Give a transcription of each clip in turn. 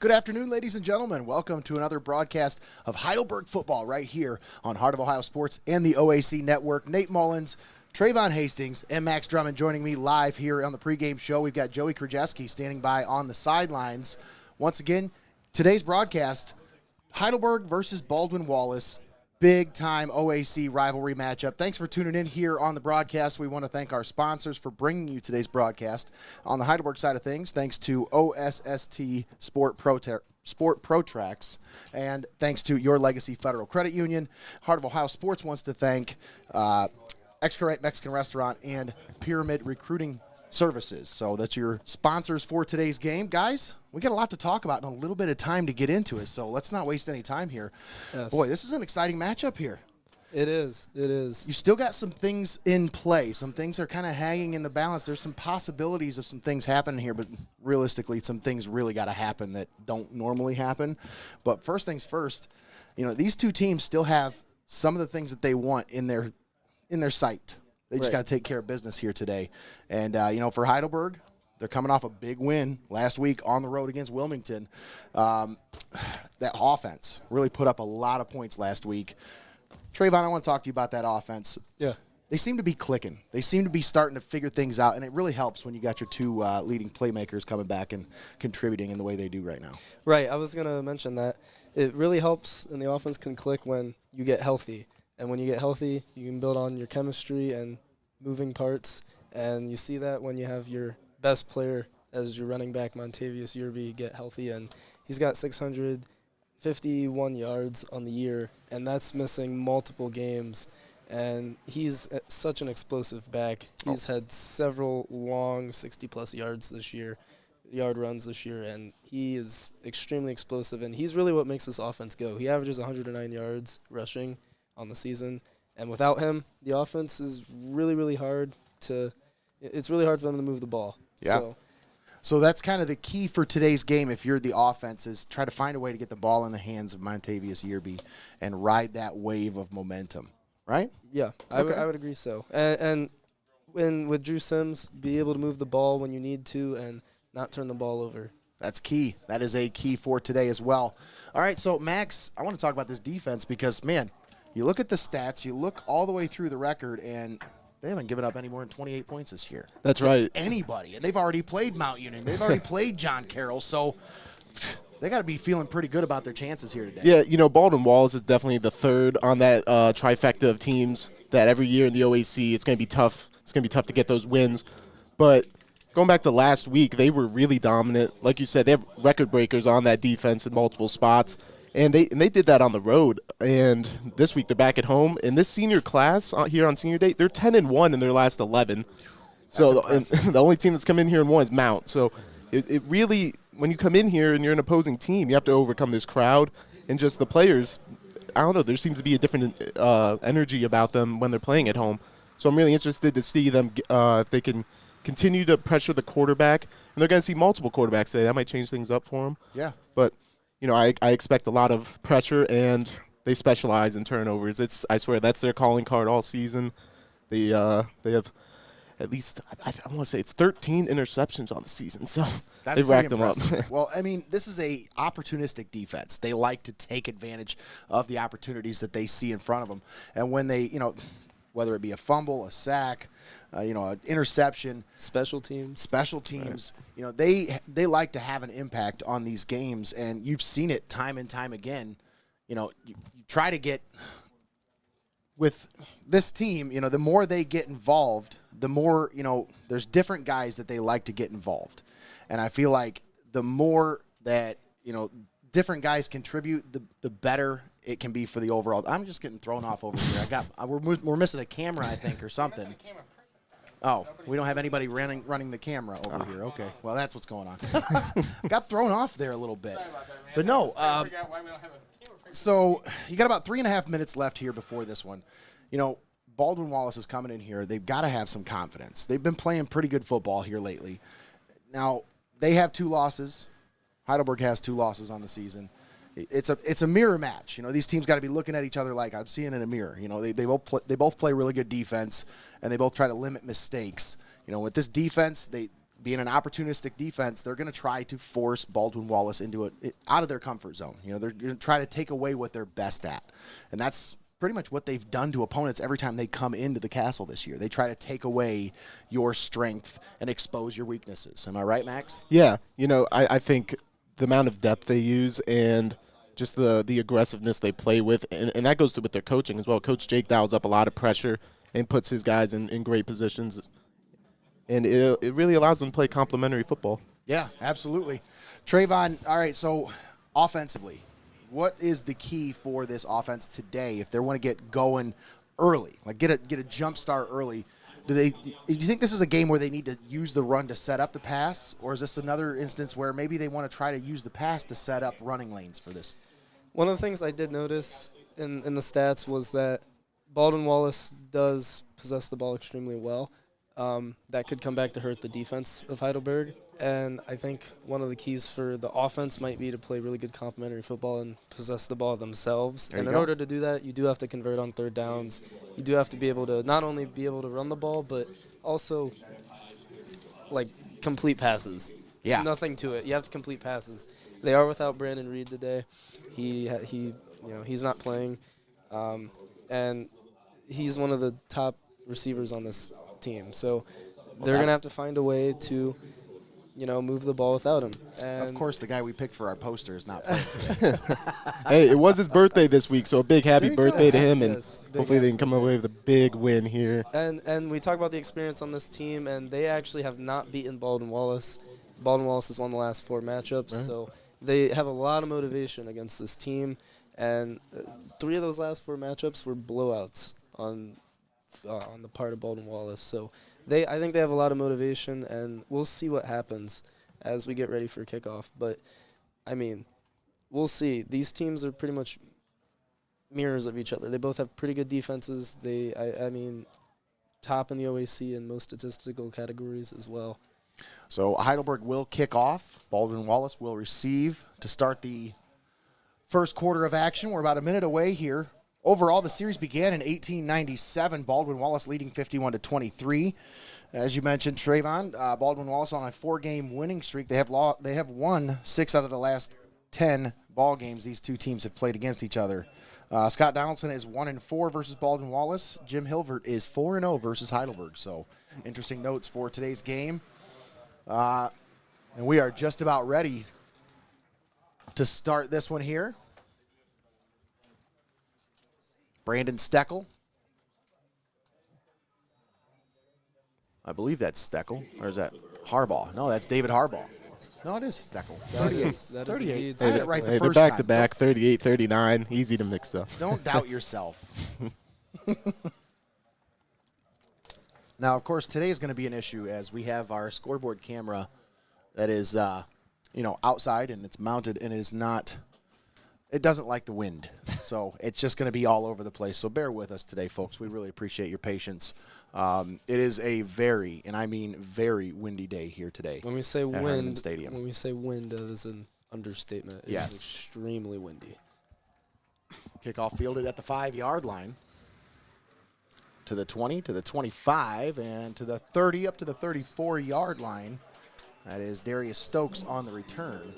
Good afternoon, ladies and gentlemen. Welcome to another broadcast of Heidelberg football right here on Heart of Ohio Sports and the OAC Network. Nate Mullins, Treyvon Hastings, and Max Drummond joining me live here on the pregame show. We've got Joey Krajewski standing by on the sidelines. Once again, today's broadcast, Heidelberg versus Baldwin Wallace. Big-time OAC rivalry matchup. Thanks for tuning in here on the broadcast. We want to thank our sponsors for bringing you today's broadcast. On the Heidelberg side of things, thanks to OSST Sport Pro Tracks, and thanks to Your Legacy Federal Credit Union. Heart of Ohio Sports wants to thank Excurate Mexican Restaurant and Pyramid Recruiting Services. So that's your sponsors for today's game. Guys, we got a lot to talk about and a little bit of time to get into it, so let's not waste any time here. Yes. Boy, this is an exciting matchup here. It is. It is. You still got some things in play. Some things are kind of hanging in the balance. There's some possibilities of some things happening here, but realistically, some things really got to happen that don't normally happen. But first things first, these two teams still have some of the things that they want in their sight. They just got to take care of business here today. And, for Heidelberg, they're coming off a big win last week on the road against Wilmington. That offense really put up a lot of points last week. Treyvon, I want to talk to you about that offense. Yeah. They seem to be clicking. They seem to be starting to figure things out, and it really helps when you got your two leading playmakers coming back and contributing in the way they do right now. Right. I was going to mention that. It really helps, and the offense can click when you get healthy. And when you get healthy, you can build on your chemistry and moving parts. And you see that when you have your best player as your running back, Montavious Yerby, get healthy. And he's got 651 yards on the year, and that's missing multiple games. And he's such an explosive back. He's had several long 60-plus yard runs this year, and he is extremely explosive. And he's really what makes this offense go. He averages 109 yards rushing on the season, and without him, the offense is really, really hard it's really hard for them to move the ball. Yeah. So that's kind of the key for today's game if you're the offense, is try to find a way to get the ball in the hands of Montavious Yerby and ride that wave of momentum, right? Yeah, Okay. I would agree so. And with Drew Sims, be able to move the ball when you need to and not turn the ball over. That's key. That is a key for today as well. All right, so Max, I want to talk about this defense because, man, you look at the stats, you look all the way through the record, and they haven't given up any more than 28 points this year. That's right. Anybody. And they've already played Mount Union. They've already played John Carroll. So they got to be feeling pretty good about their chances here today. Yeah, Baldwin Wallace is definitely the third on that trifecta of teams that every year in the OAC it's going to be tough. It's going to be tough to get those wins. But going back to last week, they were really dominant. Like you said, they have record breakers on that defense in multiple spots. And they did that on the road, and this week they're back at home. And this senior class here on senior day, they're 10-1 in their last 11. So the only team that's come in here and won is Mount. So it really, when you come in here and you're an opposing team, you have to overcome this crowd and just the players. I don't know, there seems to be a different energy about them when they're playing at home. So I'm really interested to see them if they can continue to pressure the quarterback. And they're going to see multiple quarterbacks today. That might change things up for them. Yeah. But I expect a lot of pressure, and they specialize in turnovers. I swear that's their calling card all season. They have at least, I want to say it's 13 interceptions on the season, so they've racked them up. Well, this is a opportunistic defense. They like to take advantage of the opportunities that they see in front of them. And when they, whether it be a fumble, a sack, an interception. Special teams. Right. They like to have an impact on these games, and you've seen it time and time again. You try to get with this team, the more they get involved, the more, there's different guys that they like to get involved. And I feel like the more that, different guys contribute, the better it can be for the overall. I'm just getting thrown off over here. We're missing a camera, I think, or something. Oh, we don't have anybody running the camera over here. Okay, well, that's what's going on. Got thrown off there a little bit. Sorry about that, man. But no, why we don't have a camera person. so you got about 3.5 minutes left here before this one. Baldwin Wallace is coming in here. They've got to have some confidence. They've been playing pretty good football here lately. Now, they have 2 losses. Heidelberg has 2 losses on the season. It's a mirror match. These teams got to be looking at each other like I'm seeing in a mirror. They both play really good defense, and they both try to limit mistakes. With this defense, being an opportunistic defense, they're going to try to force Baldwin Wallace into out of their comfort zone. You know, they're going to try to take away what they're best at. And that's pretty much what they've done to opponents every time they come into the castle this year. They try to take away your strength and expose your weaknesses. Am I right, Max? Yeah. You know, I think the amount of depth they use and just the aggressiveness they play with, and that goes with their coaching as well. Coach Jake dials up a lot of pressure and puts his guys in great positions. And it really allows them to play complementary football. Yeah, absolutely. Treyvon, all right, so offensively, what is the key for this offense today if they want to get going early, like get a jump start early? Do you think this is a game where they need to use the run to set up the pass, or is this another instance where maybe they want to try to use the pass to set up running lanes for this? One of the things I did notice in the stats was that Baldwin Wallace does possess the ball extremely well. That could come back to hurt the defense of Heidelberg. And I think one of the keys for the offense might be to play really good complementary football and possess the ball themselves. And in order to do that, you do have to convert on third downs. You do have to be able to not only be able to run the ball, but also, like, complete passes. Yeah. Nothing to it. You have to complete passes. They are without Brandon Reed today. He's not playing. And he's one of the top receivers on this team. So they're going to have to find a way to, move the ball without him. And of course, the guy we picked for our poster is not playing today. Hey, it was his birthday this week, so a big happy birthday to him, and yes, hopefully they can come away with a big win here. And we talk about the experience on this team, and they actually have not beaten Baldwin Wallace. Baldwin Wallace has won the last 4 matchups, so they have a lot of motivation against this team. And 3 of those last 4 matchups were blowouts on the part of Baldwin Wallace. So I think they have a lot of motivation, and we'll see what happens as we get ready for kickoff. But, I mean, we'll see. These teams are pretty much mirrors of each other. They both have pretty good defenses. I mean, top in the OAC in most statistical categories as well. So Heidelberg will kick off. Baldwin Wallace will receive to start the first quarter of action. We're about a minute away here. Overall, the series began in 1897. Baldwin Wallace leading 51-23. As you mentioned, Treyvon, Baldwin Wallace on a 4-game winning streak. They have won 6 out of the last 10 ball games these two teams have played against each other. Scott Donaldson is 1-4 versus Baldwin Wallace. Jim Hilvert is 4-0 versus Heidelberg. So interesting notes for today's game. And we are just about ready to start this one here. Brandon Steckel. I believe that's Steckel. Or is that Harbaugh? No, that's David Harbaugh. No, it is Steckel. 38. 38. I had it right the They're first back time. to back, 38, 39. Easy to mix up. Don't doubt yourself. Now, of course, today is going to be an issue as we have our scoreboard camera that is, outside and it's mounted and it doesn't like the wind. So it's just going to be all over the place. So bear with us today, folks. We really appreciate your patience. It is a very, and I mean very windy day here today. When we say at Hoernemann wind, Stadium. when we say wind, that is an understatement. It Yes. is extremely windy. Kickoff fielded at the 5-yard line. To the 20, to the 25, and to the 30, up to the 34-yard line. That is Darius Stokes on the return.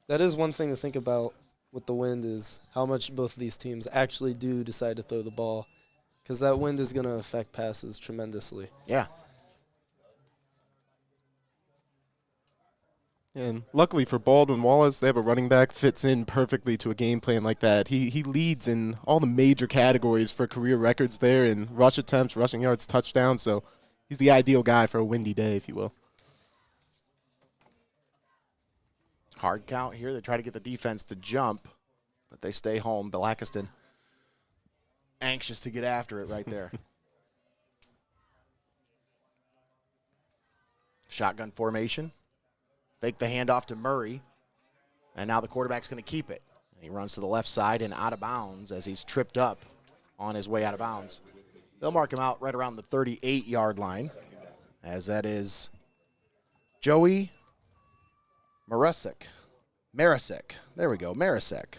That is one thing to think about with the wind is how much both of these teams actually do decide to throw the ball, because that wind is going to affect passes tremendously. Yeah. And luckily for Baldwin Wallace, they have a running back fits in perfectly to a game plan like that. He leads in all the major categories for career records there in rush attempts, rushing yards, touchdowns. So he's the ideal guy for a windy day, if you will. Hard count here. They try to get the defense to jump, but they stay home. Blackiston anxious to get after it right there. Shotgun formation. Fake the handoff to Murray. And now the quarterback's going to keep it. He runs to the left side and out of bounds as he's tripped up on his way out of bounds. They'll mark him out right around the 38-yard line, as that is Joey Marasek. There we go, Marasek.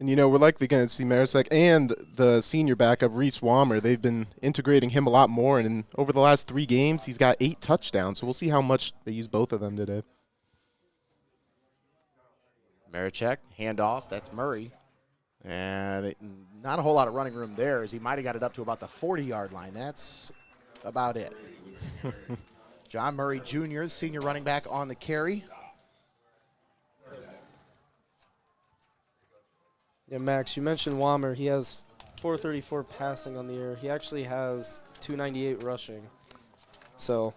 And, we're likely going to see Marisek and the senior backup, Reese Wammer. They've been integrating him a lot more, and over the last 3 games, he's got 8 touchdowns. So we'll see how much they use both of them today. Marisek, handoff. That's Murray. And not a whole lot of running room there, as he might have got it up to about the 40-yard line. That's about it. John Murray Jr., senior running back on the carry. Yeah, Max, you mentioned Wammer. He has 434 passing on the year. He actually has 298 rushing. So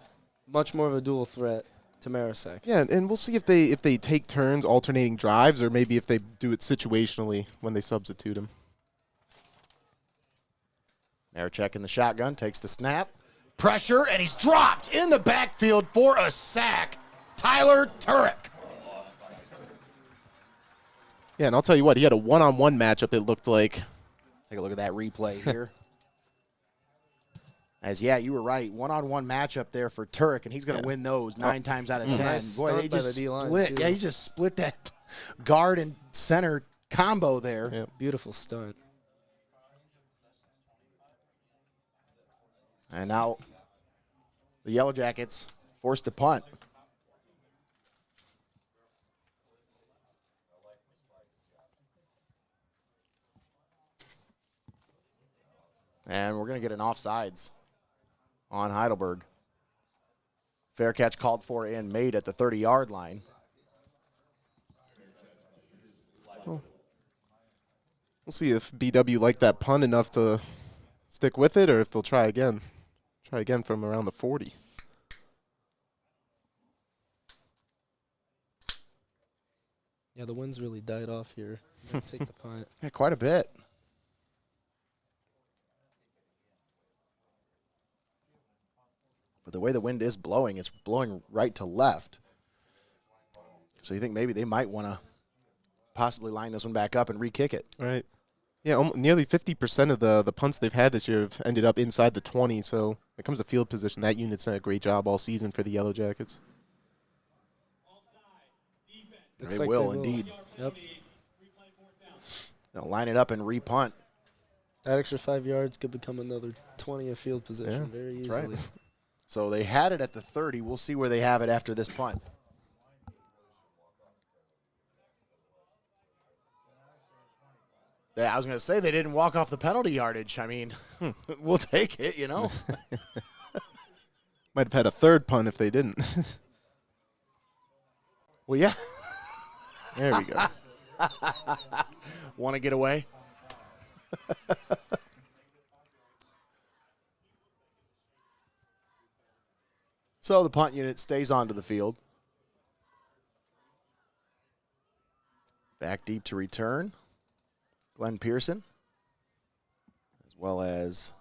much more of a dual threat to Marisek. Yeah, and we'll see if they take turns alternating drives, or maybe if they do it situationally when they substitute him. Marisek in the shotgun, takes the snap. Pressure, and he's dropped in the backfield for a sack. Tyler Turek. Yeah, and I'll tell you what, he had a one-on-one matchup, it looked like. Take a look at that replay here. You were right. One-on-one matchup there for Turek, and he's going to win those 9 times out of 10. Nice Boy, they stunt by just the D-line, split. too. Yeah, he just split that guard and center combo there. Yep. Beautiful stunt. And now the Yellow Jackets forced to punt. And we're going to get an offsides on Heidelberg. Fair catch called for and made at the 30-yard line. We'll see if BW like that punt enough to stick with it, or if they'll try again. Try again from around the 40. Yeah, the wind's really died off here. Take the punt. Yeah, quite a bit. But the way the wind is blowing, it's blowing right to left. So you think maybe they might want to possibly line this one back up and re-kick it. Right. Yeah, nearly 50% of the punts they've had this year have ended up inside the 20. So when it comes to field position, that unit's done a great job all season for the Yellow Jackets. They will indeed. Yep. They'll line it up and re-punt. That extra 5 yards could become another 20 of field position very That's easily. right. So they had it at the 30. We'll see where they have it after this punt. Yeah, I was going to say they didn't walk off the penalty yardage. I mean, we'll take it, Might have had a third punt if they didn't. Well, yeah. There we go. Want to get away? So the punt unit stays onto the field. Back deep to return. Glenn Pearson, as well as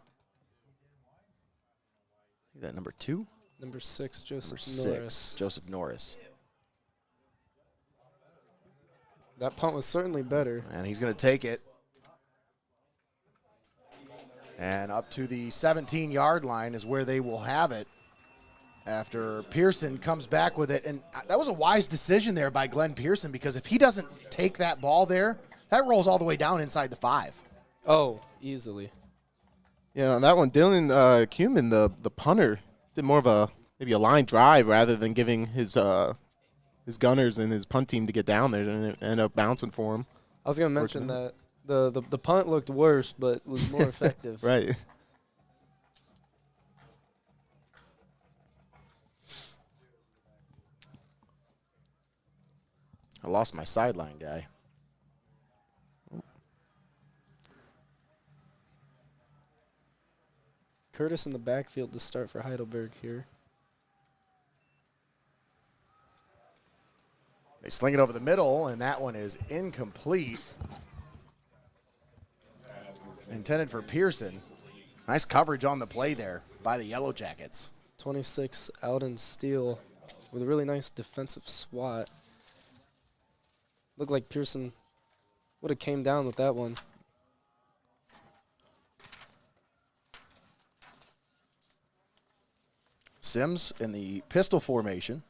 is that number 2? Number 6, Joseph Number Norris. 6, Joseph Norris. That punt was certainly better. And he's going to take it. And up to the 17-yard line is where they will have it after Pearson comes back with it. And that was a wise decision there by Glenn Pearson, because if he doesn't take that ball there, that rolls all the way down inside the 5. Oh, easily. Yeah, on that one, Dylan Kuhlman, the punter, did more of maybe a line drive rather than giving his gunners and his punt team to get down there, and it ended up bouncing for him. I was going to mention that the punt looked worse, but was more effective. Right. I lost my sideline guy. Curtis in the backfield to start for Heidelberg here. They sling it over the middle, and that one is incomplete. Intended for Pearson. Nice coverage on the play there by the Yellow Jackets. 26 out in steal with a really nice defensive swat. Looked like Pearson would have came down with that one. Sims in the pistol formation.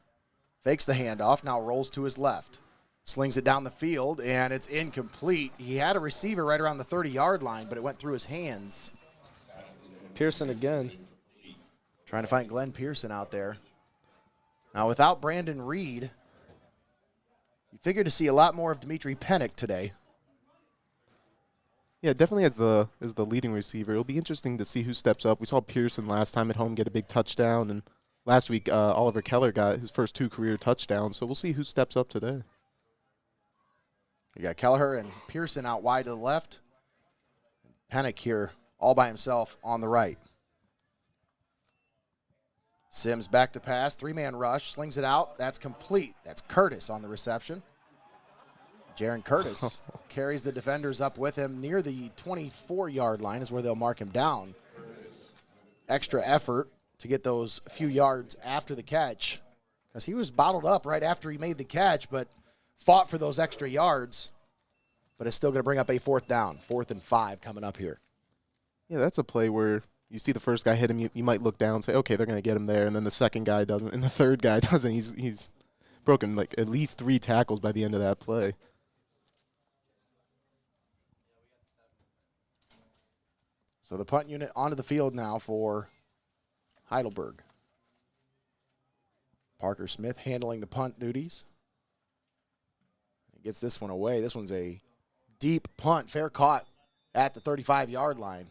Fakes the handoff, now rolls to his left. Slings it down the field, and it's incomplete. He had a receiver right around the 30-yard line, but it went through his hands. Pearson again. Trying to find Glenn Pearson out there. Now, without Brandon Reed, you figure to see a lot more of Dimitri Pennick today. Yeah, definitely as the leading receiver. It'll be interesting to see who steps up. We saw Pearson last time at home get a big touchdown, and last week Oliver Keller got his first 2 career touchdowns. So we'll see who steps up today. You got Kelleher and Pearson out wide to the left. Pennick here all by himself on the right. Sims back to pass, 3-man rush, slings it out. That's complete. That's Curtis on the reception. Jaron Curtis carries the defenders up with him near the 24-yard line is where they'll mark him down. Extra effort to get those few yards after the catch because he was bottled up right after he made the catch, but fought for those extra yards, but it's still going to bring up a 4th down, 4th and 5 coming up here. Yeah, that's a play where you see the first guy hit him, you might look down and say, okay, they're going to get him there, and then the second guy doesn't, and the third guy doesn't. He's broken like at least 3 tackles by the end of that play. So the punt unit onto the field now for Heidelberg. Parker Smith handling the punt duties. Gets this one away. This one's a deep punt, fair caught at the 35-yard line.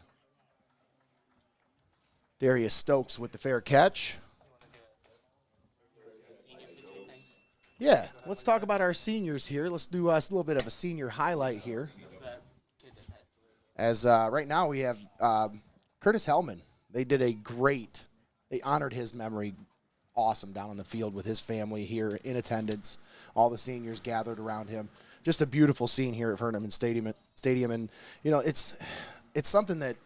Darius Stokes with the fair catch. Yeah, let's talk about our seniors here. Let's do us a little bit of a senior highlight here. As right now we have Curtis Hellman. They did they honored his memory awesome down on the field with his family here in attendance. All the seniors gathered around him. Just a beautiful scene here at Hoernemann Stadium. And, you know, it's something that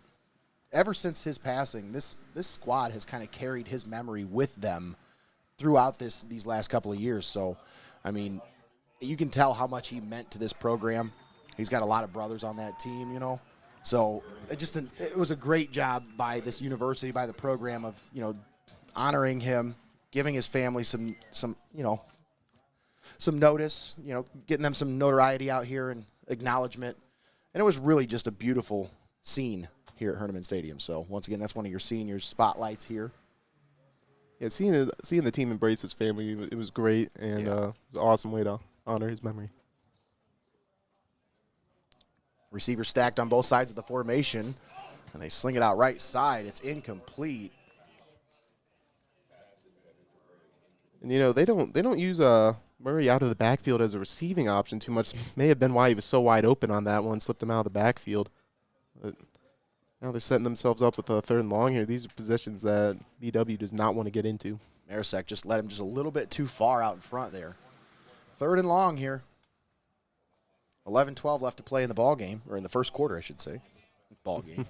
ever since his passing, this squad has kind of carried his memory with them throughout these last couple of years. So, I mean, you can tell how much he meant to this program. He's got a lot of brothers on that team, you know. So it was a great job by this university, by the program of, you know, honoring him, giving his family some notice, you know, getting them some notoriety out here and acknowledgement. And it was really just a beautiful scene here at Hoernemann Stadium. So once again, that's one of your seniors' spotlights here. Yeah, seeing the team embrace his family, it was great, and it was an awesome way to honor his memory. Receiver stacked on both sides of the formation, and they sling it out right side. It's incomplete. And you know they don't use Murray out of the backfield as a receiving option too much. May have been why he was so wide open on that one, slipped him out of the backfield. But now they're setting themselves up with a 3rd and long here. These are positions that BW does not want to get into. Marisek just led him just a little bit too far out in front there. 3rd and long here. 11-12 left to play in the ball game, or in the first quarter, I should say. Ball game.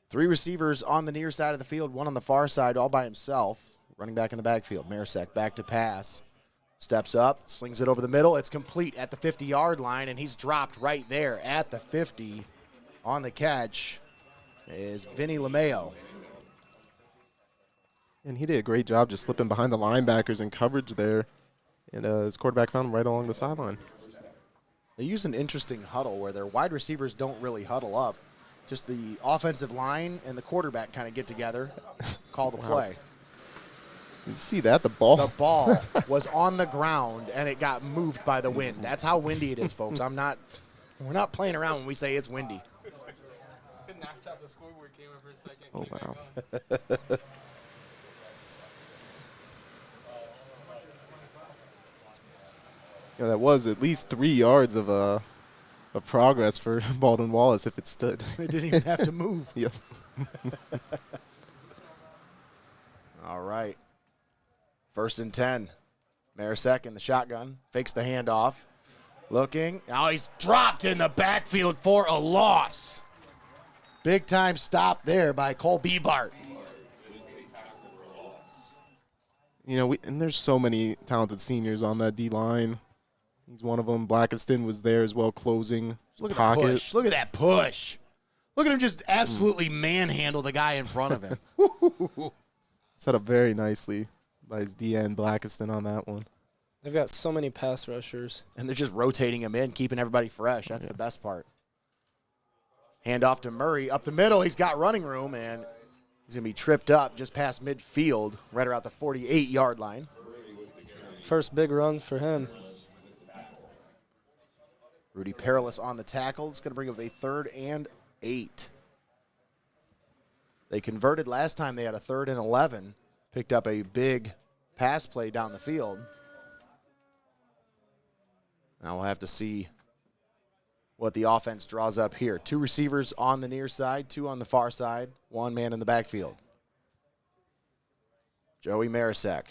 3 receivers on the near side of the field, 1 on the far side, all by himself. Running back in the backfield. Marisek back to pass. Steps up, slings it over the middle. It's complete at the 50-yard line, and he's dropped right there at the 50. On the catch is Vinny LeMayo. And he did a great job just slipping behind the linebackers in coverage there. And his quarterback found him right along the sideline. They use an interesting huddle where their wide receivers don't really huddle up. Just the offensive line and the quarterback kind of get together, call the play. You see that? The ball was on the ground, and it got moved by the wind. That's how windy it is, folks. We're not playing around when we say it's windy. Knocked out the scoreboard camera for a second. Oh, wow. Yeah, that was at least 3 yards of progress for Baldwin Wallace if it stood. They didn't even have to move. Yep. All right. 1st and 10. Marisek in the shotgun. Fakes the handoff. Looking. Now he's dropped in the backfield for a loss. Big time stop there by Cole Biebart. You know, and there's so many talented seniors on that D-line. He's one of them. Blackiston was there as well, closing Look at pocket. that push. Look at that push. Look at him just absolutely manhandle the guy in front of him. Set up very nicely by his DN Blackiston on that one. They've got so many pass rushers. And they're just rotating him in, keeping everybody fresh. That's the best part. Hand off to Murray. Up the middle, he's got running room, and he's going to be tripped up just past midfield, right around the 48-yard line. First big run for him. Rudy Perilous on the tackle. It's going to bring up a 3rd and 8. They converted last time. They had a 3rd and 11. Picked up a big pass play down the field. Now we'll have to see what the offense draws up here. 2 receivers on the near side, 2 on the far side, 1 man in the backfield. Joey Marisak,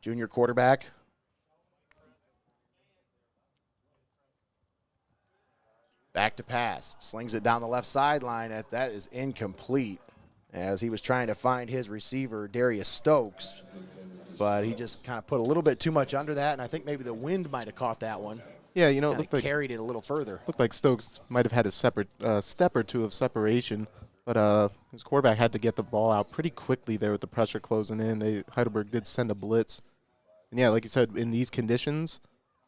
junior quarterback. Back to pass. Slings it down the left sideline. That is incomplete as he was trying to find his receiver, Darius Stokes. But he just kind of put a little bit too much under that, and I think maybe the wind might have caught that one. Yeah, you know, it looked like carried it a little further. Looked like Stokes might have had a separate step or two of separation, but his quarterback had to get the ball out pretty quickly there with the pressure closing in. Heidelberg did send a blitz. And, yeah, like you said, in these conditions,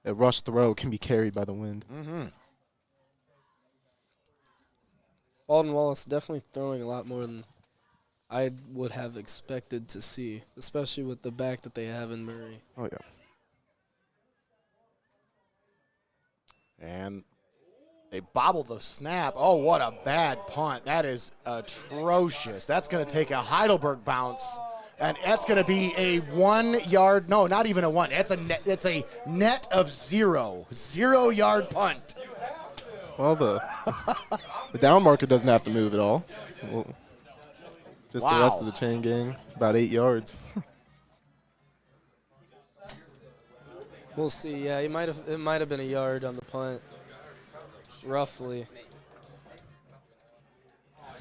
a rush throw can be carried by the wind. Mm-hmm. Baldwin Wallace definitely throwing a lot more than I would have expected to see, especially with the back that they have in Murray. Oh, yeah. And they bobbled the snap. Oh, what a bad punt. That is atrocious. That's going to take a Heidelberg bounce, and that's going to be a 1 yard. No, not even a 1. It's a net of 0. 0 yard punt. Well, the down marker doesn't have to move at all. Well, just the rest of the chain gang, about 8 yards. We'll see. Yeah, it might have been a yard on the punt, roughly.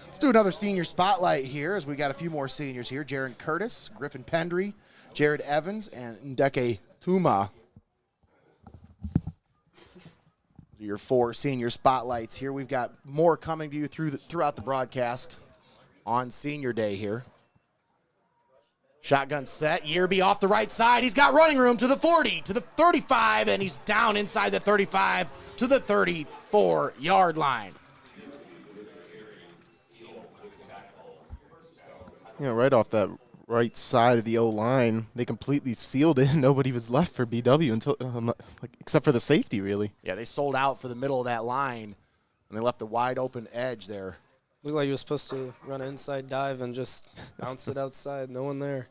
Let's do another senior spotlight here as we got a few more seniors here. Jaron Curtis, Griffin Pendry, Jared Evans, and Ndeke Tuma. Your 4 senior spotlights here. We've got more coming to you throughout the broadcast on Senior Day here. Shotgun set. Yearby off the right side. He's got running room to the 40, to the 35, and he's down inside the 35 to the 34-yard line. You know, right off that right side of the O-line, they completely sealed it. Nobody was left for BW until, except for the safety, really. Yeah, they sold out for the middle of that line, and they left the wide open edge there. Looked like he was supposed to run an inside dive and just bounce it outside. No one there.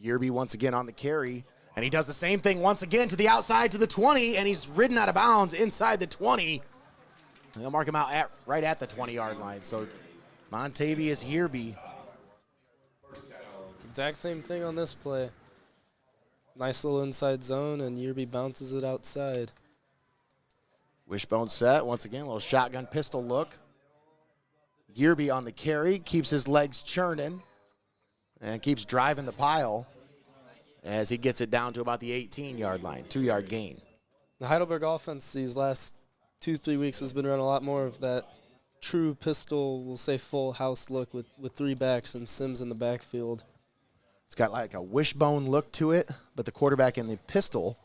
Yearby once again on the carry, and he does the same thing once again to the outside to the 20, and he's ridden out of bounds inside the 20. They'll mark him out right at the 20-yard line. So Montavious Yearby. Exact same thing on this play. Nice little inside zone, and Yearby bounces it outside. Wishbone set. Once again, a little shotgun pistol look. Yearby on the carry, keeps his legs churning, and keeps driving the pile as he gets it down to about the 18-yard line, 2-yard gain. The Heidelberg offense these last 2-3 weeks has been running a lot more of that true pistol, we'll say full house look with 3 backs and Sims in the backfield. It's got like a wishbone look to it, but the quarterback in the pistol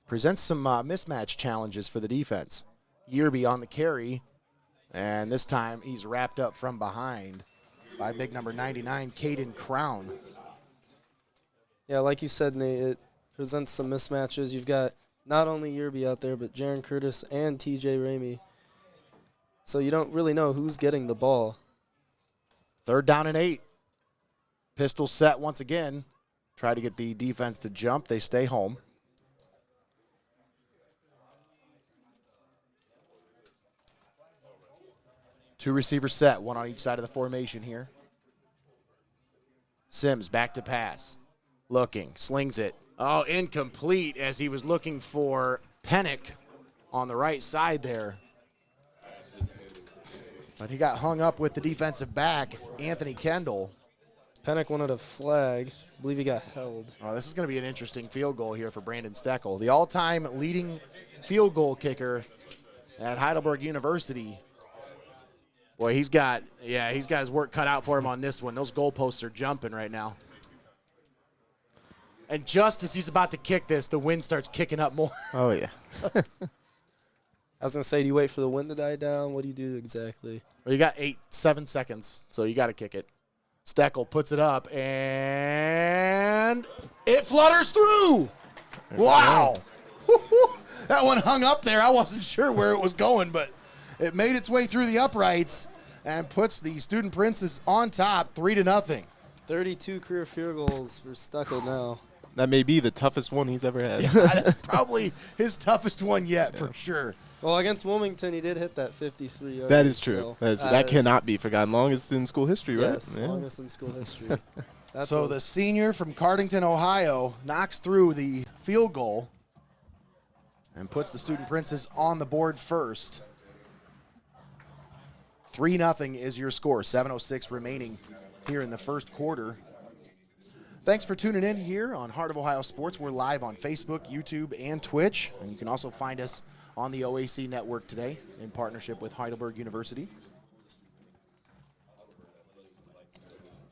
presents some mismatch challenges for the defense. Yearby on the carry, and this time he's wrapped up from behind by big number 99, Caden Crown. Yeah, like you said, Nate, it presents some mismatches. You've got not only Yearby out there, but Jaron Curtis and TJ Ramey. So you don't really know who's getting the ball. 3rd down and 8. Pistol set once again. Try to get the defense to jump. They stay home. Two receivers set, one on each side of the formation here. Sims back to pass. Looking, slings it. Oh, incomplete as he was looking for Pennick on the right side there. But he got hung up with the defensive back, Anthony Kendall. Pennick wanted a flag. I believe he got held. Oh, this is going to be an interesting field goal here for Brandon Steckel. The all-time leading field goal kicker at Heidelberg University. Boy, he's got his work cut out for him on this one. Those goalposts are jumping right now. And just as he's about to kick this, the wind starts kicking up more. Oh, yeah. I was going to say, do you wait for the wind to die down? What do you do exactly? Well, you got 7 seconds, so you got to kick it. Steckel puts it up, and it flutters through. Wow. That one hung up there. I wasn't sure where it was going, but it made its way through the uprights and puts the Student Princes on top 3-0. 32 career field goals for Steckel now. That may be the toughest one he's ever had. Probably his toughest one yet, for sure. Well, against Wilmington, he did hit that 53 yards. That is true. That cannot be forgotten. Longest in school history, right? Yes, longest in school history. So the senior from Cardington, Ohio, knocks through the field goal and puts the Student Princes on the board first. 3-0 is your score. 7:06 remaining here in the first quarter. Thanks for tuning in here on Heart of Ohio Sports. We're live on Facebook, YouTube, and Twitch. And you can also find us on the OAC Network today in partnership with Heidelberg University.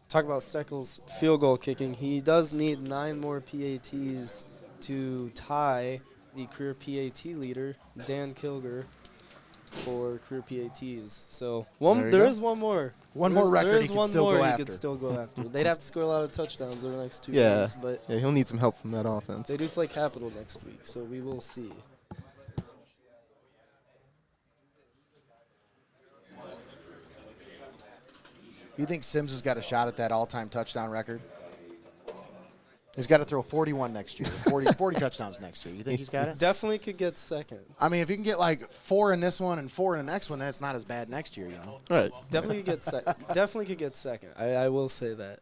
Talk about Steckel's field goal kicking. He does need 9 more PATs to tie the career PAT leader, Dan Kilger, for career PATs. So there is one more. One more record he could still go after. They'd have to score a lot of touchdowns over the next 2 Yeah. games, but Yeah, he'll need some help from that offense. they do play Capital next week, so we will see. You think Sims has got a shot at that all-time touchdown record? He's got to throw 41 next year, 40 touchdowns next year. You think he's got it? Definitely could get second. I mean, if you can get like 4 in this one and 4 in the next one, then it's not as bad next year, you know? All right. Definitely could get definitely could get second. I will say that.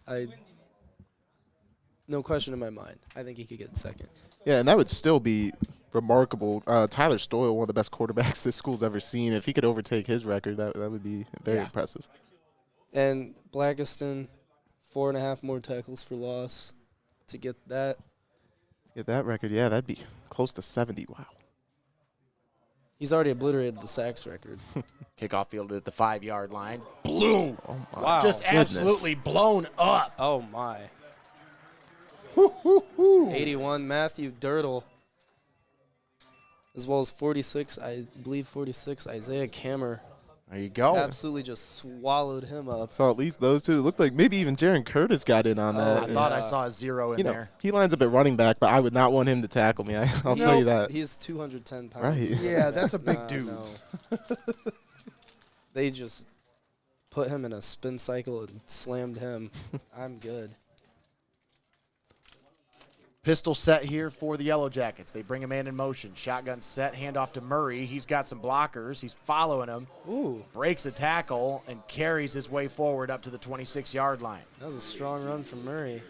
No question in my mind. I think he could get second. Yeah, and that would still be remarkable. Tyler Stoyle, one of the best quarterbacks this school's ever seen. If he could overtake his record, that would be very impressive. And Blackiston, 4.5 more tackles for loss to get that. Get that record, yeah, that'd be close to 70. Wow. He's already obliterated the sacks record. Kickoff fielded at the 5-yard line. Bloom. Oh, my Wow. Just absolutely blown up. Oh, my. 81, Matthew Dirtle. As well as 46, I believe 46, Isaiah Kammer. There you go. Absolutely just swallowed him up. So at least those two. It looked like maybe even Jaron Curtis got in on that. I thought I saw a 0 in there. He lines up at running back, but I would not want him to tackle me. I'll tell you that. He's 210 pounds. Right. Yeah, that's a big dude. No. They just put him in a spin cycle and slammed him. I'm good. Pistol set here for the Yellow Jackets. They bring a man in motion. Shotgun set, handoff to Murray. He's got some blockers. He's following him. Ooh, Breaks a tackle and carries his way forward up to the 26-yard line. that was a strong run from Murray.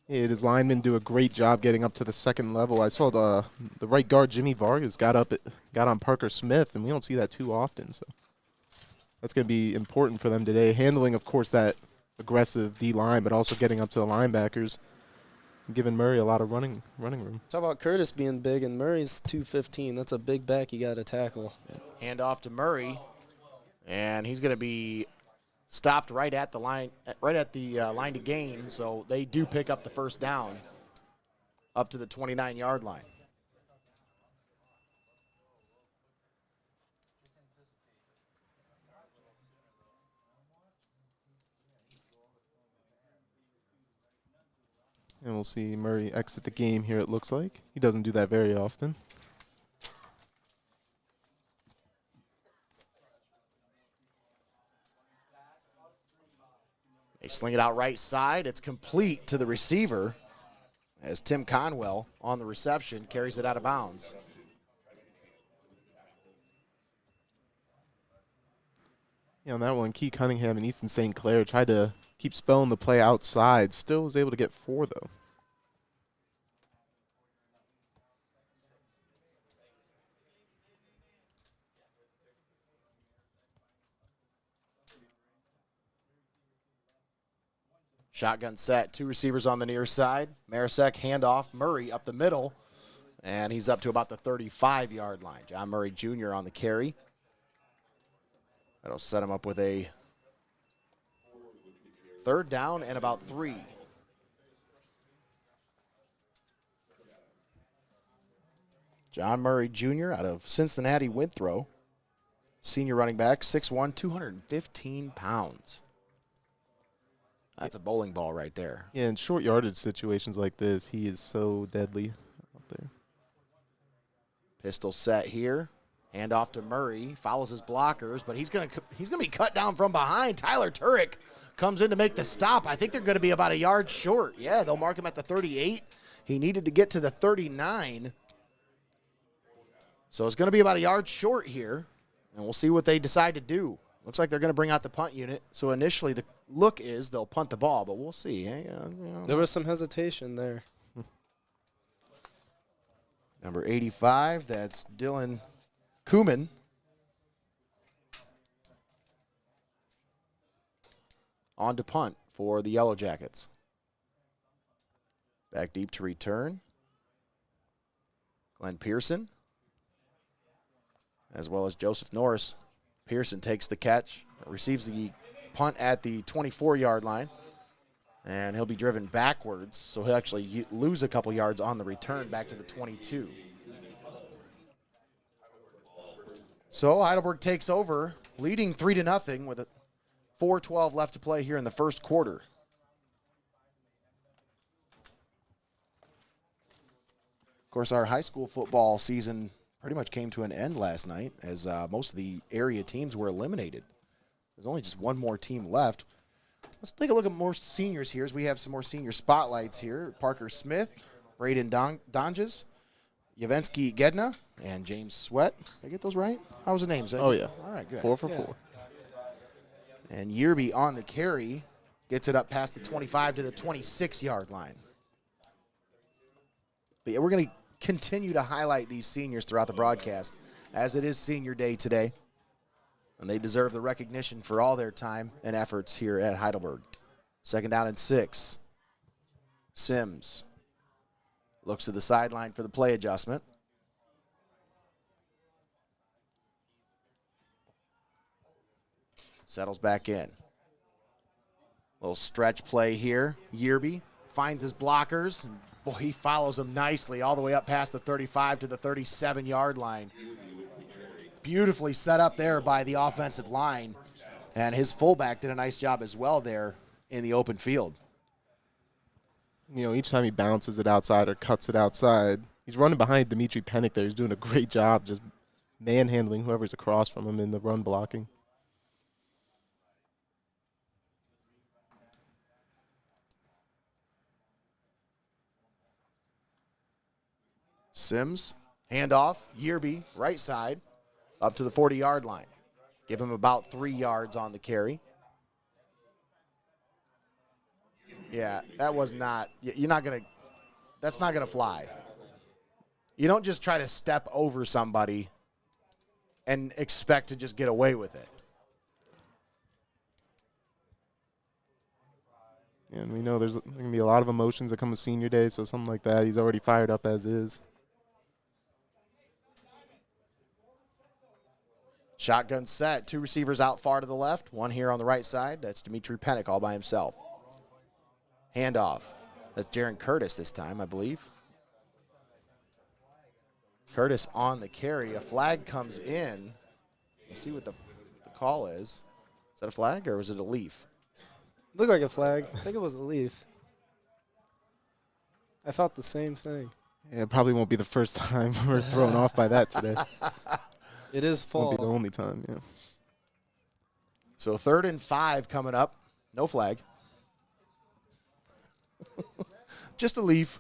Yeah, his linemen do a great job getting up to the second level. I saw the right guard, Jimmy Vargas, got on Parker Smith, and we don't see that too often. So that's going to be important for them today. Handling, of course, that aggressive D-line, but also getting up to the linebackers. Giving Murray a lot of running room. Talk about Curtis being big, and Murray's 215. That's a big back you got to tackle. Hand off to Murray, and he's going to be stopped right at the line to gain. So they do pick up the first down up to the 29-yard line. And we'll see Murray exit the game here, it looks like. He doesn't do that very often. They sling it out right side. It's complete to the receiver as Tim Conwell on the reception carries it out of bounds. Yeah, on that one, Key Cunningham and Easton St. Clair tried to keep spelling the play outside. Still was able to get 4, though. Shotgun set, 2 receivers on the near side. Marasek handoff, Murray up the middle, and he's up to about the 35-yard line. John Murray Jr. on the carry. That'll set him up with a 3rd down and about 3. John Murray Jr. out of Cincinnati Winthrop. Senior running back, 6'1", 215 pounds. That's a bowling ball right there. Yeah, in short yardage situations like this, he is so deadly out there. Pistol set here. Hand off to Murray. Follows his blockers, but he's gonna be cut down from behind. Tyler Turek comes in to make the stop. I think they're going to be about a yard short. Yeah, they'll mark him at the 38. He needed to get to the 39. So it's going to be about a yard short here, and we'll see what they decide to do. Looks like they're going to bring out the punt unit. So initially the look is they'll punt the ball, but we'll see. There was some hesitation there. Number 85, that's Dylan Kuhlman. On to punt for the Yellow Jackets. Back deep to return. Glenn Pearson, as well as Joseph Norris. Pearson takes the catch, receives the punt at the 24-yard line, and he'll be driven backwards, so he'll actually lose a couple yards on the return back to the 22. So Heidelberg takes over, leading 3-0 with a 4:12 left to play here in the first quarter. Of course, our high school football season pretty much came to an end last night as most of the area teams were eliminated. There's only just one more team left. Let's take a look at more seniors here as we have some more senior spotlights here. Parker Smith, Braden Donges, Yavensky Gedna, and James Sweat. Did I get those right? How was the names? Oh, yeah. All right, good. 4 for 4. And Yearby on the carry gets it up past the 25 to the 26-yard line. But yeah, we're going to continue to highlight these seniors throughout the broadcast as it is senior day today. And they deserve the recognition for all their time and efforts here at Heidelberg. 2nd down and 6. Sims looks to the sideline for the play adjustment. Settles back in. Little stretch play here. Yearby finds his blockers. Boy, he follows them nicely all the way up past the 35 to the 37-yard line. Beautifully set up there by the offensive line. And his fullback did a nice job as well there in the open field. You know, each time he bounces it outside or cuts it outside, he's running behind Dimitri Pennick there. He's doing a great job just manhandling whoever's across from him in the run blocking. Sims, handoff, Yearby, right side, up to the 40-yard line. Give him about 3 yards on the carry. Yeah, that was not, you're not going to, that's not going to fly. You don't just try to step over somebody and expect to just get away with it. And we know there's going to be a lot of emotions that come with senior day, so something like that, he's already fired up as is. Shotgun set, 2 receivers out far to the left, 1 here on the right side. That's Dimitri Pennick all by himself. Handoff. That's Jaron Curtis this time, I believe. Curtis on the carry. A flag comes in. We'll see what the call is. Is that a flag or was it a leaf? Looked like a flag. I think it was a leaf. I thought the same thing. Yeah, it probably won't be the first time we're thrown off by that today. It is fall. Won't be the only time, yeah. So 3rd and 5 coming up. No flag. Just a leaf.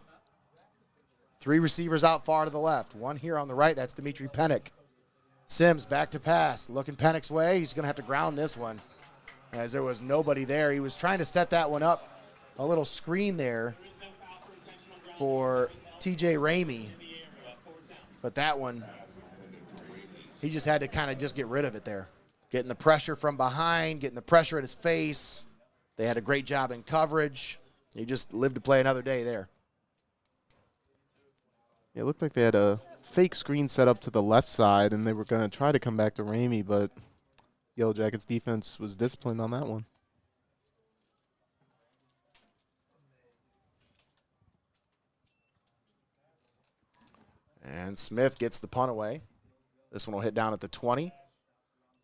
3 receivers out far to the left. 1 here on the right. That's Dimitri Pennick. Sims back to pass. Looking Pennick's way. He's going to have to ground this one as there was nobody there. He was trying to set that one up. A little screen there for TJ Ramey. But that one, he just had to kind of just get rid of it there. Getting the pressure from behind, getting the pressure at his face. They had a great job in coverage. He just lived to play another day there. Yeah, it looked like they had a fake screen set up to the left side, and they were going to try to come back to Ramey, but Yellow Jackets defense was disciplined on that one. And Smith gets the punt away. This one will hit down at the 20.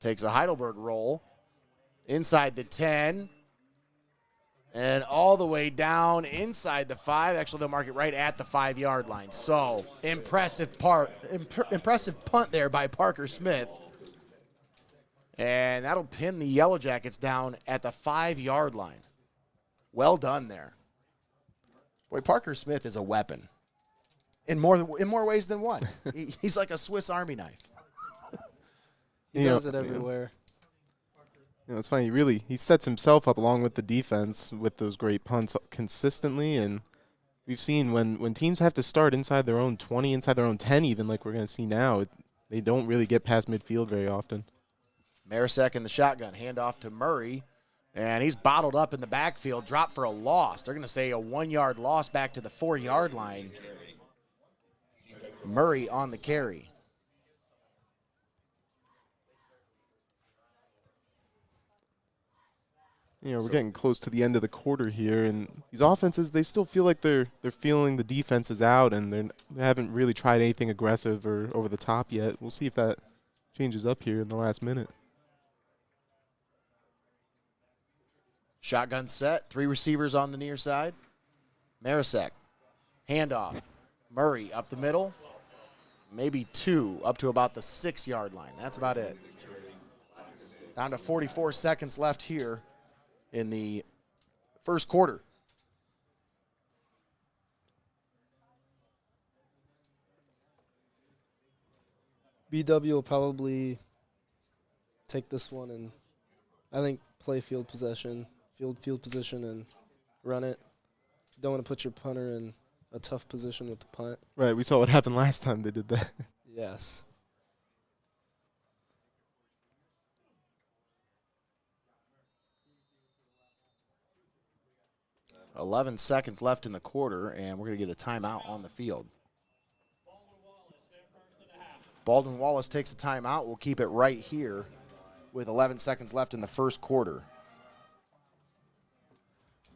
Takes a Heidelberg roll inside the 10 and all the way down inside the 5. Actually, they'll mark it right at the 5-yard line. So impressive punt there by Parker Smith. And that'll pin the Yellow Jackets down at the 5-yard line. Well done there. Boy, Parker Smith is a weapon in more ways than one. He's like a Swiss Army knife. He does it everywhere. It's funny. He sets himself up along with the defense with those great punts consistently. And we've seen when teams have to start inside their own 20, inside their own 10 even, like we're going to see now, they don't really get past midfield very often. Marasek in the shotgun. Handoff to Murray. And he's bottled up in the backfield, dropped for a loss. They're going to say a 1-yard loss back to the 4-yard line. Murray on the carry. We're getting close to the end of the quarter here, and these offenses, they still feel like they're feeling the defense is out, and they haven't really tried anything aggressive or over the top yet. We'll see if that changes up here in the last minute. Shotgun set, 3 receivers on the near side. Marasek, handoff. Murray up the middle, maybe 2 up to about the 6-yard line. That's about it. Down to 44 seconds left here in the first quarter. BW will probably take this one and I think play field position and run it. Don't want to put your punter in a tough position with the punt. Right, we saw what happened last time they did that. Yes. 11 seconds left in the quarter, and we're going to get a timeout on the field. Baldwin Wallace takes a timeout. We'll keep it right here with 11 seconds left in the first quarter.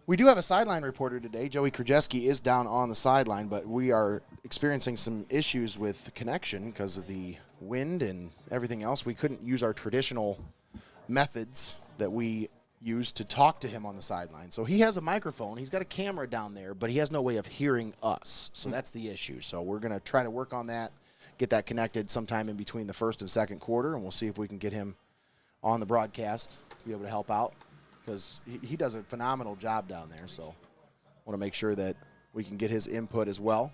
We do have a sideline reporter today. Joey Krajewski is down on the sideline, but we are experiencing some issues with connection because of the wind and everything else. We couldn't use our traditional methods that we use to talk to him on the sideline. So he has a microphone. He's got a camera down there, but he has no way of hearing us. So that's the issue. So we're going to try to work on that, get that connected sometime in between the first and second quarter, and we'll see if we can get him on the broadcast to be able to help out, because he does a phenomenal job down there. So I want to make sure that we can get his input as well.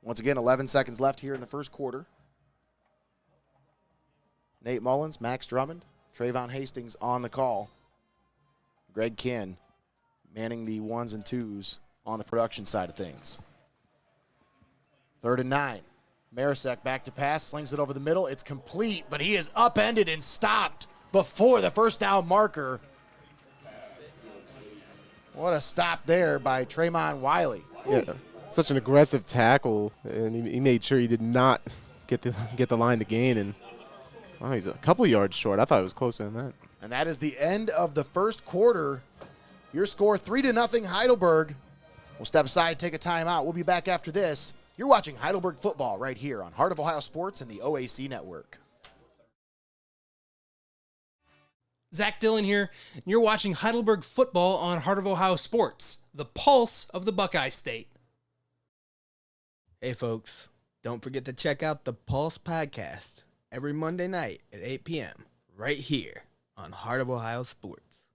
Once again, 11 seconds left here in the first quarter. Nate Mullins, Max Drummond, Treyvon Hastings on the call. Greg Kinn manning the 1s and 2s on the production side of things. 3rd and 9. Marasek back to pass, slings it over the middle. It's complete, but he is upended and stopped before the first down marker. What a stop there by Tremont Wiley. Yeah, such an aggressive tackle, and he made sure he did not get the line to gain. And wow, he's a couple yards short. I thought it was closer than that. And that is the end of the first quarter. Your score 3-0 Heidelberg. We'll step aside, take a timeout. We'll be back after this. You're watching Heidelberg football right here on Heart of Ohio Sports and the OAC Network. Zach Dillon here, and you're watching Heidelberg football on Heart of Ohio Sports, the pulse of the Buckeye State. Hey folks, don't forget to check out the Pulse podcast every Monday night at 8 p.m. right here on Heart of Ohio Sports.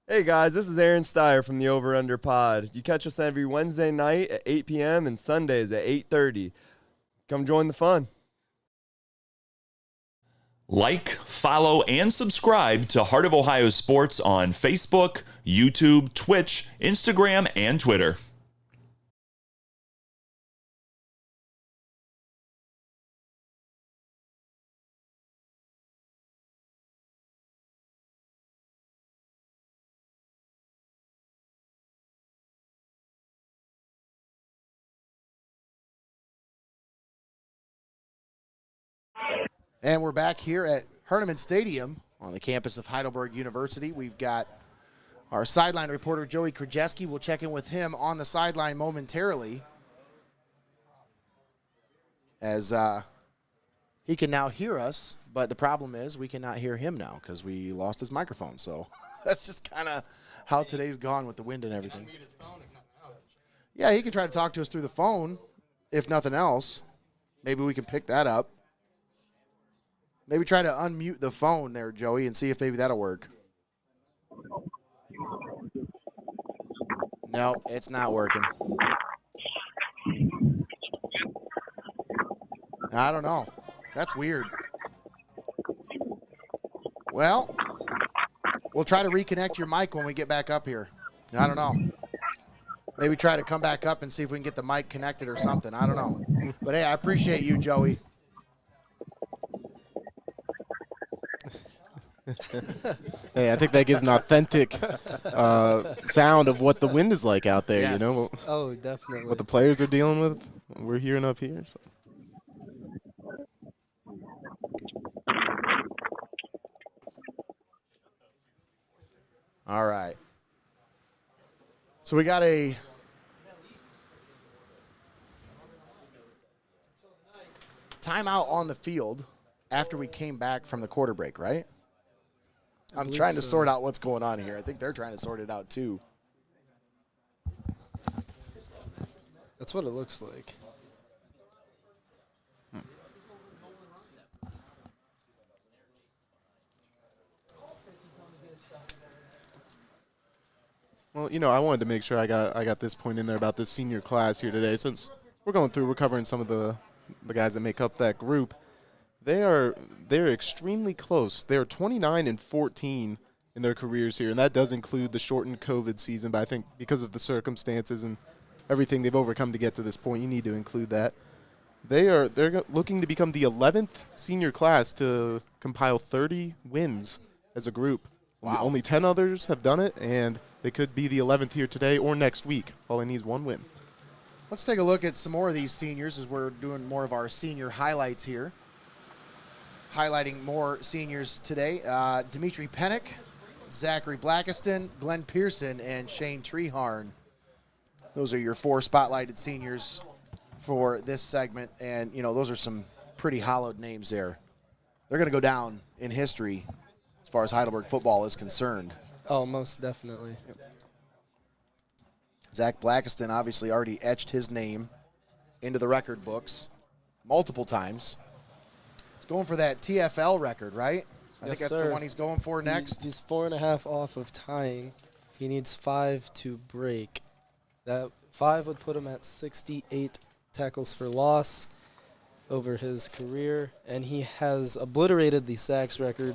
Hey guys, this is Aaron Steyer from the Over Under Pod. You catch us every Wednesday night at 8 p.m. and Sundays at 8:30. Come join the fun. Like, follow, and subscribe to Heart of Ohio Sports on Facebook, YouTube, Twitch, Instagram, and Twitter. And we're back here at Hoernemann Stadium on the campus of Heidelberg University. We've got our sideline reporter, Joey Krajewski. We'll check in with him on the sideline momentarily, as he can now hear us, but the problem is we cannot hear him now because we lost his microphone. So that's just kind of how today's gone with the wind and everything. Yeah, he can try to talk to us through the phone, if nothing else. Maybe we can pick that up. Maybe try to unmute the phone there, Joey, and see if maybe that'll work. No, it's not working. I don't know. That's weird. Well, we'll try to reconnect your mic when we get back up here. I don't know. Maybe try to come back up and see if we can get the mic connected or something. I don't know. But, hey, I appreciate you, Joey. Hey, I think that gives an authentic sound of what the wind is like out there, Yes. you know? Oh, definitely. What the players are dealing with, we're hearing up here. So. All right. So we got a timeout on the field after we came back from the quarter break, right? I'm believe trying to so. sort out what's going on here. I think they're trying to sort it out too. That's what it looks like. Well, you know, I wanted to make sure I got this point in there about this senior class here today. Since we're covering some of the guys that make up that group. They're extremely close. They're 29-14 in their careers here, and that does include the shortened COVID season. But I think because of the circumstances and everything they've overcome to get to this point, you need to include that. They're looking to become the 11th senior class to compile 30 wins as a group. Wow. Only 10 others have done it, and they could be the 11th here today or next week. All they need is one win. Let's take a look at some more of these seniors as we're doing more of our senior highlights here. Highlighting more seniors today. Dimitri Pennick, Zachary Blackiston, Glenn Pearson, and Shane Treharn. Those are your four spotlighted seniors for this segment. And, you know, those are some pretty hollowed names there. They're going to go down in history as far as Heidelberg football is concerned. Oh, most definitely. Zach Blackiston obviously already etched his name into the record books multiple times. He's going for that TFL record, right? I think that's the one he's going for next. He's 4.5 off of tying. He needs 5 to break. That 5 would put him at 68 tackles for loss over his career, and he has obliterated the sacks record.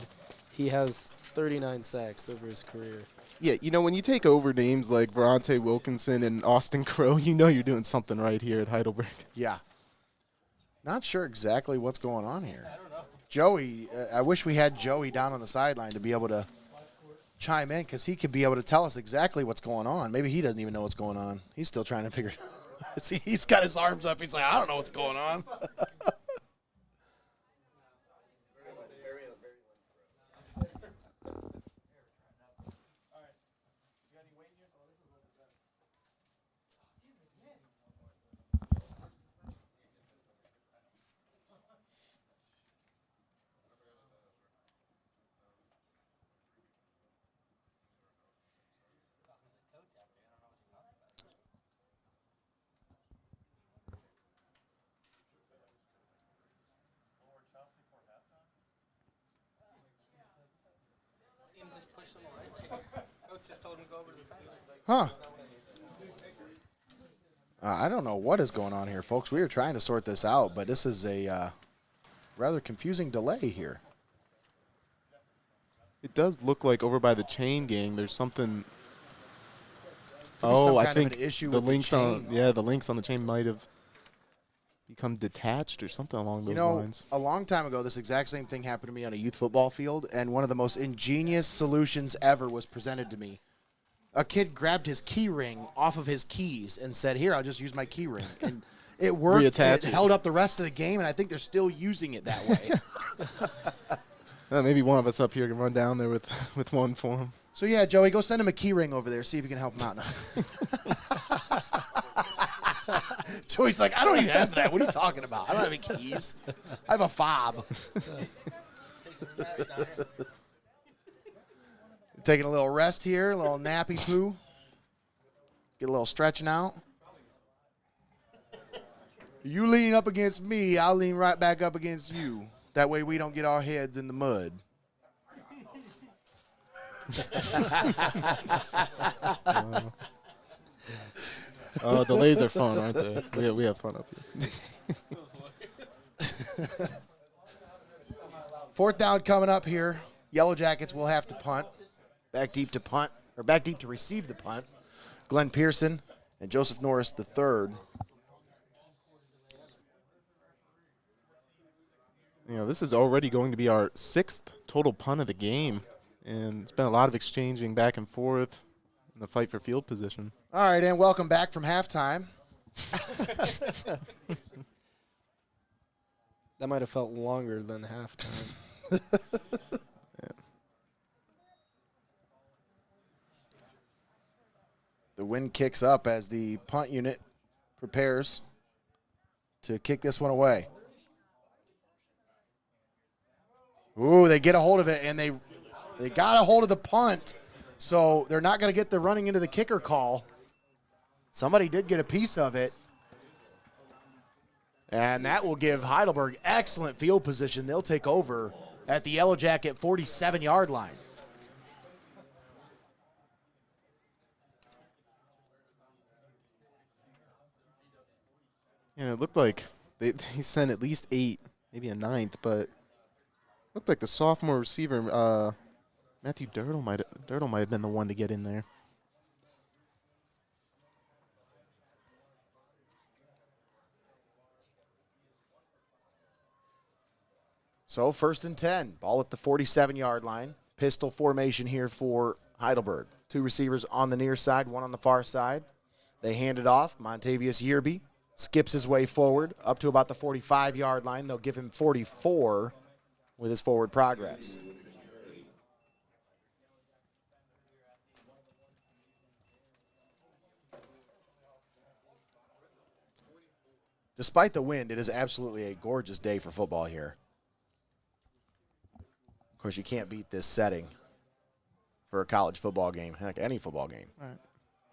He has 39 sacks over his career. Yeah, you know, when you take over names like Verante Wilkinson and Austin Crow, you know you're doing something right here at Heidelberg. Yeah. Not sure exactly what's going on here. I don't know. Joey, I wish we had Joey down on the sideline to be able to chime in because he could be able to tell us exactly what's going on. Maybe he doesn't even know what's going on. He's still trying to figure it out. See, he's got his arms up. He's like, I don't know what's going on. Huh. I don't know what is going on here, folks. We are trying to sort this out, but this is a rather confusing delay here. It does look like over by the chain gang, there's something. Could be some I kind of think an issue the with the links chain. the links on the chain might have become detached or something along those You know, lines. a long time ago, this exact same thing happened to me on a youth football field, and one of the most ingenious solutions ever was presented to me. A kid grabbed his key ring off of his keys and said, here, I'll just use my key ring. And it worked. reattach And it it. held up the rest of the game, and I think they're still using it that way. Maybe one of us up here can run down there with one for him. So, yeah, Joey, go send him a key ring over there. See if you can help him out. Joey's like, I don't even have that. What are you talking about? I don't have any keys. I have a fob. Taking a little rest here, a little nappy poo. Get a little stretching out. You lean up against me, I'll lean right back up against you. That way we don't get our heads in the mud. Delays are fun, aren't they? We have fun up here. Fourth down coming up here. Yellow Jackets will have to punt. Back deep to punt, or back deep to receive the punt. Glenn Pearson and Joseph Norris III. This is already going to be our 6th total punt of the game, and it's been a lot of exchanging back and forth in the fight for field position. All right, and welcome back from halftime. That might have felt longer than halftime. The wind kicks up as the punt unit prepares to kick this one away. Ooh, they get a hold of it, and they got a hold of the punt, so they're not going to get the running into the kicker call. Somebody did get a piece of it, and that will give Heidelberg excellent field position. They'll take over at the Yellow Jacket 47-yard line. It looked like they sent at least 8, maybe a 9th, but looked like the sophomore receiver, Matthew Dirtle might have been the one to get in there. So 1st and 10, ball at the 47-yard line. Pistol formation here for Heidelberg. 2 receivers on the near side, 1 on the far side. They hand it off. Montavious Yearby skips his way forward up to about the 45-yard line. They'll give him 44 with his forward progress. Despite the wind, it is absolutely a gorgeous day for football here. Of course, you can't beat this setting for a college football game, heck, any football game. All right.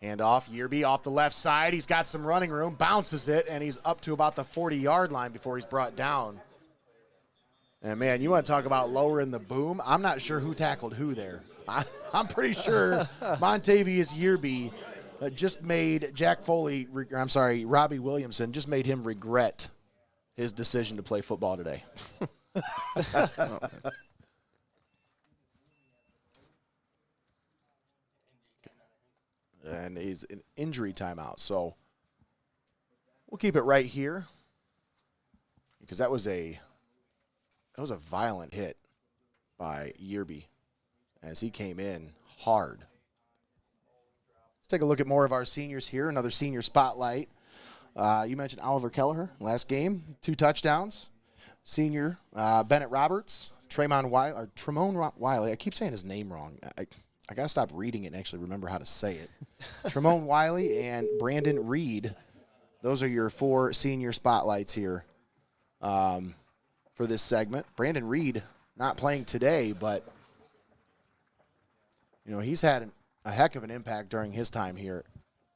Hand off, Yearby off the left side. He's got some running room, bounces it, and he's up to about the 40-yard line before he's brought down. And, man, you want to talk about lowering the boom? I'm not sure who tackled who there. I'm pretty sure Montavious Yearby just made Robbie Williamson just made him regret his decision to play football today. And he's in injury timeout. So we'll keep it right here because that was a violent hit by Yearby as he came in hard. Let's take a look at more of our seniors here. Another senior spotlight. You mentioned Oliver Kelleher last game, 2 touchdowns. Senior Bennett Roberts, Tremont Wiley. I keep saying his name wrong. I got to stop reading it and actually remember how to say it. Tremont Wiley and Brandon Reed. Those are your 4 senior spotlights here for this segment. Brandon Reed not playing today, but he's had a heck of an impact during his time here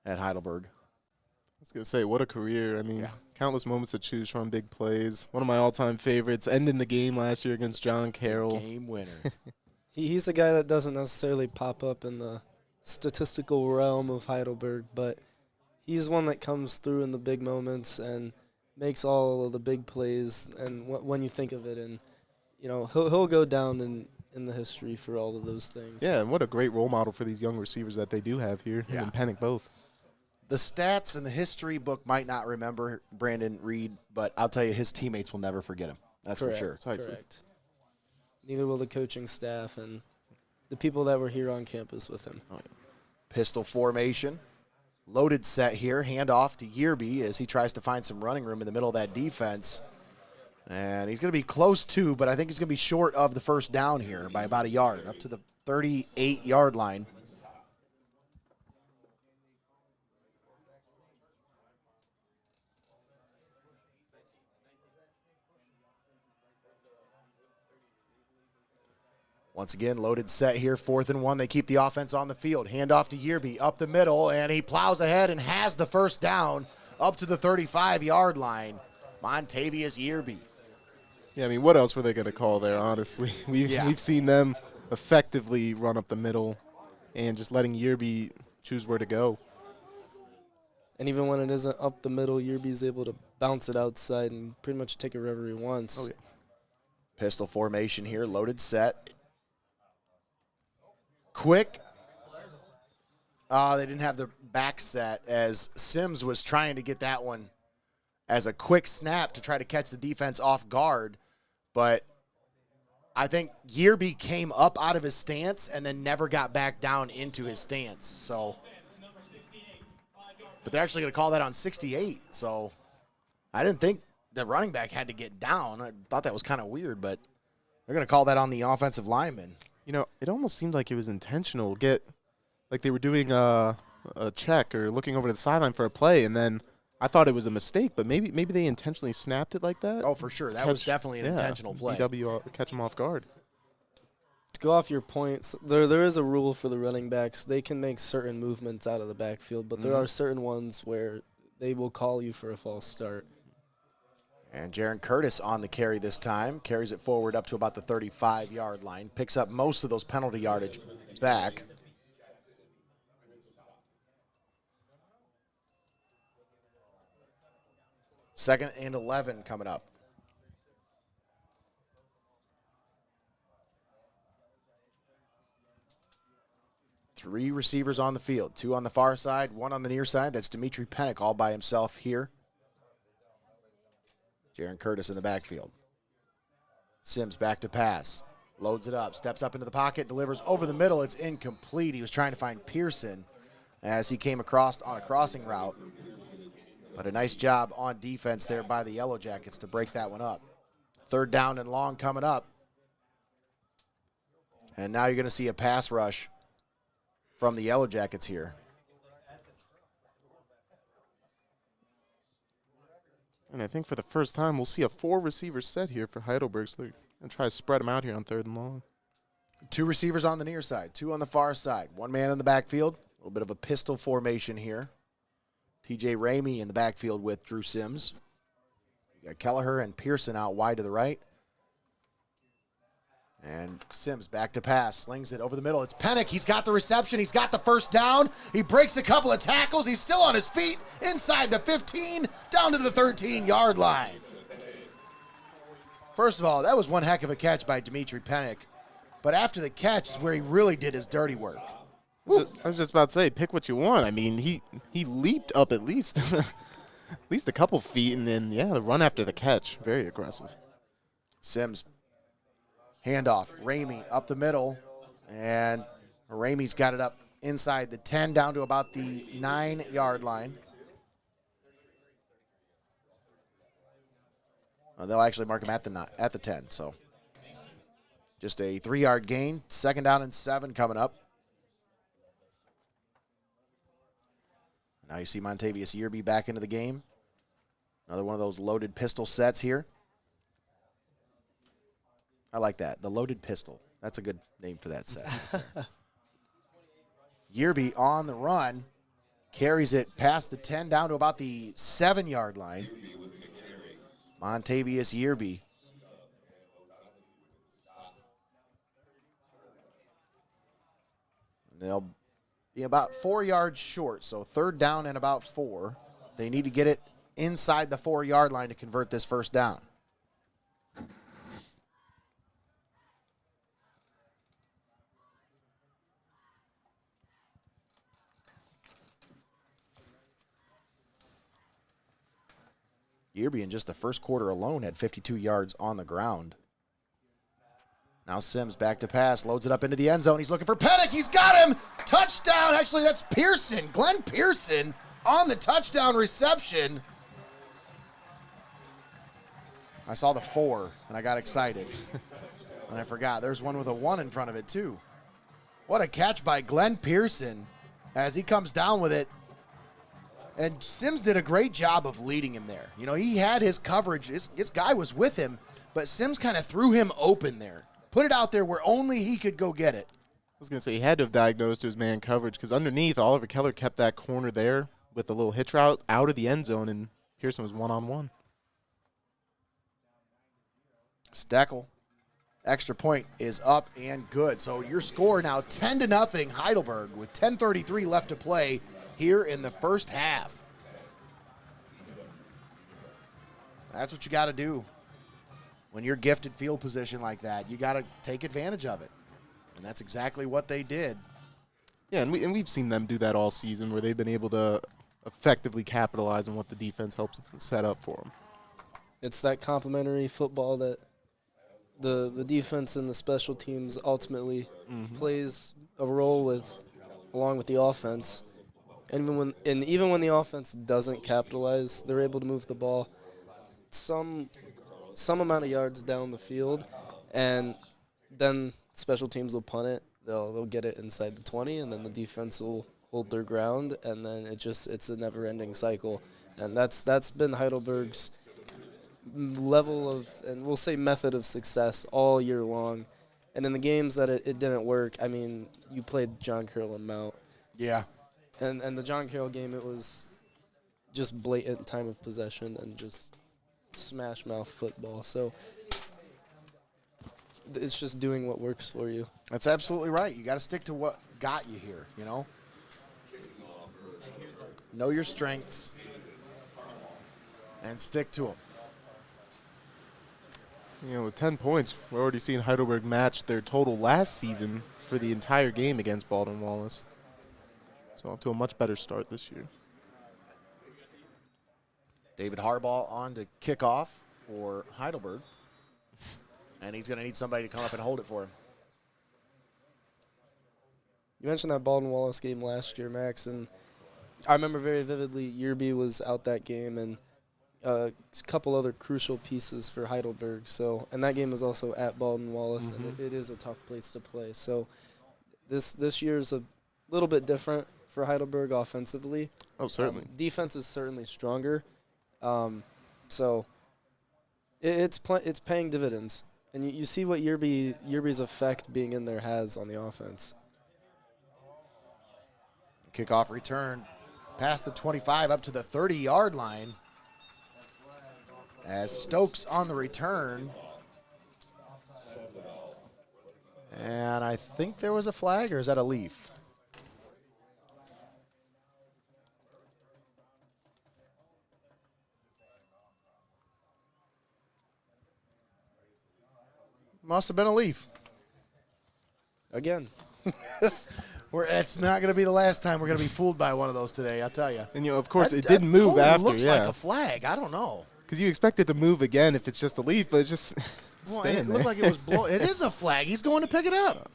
at Heidelberg. I was going to say, what a career. I mean, countless moments to choose from, big plays. One of my all-time favorites, ending the game last year against John Carroll. Game winner. He's a guy that doesn't necessarily pop up in the statistical realm of Heidelberg, but he's one that comes through in the big moments and makes all of the big plays. And when you think of it, and he'll go down in the history for all of those things. Yeah, and what a great role model for these young receivers that they do have here. Him and Pennick both. The stats in the history book might not remember Brandon Reed, but I'll tell you, his teammates will never forget him. That's Correct, for sure. Correct. Neither will the coaching staff and the people that were here on campus with him. Pistol formation. Loaded set here. Handoff to Yearby as he tries to find some running room in the middle of that defense. And he's going to be close to, but I think he's going to be short of the first down here by about a yard, up to the 38-yard line. Once again, loaded set here, 4th and 1. They keep the offense on the field. Handoff to Yearby up the middle, and he plows ahead and has the first down up to the 35-yard line. Montavious Yearby. Yeah, I mean, what else were they going to call there, honestly? We've seen them effectively run up the middle and just letting Yearby choose where to go. And even when it isn't up the middle, Yearby's able to bounce it outside and pretty much take it wherever he wants. Oh, yeah. Pistol formation here, loaded set. Quick. They didn't have the back set as Sims was trying to get that one as a quick snap to try to catch the defense off guard. But I think Yearby came up out of his stance and then never got back down into his stance. So, but they're actually going to call that on 68. So I didn't think the running back had to get down. I thought that was kind of weird, but they're going to call that on the offensive lineman. You know, it almost seemed like it was intentional. Like they were doing a check or looking over to the sideline for a play, and then I thought it was a mistake, but maybe they intentionally snapped it like that. Oh, for sure. That was definitely an intentional play. EW catch them off guard. To go off your points, there is a rule for the running backs. They can make certain movements out of the backfield, but there are certain ones where they will call you for a false start. And Jaron Curtis on the carry this time. Carries it forward up to about the 35-yard line. Picks up most of those penalty yardage back. Second and 11 coming up. Three receivers on the field. Two on the far side, one on the near side. That's Dimitri Pennick all by himself here. Jaron Curtis in the backfield. Sims back to pass. Loads it up. Steps up into the pocket. Delivers over the middle. It's incomplete. He was trying to find Pearson as he came across on a crossing route. But a nice job on defense there by the Yellow Jackets to break that one up. 3rd down and long coming up. And now you're going to see a pass rush from the Yellow Jackets here. And I think for the first time, we'll see a 4-receiver set here for Heidelberg. So they're going to try to spread them out here on 3rd and long. 2 receivers on the near side, 2 on the far side. 1 man in the backfield. A little bit of a pistol formation here. TJ Ramey in the backfield with Drew Sims. You got Kelleher and Pearson out wide to the right. And Sims back to pass, slings it over the middle. It's Pennick. He's got the reception. He's got the first down. He breaks a couple of tackles. He's still on his feet inside the 15, down to the 13-yard line. First of all, that was one heck of a catch by Dimitri Pennick. But after the catch is where he really did his dirty work. I was just about to say, pick what you want. I mean, he leaped up at least a couple feet, and then, the run after the catch. Very aggressive. Sims. Handoff, Ramey up the middle, and Ramey's got it up inside the 10 down to about the 9-yard line. They'll actually mark him at the 10, so just a 3-yard gain. 2nd down and 7 coming up. Now you see Montavious Yearby back into the game. Another one of those loaded pistol sets here. I like that. The loaded pistol. That's a good name for that set. Yearby on the run. Carries it past the 10 down to about the 7-yard line. Montavious Yearby. They'll be about 4 yards short, so 3rd down and about 4. They need to get it inside the 4-yard line to convert this first down. Yearby in just the first quarter alone had 52 yards on the ground. Now Sims back to pass, loads it up into the end zone. He's looking for Pennick. He's got him. Touchdown. Actually, that's Pearson. Glenn Pearson on the touchdown reception. I saw the 4, and I got excited. And I forgot. There's one with a 1 in front of it, too. What a catch by Glenn Pearson as he comes down with it. And Sims did a great job of leading him there. You know, he had his coverage. His guy was with him, but Sims kind of threw him open there. Put it out there where only he could go get it. I was going to say he had to have diagnosed his man coverage because underneath, Oliver Keller kept that corner there with a little hitch route out of the end zone, and Pearson was one-on-one. Steckel. Extra point is up and good. So your score now 10-0 Heidelberg with 10:33 left to play here in the first half. That's what you got to do. When you're gifted field position like that, you got to take advantage of it. And that's exactly what they did. Yeah, and we've seen them do that all season where they've been able to effectively capitalize on what the defense helps set up for them. It's that complementary football that the defense and the special teams ultimately plays a role with, along with the offense. And even when the offense doesn't capitalize, they're able to move the ball some amount of yards down the field, and then special teams will punt it. They'll get it inside the 20, and then the defense will hold their ground, and then it's a never-ending cycle. And that's been Heidelberg's level of, and we'll say method of success all year long. And in the games that it didn't work, I mean, you played John Carroll and Mount. Yeah. And the John Carroll game, it was just blatant time of possession and just smash mouth football. So it's just doing what works for you. That's absolutely right. You got to stick to what got you here, you know? Know your strengths and stick to them. You know, with 10 points, we're already seeing Heidelberg match their total last season for the entire game against Baldwin Wallace. So off to a much better start this year. David Harbaugh on to kick off for Heidelberg. And he's going to need somebody to come up and hold it for him. You mentioned that Baldwin Wallace game last year, Max, and I remember very vividly Yerby was out that game and a couple other crucial pieces for Heidelberg. So, and that game was also at Baldwin Wallace, and it is a tough place to play. So this year's a little bit different for Heidelberg offensively. Oh, certainly. Defense is certainly stronger. So it's paying dividends. And you see what Yerby's effect being in there has on the offense. Kickoff return past the 25 up to the 30-yard line. As Stokes on the return. And I think there was a flag, or is that a leaf? Must have been a leaf. Again. It's not going to be the last time we're going to be fooled by one of those today, I'll tell you. And, you know, of course, it did move totally after, looks yeah. like a flag. I don't know. Because you expect it to move again if it's just a leaf, but it's just Well, staying it there. looked like it was blown. It is a flag. He's going to pick it up.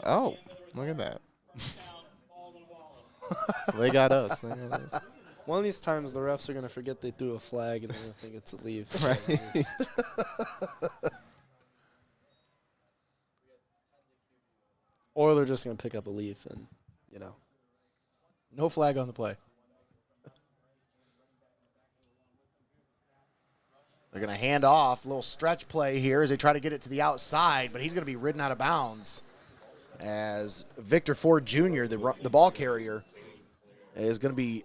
Oh, look at that. They got us. One of these times, the refs are going to forget they threw a flag and they're going to think it's a leaf. Right. Or they're just going to pick up a leaf and, No flag on the play. They're going to hand off. A little stretch play here as they try to get it to the outside, but he's going to be ridden out of bounds as Victor Ford Jr., the ball carrier, is going to be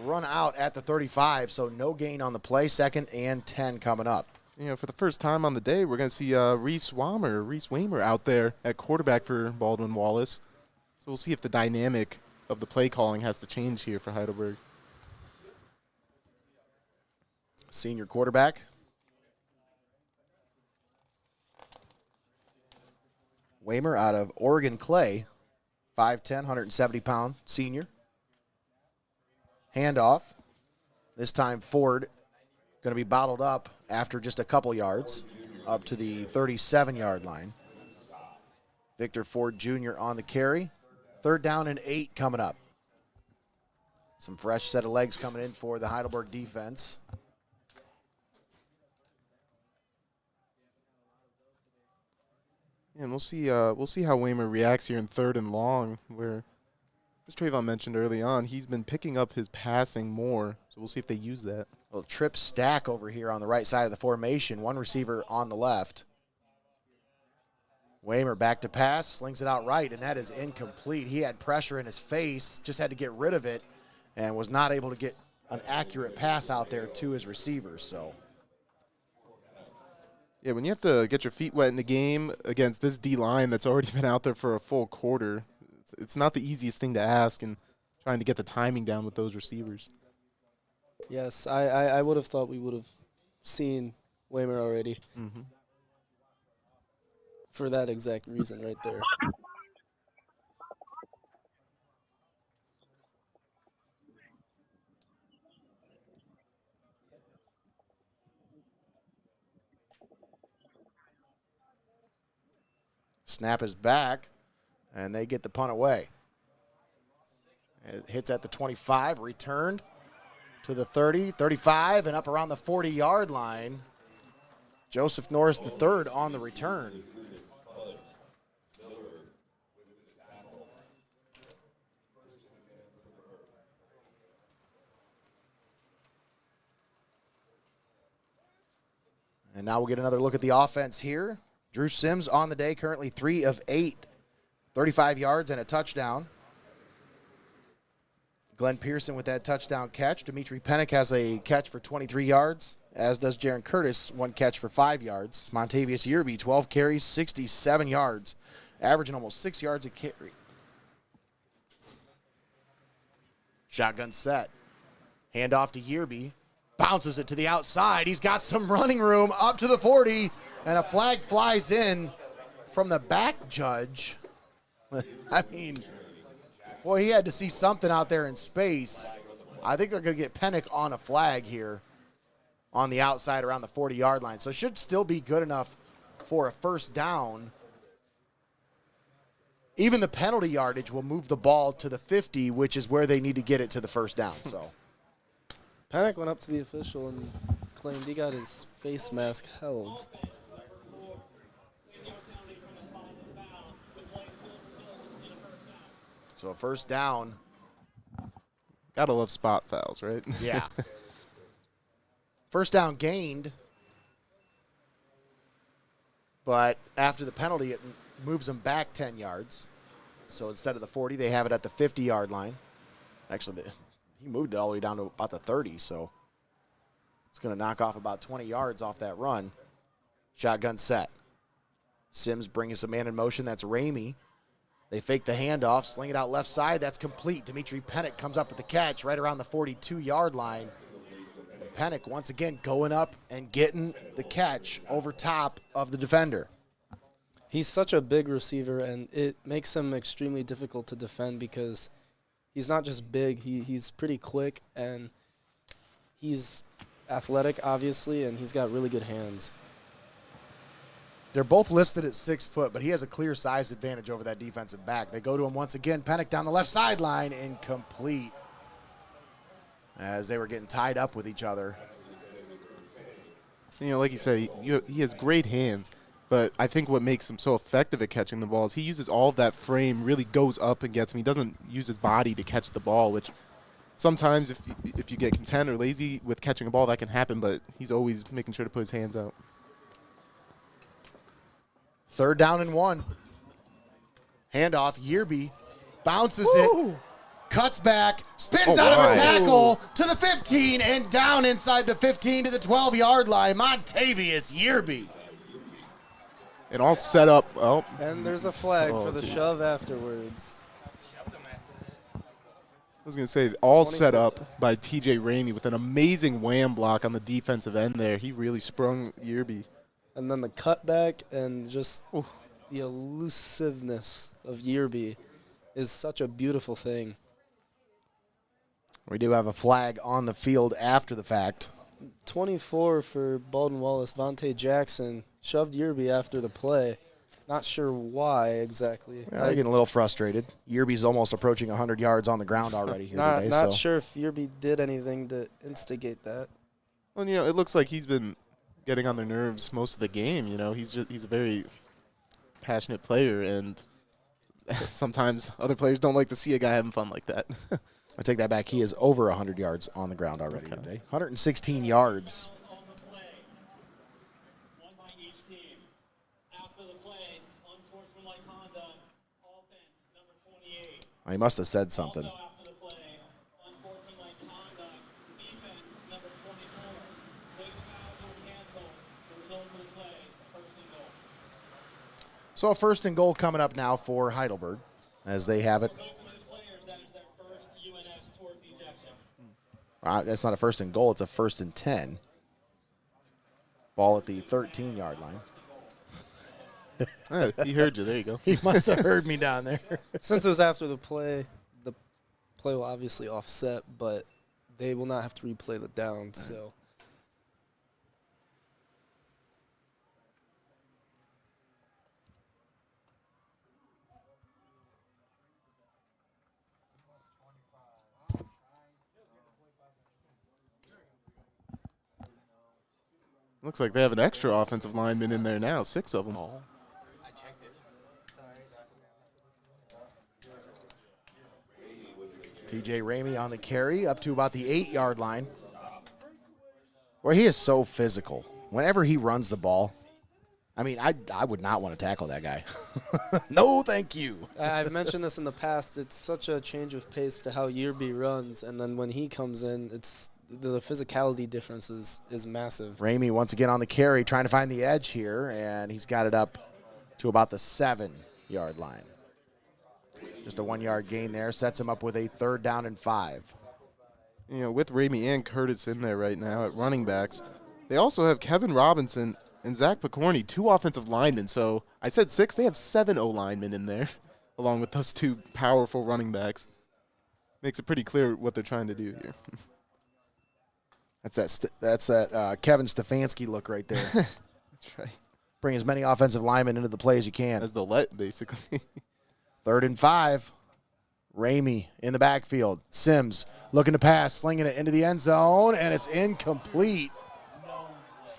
run out at the 35, so no gain on the play. 2nd and 10 coming up. You know, for the first time on the day, we're going to see Reese Waymer out there at quarterback for Baldwin Wallace. So we'll see if the dynamic of the play calling has to change here for Heidelberg. Senior quarterback. Waymer out of Oregon Clay, 5'10", 170-pound senior. Handoff. This time Ford going to be bottled up after just a couple yards up to the 37-yard line. Victor Ford Jr. on the carry. 3rd down and 8 coming up. Some fresh set of legs coming in for the Heidelberg defense. And we'll see how Waymer reacts here in 3rd and long, where, as Treyvon mentioned early on, he's been picking up his passing more. So we'll see if they use that. Well, trip stack over here on the right side of the formation. One receiver on the left. Waymer back to pass, slings it out right, and that is incomplete. He had pressure in his face, just had to get rid of it, and was not able to get an accurate pass out there to his receivers. So, yeah, when you have to get your feet wet in the game against this D-line that's already been out there for a full quarter, it's not the easiest thing to ask, and trying to get the timing down with those receivers. Yes, I would have thought we would have seen Waymer already. Mm-hmm. For that exact reason right there. snap is back, and they get the punt away. It hits at the 25, returned to the 30, 35, and up around the 40-yard line. Joseph Norris III on the return. And now we'll get another look at the offense here. Drew Sims on the day, currently 3 of 8, 35 yards and a touchdown. Glenn Pearson with that touchdown catch. Dimitri Pennick has a catch for 23 yards, as does Jaron Curtis, 1 catch for 5 yards. Montavious Yearby, 12 carries, 67 yards, averaging almost 6 yards a carry. Shotgun set. Handoff to Yearby. Bounces it to the outside. He's got some running room up to the 40, and a flag flies in from the back judge. I mean, boy, he had to see something out there in space. I think they're going to get Pennick on a flag here on the outside around the 40-yard line. So it should still be good enough for a first down. Even the penalty yardage will move the ball to the 50, which is where they need to get it to the first down. So Pennick went up to the official and claimed he got his face mask held. So a first down. Gotta love spot fouls, right? Yeah. First down gained. But after the penalty, it moves them back 10 yards. So instead of the 40, they have it at the 50-yard line. Actually, he moved it all the way down to about the 30, so it's going to knock off about 20 yards off that run. Shotgun set. Sims brings a man in motion. That's Ramey. They fake the handoff, sling it out left side. That's complete. Dimitri Pennick comes up with the catch right around the 42-yard line. Pennick once again going up and getting the catch over top of the defender. He's such a big receiver, and it makes him extremely difficult to defend because he's not just big, he's pretty quick, and he's athletic, obviously, and he's got really good hands. They're both listed at 6 foot, but he has a clear size advantage over that defensive back. They go to him once again. Pennick down the left sideline, incomplete, as they were getting tied up with each other. You know, like you said, he has great hands, but I think what makes him so effective at catching the ball is he uses all of that frame, really goes up and gets him. He doesn't use his body to catch the ball, which sometimes if you get content or lazy with catching a ball, that can happen, but he's always making sure to put his hands out. 3rd down and 1. Handoff, Yearby bounces it, cuts back, spins out of a tackle to the 15 and down inside the 15 to the 12-yard line. Montavious Yearby. And all set up. Oh. And there's a flag for the shove afterwards. I was going to say, all set up by T.J. Ramey with an amazing wham block on the defensive end there. He really sprung Yearby. And then the cutback and just the elusiveness of Yearby is such a beautiful thing. We do have a flag on the field after the fact. 24 for Baldwin Wallace. Vontae Jackson shoved Yearby after the play. Not sure why exactly. Yeah, they're getting a little frustrated. Yerby's almost approaching 100 yards on the ground already here today. Not sure if Yerby did anything to instigate that. Well, it looks like he's been getting on their nerves most of the game. He's a very passionate player, and sometimes other players don't like to see a guy having fun like that. I take that back. He is over 100 yards on the ground already today. 116 yards. He must have said something. So a first and goal coming up now for Heidelberg as they have it. That's not a first and goal. It's a first and 10. Ball at the 13-yard line. He heard you. There you go. He must have heard me down there. Since it was after the play will obviously offset, but they will not have to replay the down. So Looks like they have an extra offensive lineman in there now, 6 of them. TJ Ramey on the carry up to about the 8-yard line. Where he is so physical. Whenever he runs the ball, I mean, I would not want to tackle that guy. No, thank you. I've mentioned this in the past. It's such a change of pace to how Yerby runs, and then when he comes in, it's the physicality difference is massive. Ramey once again on the carry, trying to find the edge here, and he's got it up to about the 7-yard line. Just a 1-yard gain there, sets him up with a 3rd down and 5. With Ramey and Curtis in there right now at running backs, they also have Kevin Robinson and Zach Picorni, 2 offensive linemen. So I said 6, they have 7 O-linemen in there, along with those 2 powerful running backs. Makes it pretty clear what they're trying to do here. That's that Kevin Stefanski look right there. That's right. Bring as many offensive linemen into the play as you can. As the let, basically. 3rd and 5. Ramey in the backfield. Sims looking to pass, slinging it into the end zone, and it's incomplete.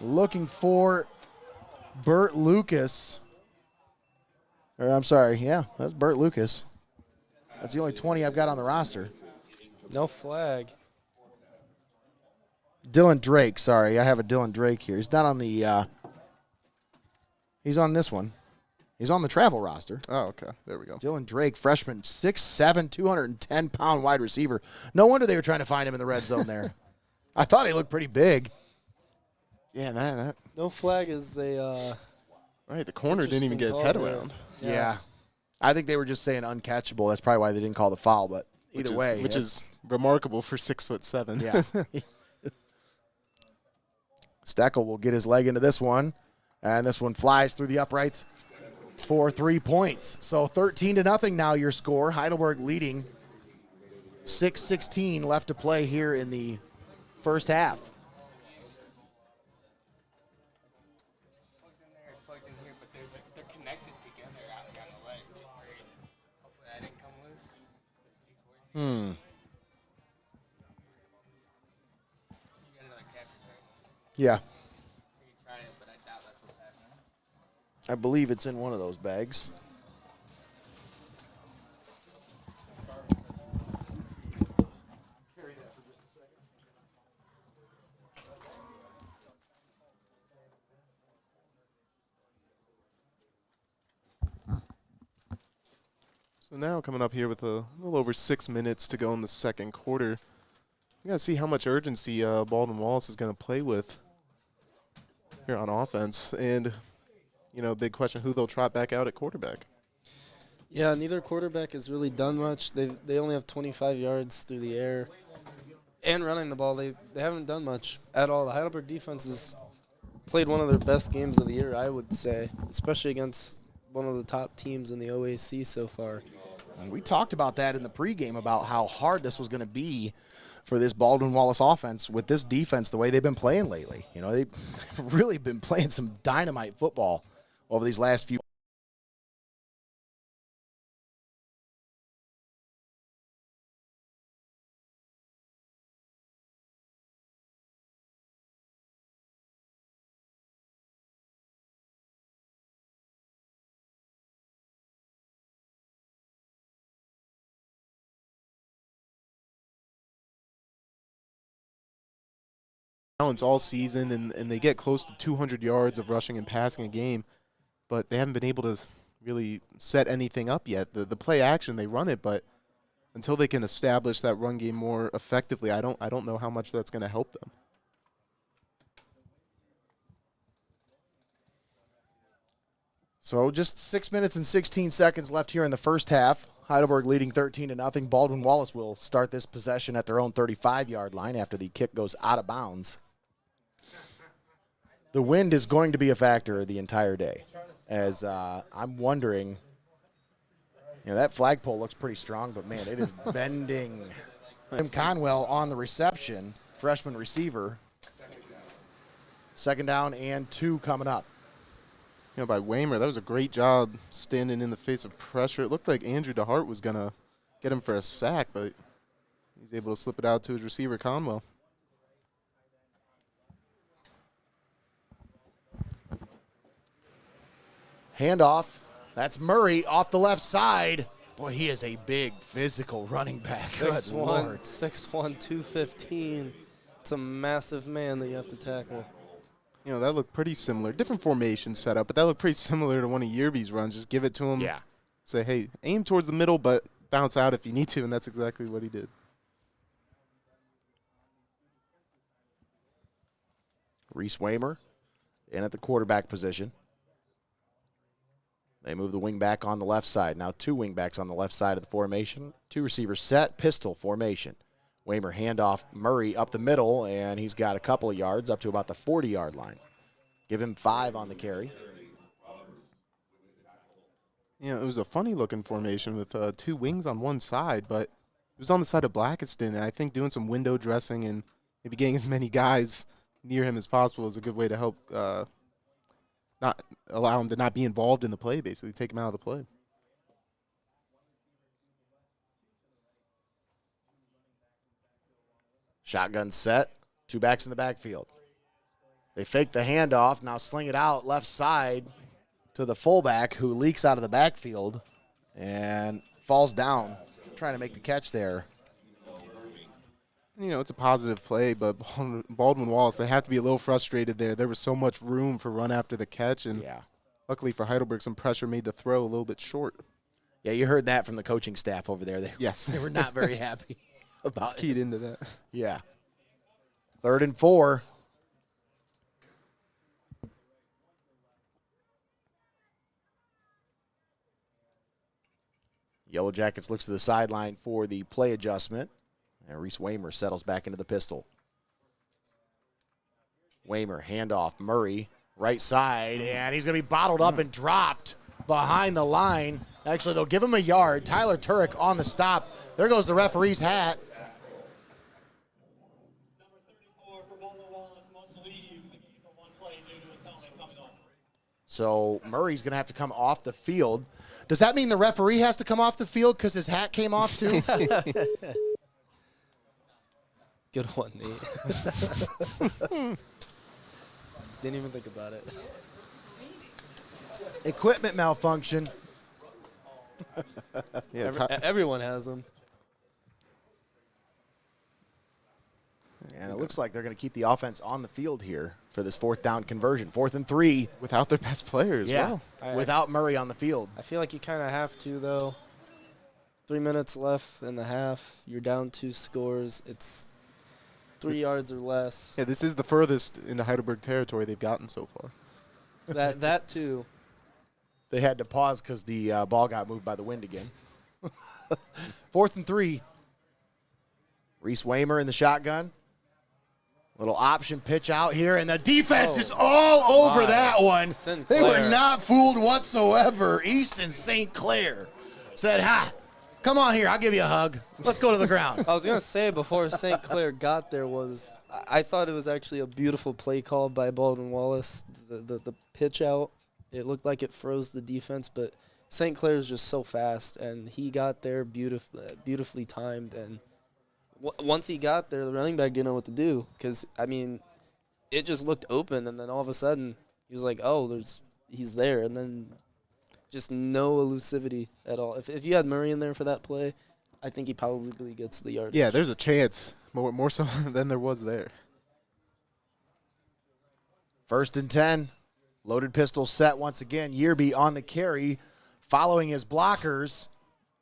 Looking for Burt Lucas. I'm sorry, yeah, that's Burt Lucas. That's the only 20 I've got on the roster. No flag. Dylan Drake, sorry, I have a Dylan Drake here. He's not on the he's on this one. He's on the travel roster. Oh, okay. There we go. Dylan Drake, freshman, 6'7", 210-pound wide receiver. No wonder they were trying to find him in the red zone there. I thought he looked pretty big. Yeah, that. No flag is a Right, the corner didn't even get his head around. Yeah. I think they were just saying uncatchable. That's probably why they didn't call the foul, but either way. Which is remarkable for 6'7". Yeah. Steckel will get his leg into this one, and this one flies through the uprights for 3 points. So 13-0 now your score. Heidelberg leading. 6:16 left to play here in the first half. They're connected together on the leg. Hopefully that didn't come loose. You got another capture, right? Yeah. You tried it, but I doubt that's what's happening. I believe it's in one of those bags. So now coming up here with a little over 6 minutes to go in the second quarter. We got to see how much urgency Baldwin Wallace is going to play with here on offense. And, big question, who they'll trot back out at quarterback. Yeah, neither quarterback has really done much. They only have 25 yards through the air. And running the ball, they haven't done much at all. The Heidelberg defense has played one of their best games of the year, I would say, especially against one of the top teams in the OAC so far. And we talked about that in the pregame about how hard this was going to be for this Baldwin Wallace offense with this defense the way they've been playing lately. They've really been playing some dynamite football over these last few balance all season, and they get close to 200 yards of rushing and passing a game, but they haven't been able to really set anything up yet. The play action, they run it, but until they can establish that run game more effectively, I don't know how much that's going to help them. So just 6 minutes and 16 seconds left here in the first half. Heidelberg leading 13-0. Baldwin Wallace will start this possession at their own 35-yard line after the kick goes out of bounds. The wind is going to be a factor the entire day, as I'm wondering, that flagpole looks pretty strong, but, man, it is bending. Tim Conwell on the reception, freshman receiver. 2nd down and 2 coming up. By Waymer, that was a great job standing in the face of pressure. It looked like Andrew DeHart was going to get him for a sack, but he's able to slip it out to his receiver, Conwell. Handoff. That's Murray off the left side. Boy, he is a big physical running back. Good 6'1", Lord. 6'1", 215. It's a massive man that you have to tackle. That looked pretty similar. Different formation setup, but that looked pretty similar to one of Yerby's runs. Just give it to him. Yeah. Say, hey, aim towards the middle, but bounce out if you need to, and that's exactly what he did. Reese Waymer in at the quarterback position. They move the wing back on the left side. Now 2 wing backs on the left side of the formation. 2 receivers set, pistol formation. Waymer handoff Murray up the middle, and he's got a couple of yards up to about the 40-yard line. Give him 5 on the carry. It was a funny-looking formation with 2 wings on one side, but it was on the side of Blackiston, and I think doing some window dressing and maybe getting as many guys near him as possible is a good way to help not allow him to not be involved in the play, basically take him out of the play. Shotgun set, 2 backs in the backfield. They fake the handoff, now sling it out left side to the fullback who leaks out of the backfield and falls down, trying to make the catch there. It's a positive play, but Baldwin Wallace, they have to be a little frustrated there. There was so much room for run after the catch, and luckily for Heidelberg, some pressure made the throw a little bit short. Yeah, you heard that from the coaching staff over there. They were not very happy about keyed into that. Yeah. 3rd and 4. Yellow Jackets looks to the sideline for the play adjustment. And Reese Waymer settles back into the pistol. Waymer, handoff, Murray, right side, and he's going to be bottled up and dropped behind the line. Actually, they'll give him a yard. Tyler Turek on the stop. There goes the referee's hat. So Murray's going to have to come off the field. Does that mean the referee has to come off the field because his hat came off too? Good one, Nate. Didn't even think about it. Equipment malfunction. Everyone has them. And it looks like they're going to keep the offense on the field here for this 4th down conversion. 4th and 3. Without their best players. Yeah, Wow. without Murray on the field. I feel like you kind of have to, though. 3 minutes left in the half. You're down 2 scores. It's 3 yards or less. Yeah, this is the furthest into Heidelberg territory they've gotten so far. That too. They had to pause because the ball got moved by the wind again. 4th and 3. Reese Waymer in the shotgun. Little option pitch out here, and the defense is all over that one. They were not fooled whatsoever. Easton St. Clair said, come on here. I'll give you a hug. Let's go to the ground. I was going to say before St. Clair got there I thought it was actually a beautiful play call by Baldwin Wallace. The pitch out, it looked like it froze the defense, but St. Clair is just so fast, and he got there beautifully timed. And once he got there, the running back didn't know what to do because, it just looked open, and then all of a sudden he was like, he's there, and then just no elusivity at all. If you had Murray in there for that play, I think he probably gets the yardage. Yeah, there's a chance, more so than there was there. First and 10. Loaded pistol set once again. Yearby on the carry, following his blockers.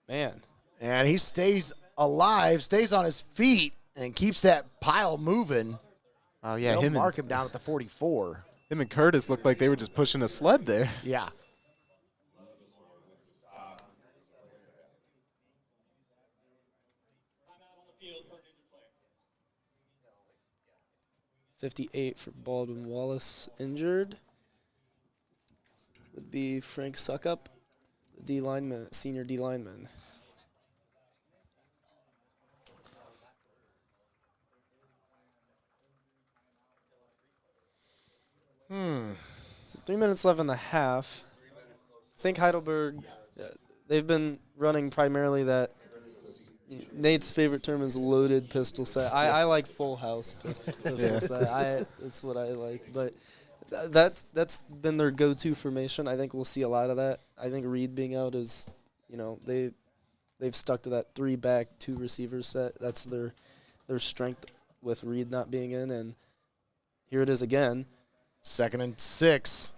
Man. And he stays alive, stays on his feet, and keeps that pile moving. Oh, yeah. They'll mark him down at the 44. Him and Curtis looked like they were just pushing a sled there. Yeah. .58 for Baldwin. Wallace injured. Would be Frank Suckup, the D lineman, senior D lineman. So 3 minutes left in the half. I think Heidelberg, they've been running primarily that. Nate's favorite term is loaded pistol set. I like full house pistol set. That's what I like. But that's been their go-to formation. I think we'll see a lot of that. I think Reed being out is, they've stuck to that 3-back, 2-receiver set. That's their strength with Reed not being in. And here it is again. 2nd and 6.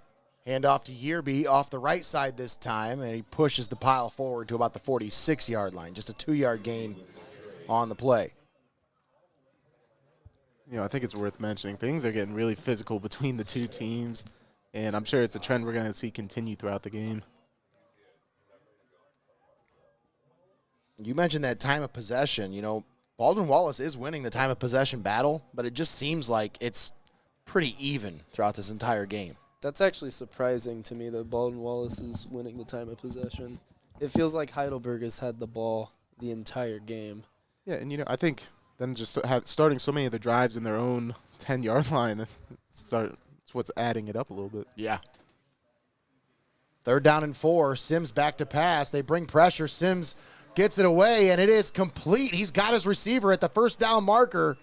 Handoff to Yearby off the right side this time, and he pushes the pile forward to about the 46-yard line. Just a 2-yard gain on the play. I think it's worth mentioning. Things are getting really physical between the two teams, and I'm sure it's a trend we're going to see continue throughout the game. You mentioned that time of possession. Baldwin Wallace is winning the time of possession battle, but it just seems like it's pretty even throughout this entire game. That's actually surprising to me that Baldwin Wallace is winning the time of possession. It feels like Heidelberg has had the ball the entire game. Yeah, and I think them just starting so many of the drives in their own 10-yard line, it's what's adding it up a little bit. Yeah. 3rd down and 4. Sims back to pass. They bring pressure. Sims gets it away, and it is complete. He's got his receiver at the first down marker.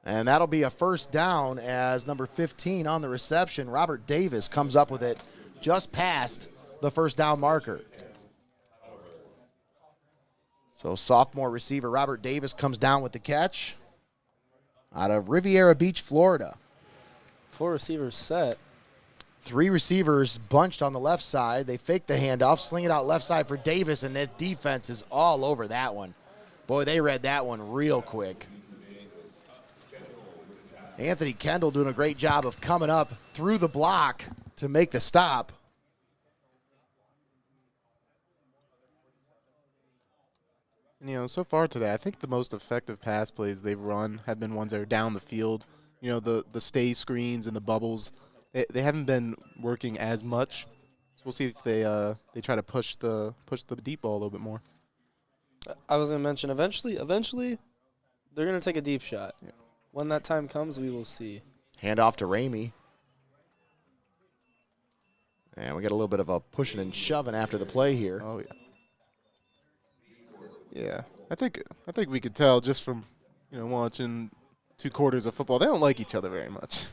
And that'll be a first down as number 15 on the reception, Robert Davis, comes up with it just past the first down marker. So sophomore receiver Robert Davis comes down with the catch out of Riviera Beach, Florida. 4 receivers set. 3 receivers bunched on the left side. They fake the handoff, sling it out left side for Davis, and that defense is all over that one. Boy, they read that one real quick. Anthony Kendall doing a great job of coming up through the block to make the stop. So far today, I think the most effective pass plays they've run have been ones that are down the field. The stay screens and the bubbles, they haven't been working as much. So we'll see if they try to push the deep ball a little bit more. I was going to mention eventually they're going to take a deep shot. Yeah. When that time comes, we will see. Handoff to Ramey. And we got a little bit of a pushing and shoving after the play here. Oh, yeah. Yeah, I think we could tell just from, watching 2 quarters of football. They don't like each other very much.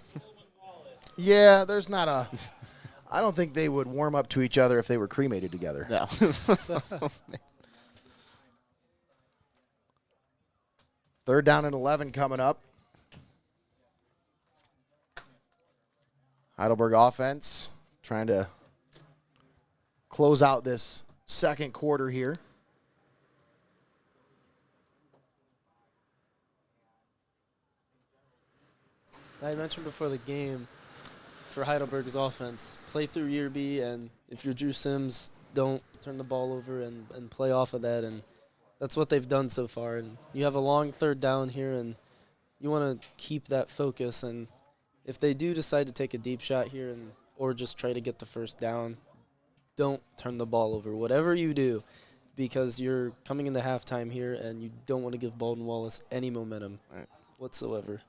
Yeah, there's not a – I don't think they would warm up to each other if they were cremated together. No. 3rd down and 11 coming up. Heidelberg offense trying to close out this second quarter here. I mentioned before the game, for Heidelberg's offense, play through Yearby, and if you're Drew Sims, don't turn the ball over and play off of that. And that's what they've done so far. And you have a long 3rd down here, and you want to keep that focus. And if they do decide to take a deep shot here or just try to get the first down, don't turn the ball over. Whatever you do, because you're coming into halftime here, and you don't want to give Baldwin Wallace any momentum whatsoever.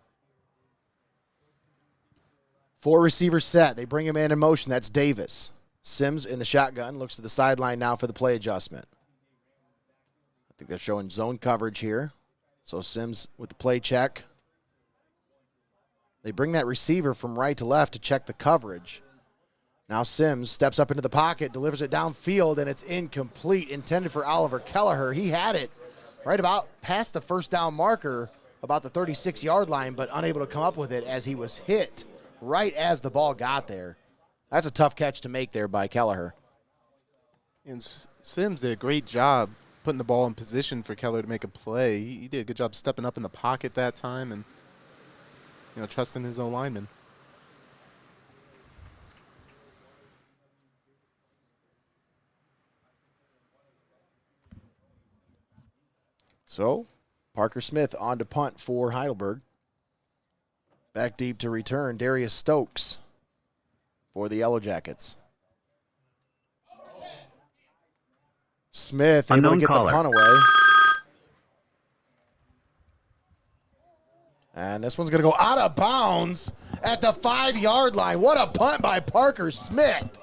4 receivers set. They bring him in motion. That's Davis. Sims in the shotgun. Looks to the sideline now for the play adjustment. I think they're showing zone coverage here. So Sims with the play check. They bring that receiver from right to left to check the coverage. Now Sims steps up into the pocket, delivers it downfield, and it's incomplete. Intended for Oliver Kelleher. He had it right about past the first down marker, about the 36-yard line, but unable to come up with it as he was hit right as the ball got there. That's a tough catch to make there by Kelleher. And Sims did a great job putting the ball in position for Keller to make a play. He did a good job stepping up in the pocket that time and, trusting his own lineman. So, Parker Smith on to punt for Heidelberg. Back deep to return, Darius Stokes for the Yellow Jackets. Smith able to get the punt away. And this one's going to go out of bounds at the 5-yard line. What a punt by Parker Smith.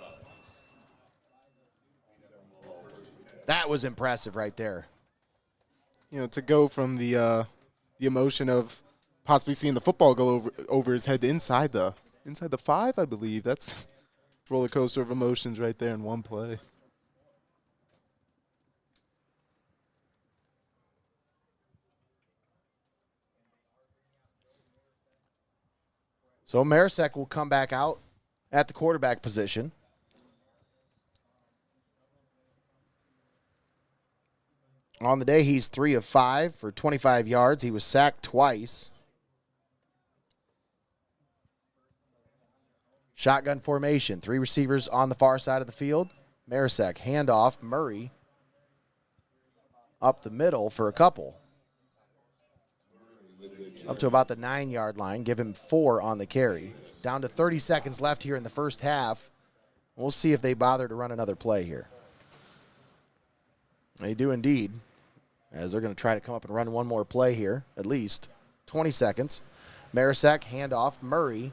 That was impressive right there. To go from the emotion of possibly seeing the football go over his head to inside the 5, I believe. That's a roller coaster of emotions right there in one play. So Marisek will come back out at the quarterback position. On the day, he's 3 of 5 for 25 yards. He was sacked twice. Shotgun formation. 3 receivers on the far side of the field. Marisek, handoff. Murray up the middle for a couple. Up to about the 9-yard line. Give him 4 on the carry. Down to 30 seconds left here in the first half. We'll see if they bother to run another play here. They do indeed, as they're going to try to come up and run one more play here, at least. 20 seconds. Marisek, handoff, Murray,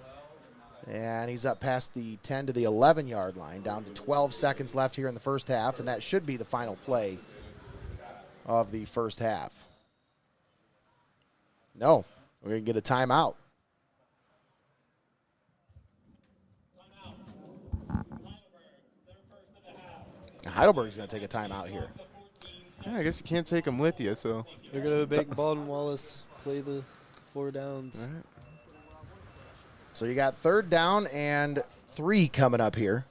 and he's up past the 10 to the 11-yard line, down to 12 seconds left here in the first half, and that should be the final play of the first half. No, we're going to get a timeout. Heidelberg's going to take a timeout here. Yeah, I guess you can't take them with you, so. They're going to make Baldwin Wallace play the 4 downs. All right. So you got 3rd down and 3 coming up here.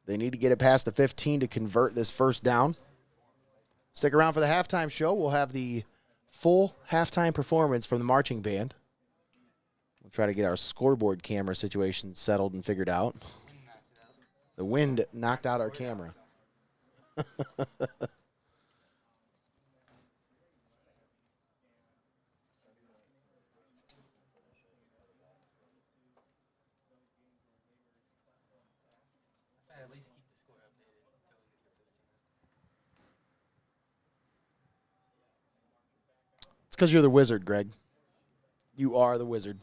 They need to get it past the 15 to convert this first down. Stick around for the halftime show. We'll have the full halftime performance from the marching band. We'll try to get our scoreboard camera situation settled and figured out. The wind knocked out our camera. It's because you're the wizard, Greg. You are the wizard.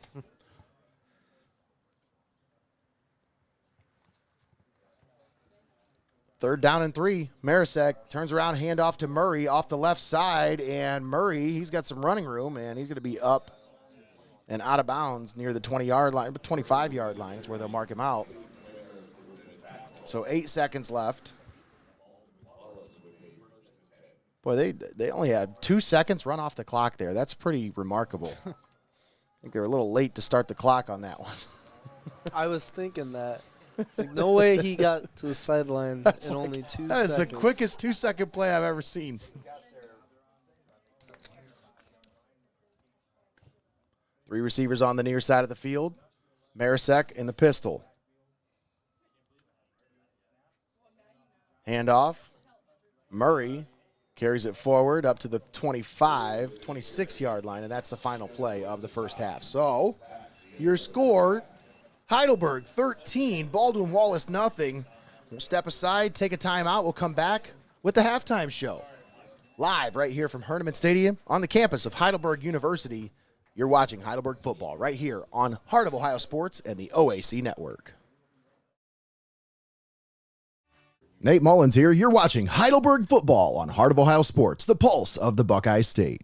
3rd down and 3. Marisek turns around, handoff to Murray off the left side, and Murray, he's got some running room, and he's going to be up and out of bounds near the 20-yard line, but 25-yard line is where they'll mark him out. So 8 seconds left. Boy, they only had 2 seconds run off the clock there. That's pretty remarkable. I think they're a little late to start the clock on that one. I was thinking that. It's like, no way he got to the sideline in only 2 seconds. That is the quickest 2-second play I've ever seen. Three receivers on the near side of the field. Marisek in the pistol. Handoff. Murray carries it forward up to the 25, 26-yard line, and that's the final play of the first half. So, your score, Heidelberg 13, Baldwin Wallace nothing. We'll step aside, take a timeout. We'll come back with the halftime show. Live right here from Hoernemann Stadium on the campus of Heidelberg University. You're watching Heidelberg football right here on Heart of Ohio Sports and the OAC Network. Nate Mullins here. You're watching Heidelberg football on Heart of Ohio Sports, the pulse of the Buckeye State.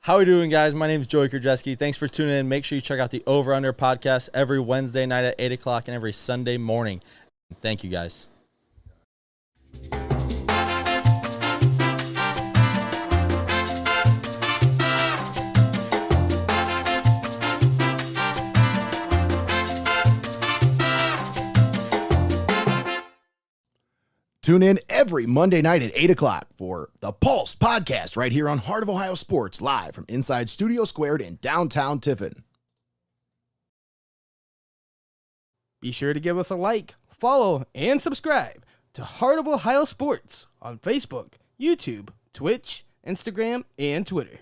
How are we doing, guys? My name is Joey Krajewski. Thanks for tuning in. Make sure you check out the Over Under podcast every Wednesday night at 8 o'clock and every Sunday morning. Thank you, guys. Tune in every Monday night at 8 o'clock for the Pulse podcast right here on Heart of Ohio Sports, live from inside Studio Squared in downtown Tiffin. Be sure to give us a like, follow, and subscribe to Heart of Ohio Sports on Facebook, YouTube, Twitch, Instagram, and Twitter.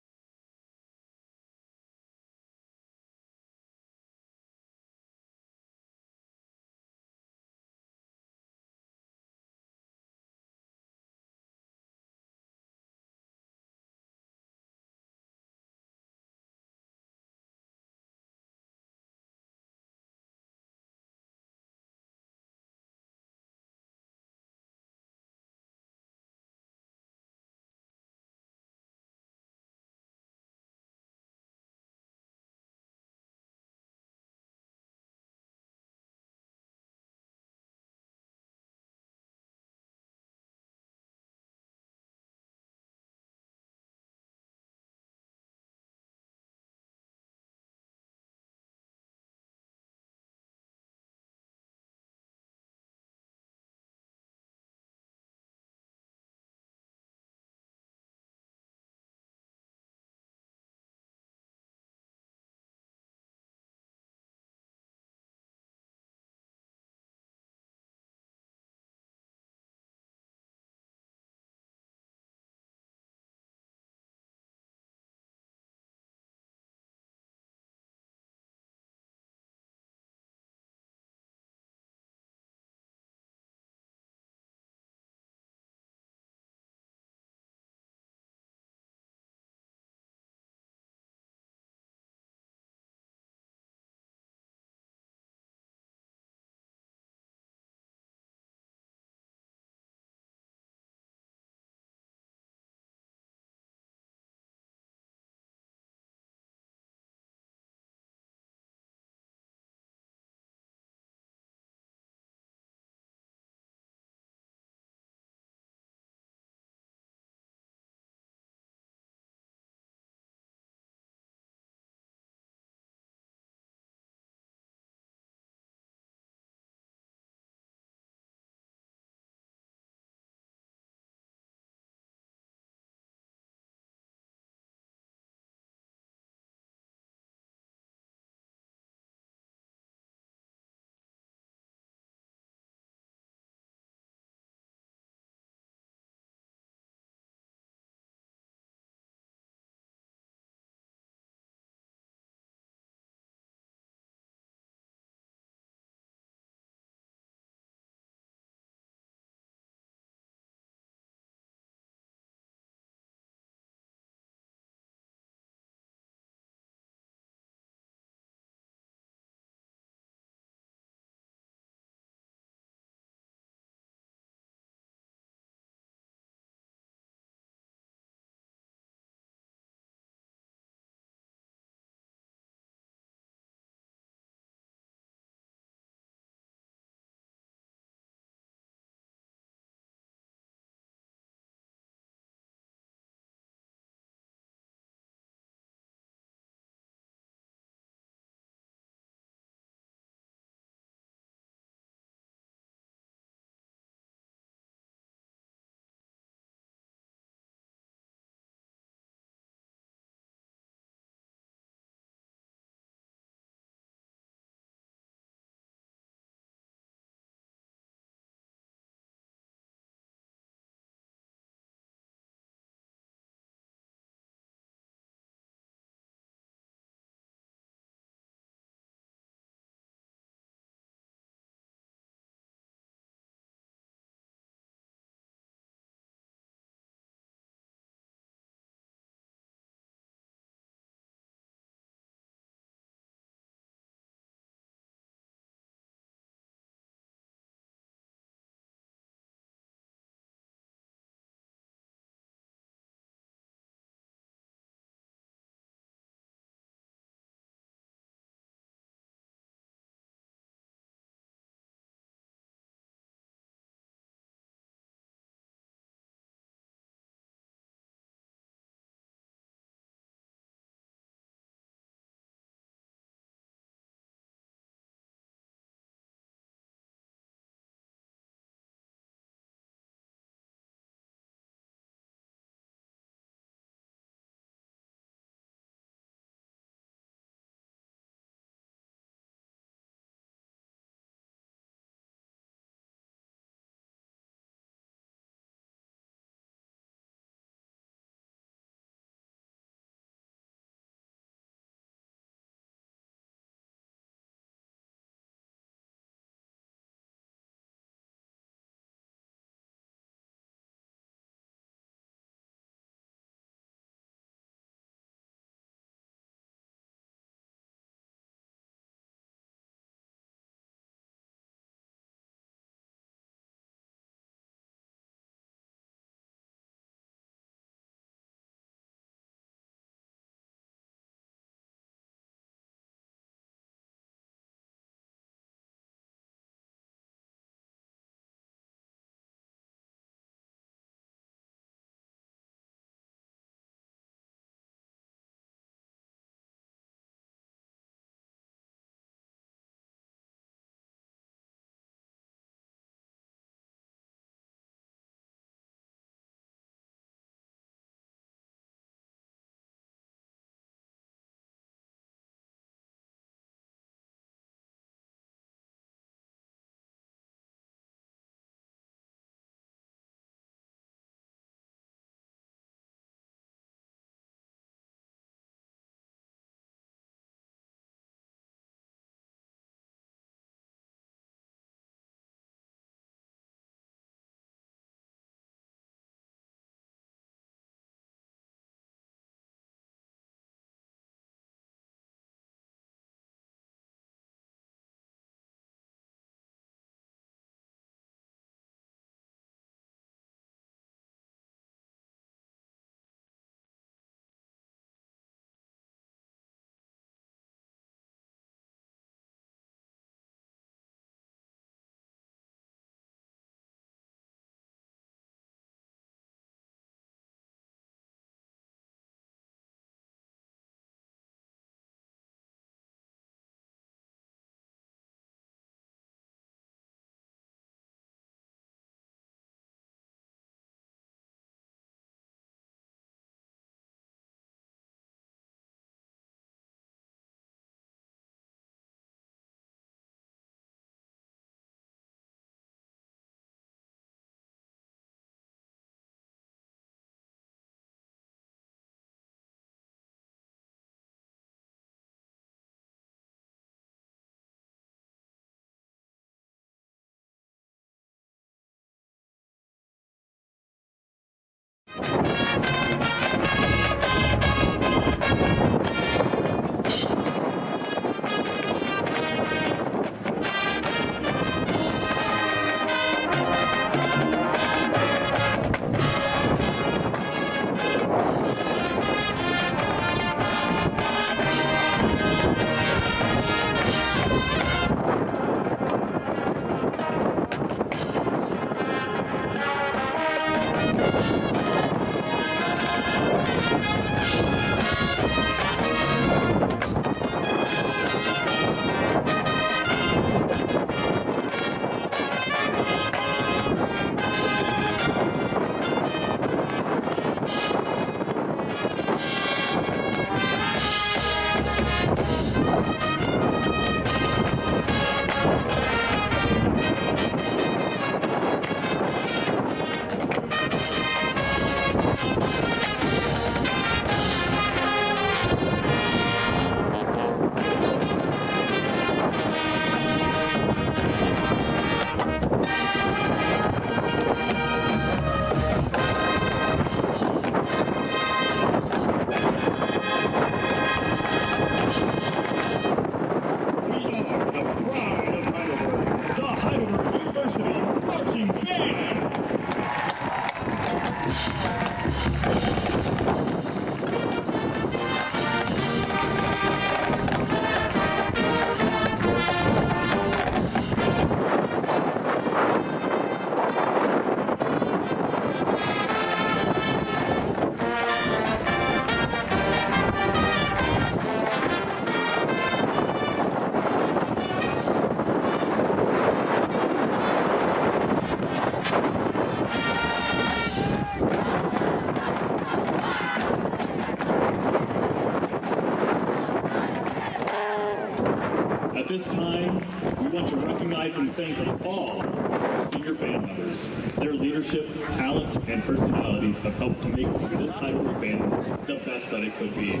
At this time, we want to recognize and thank all our senior band members. Their leadership, talent, and personalities have helped to make this Heidelberg band the best that it could be.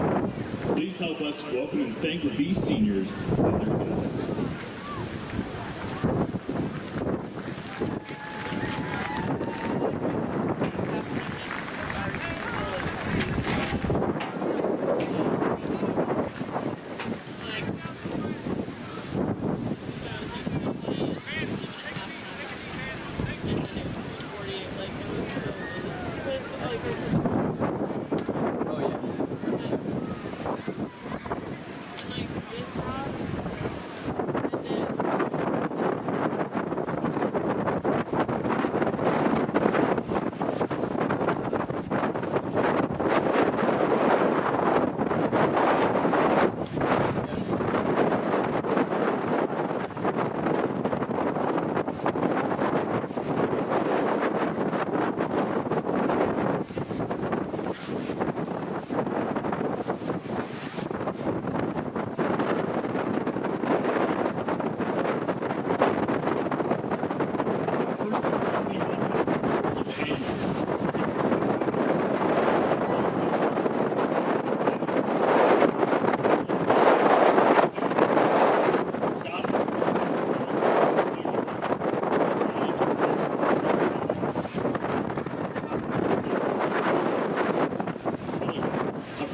Please help us welcome and thank these seniors and their guests.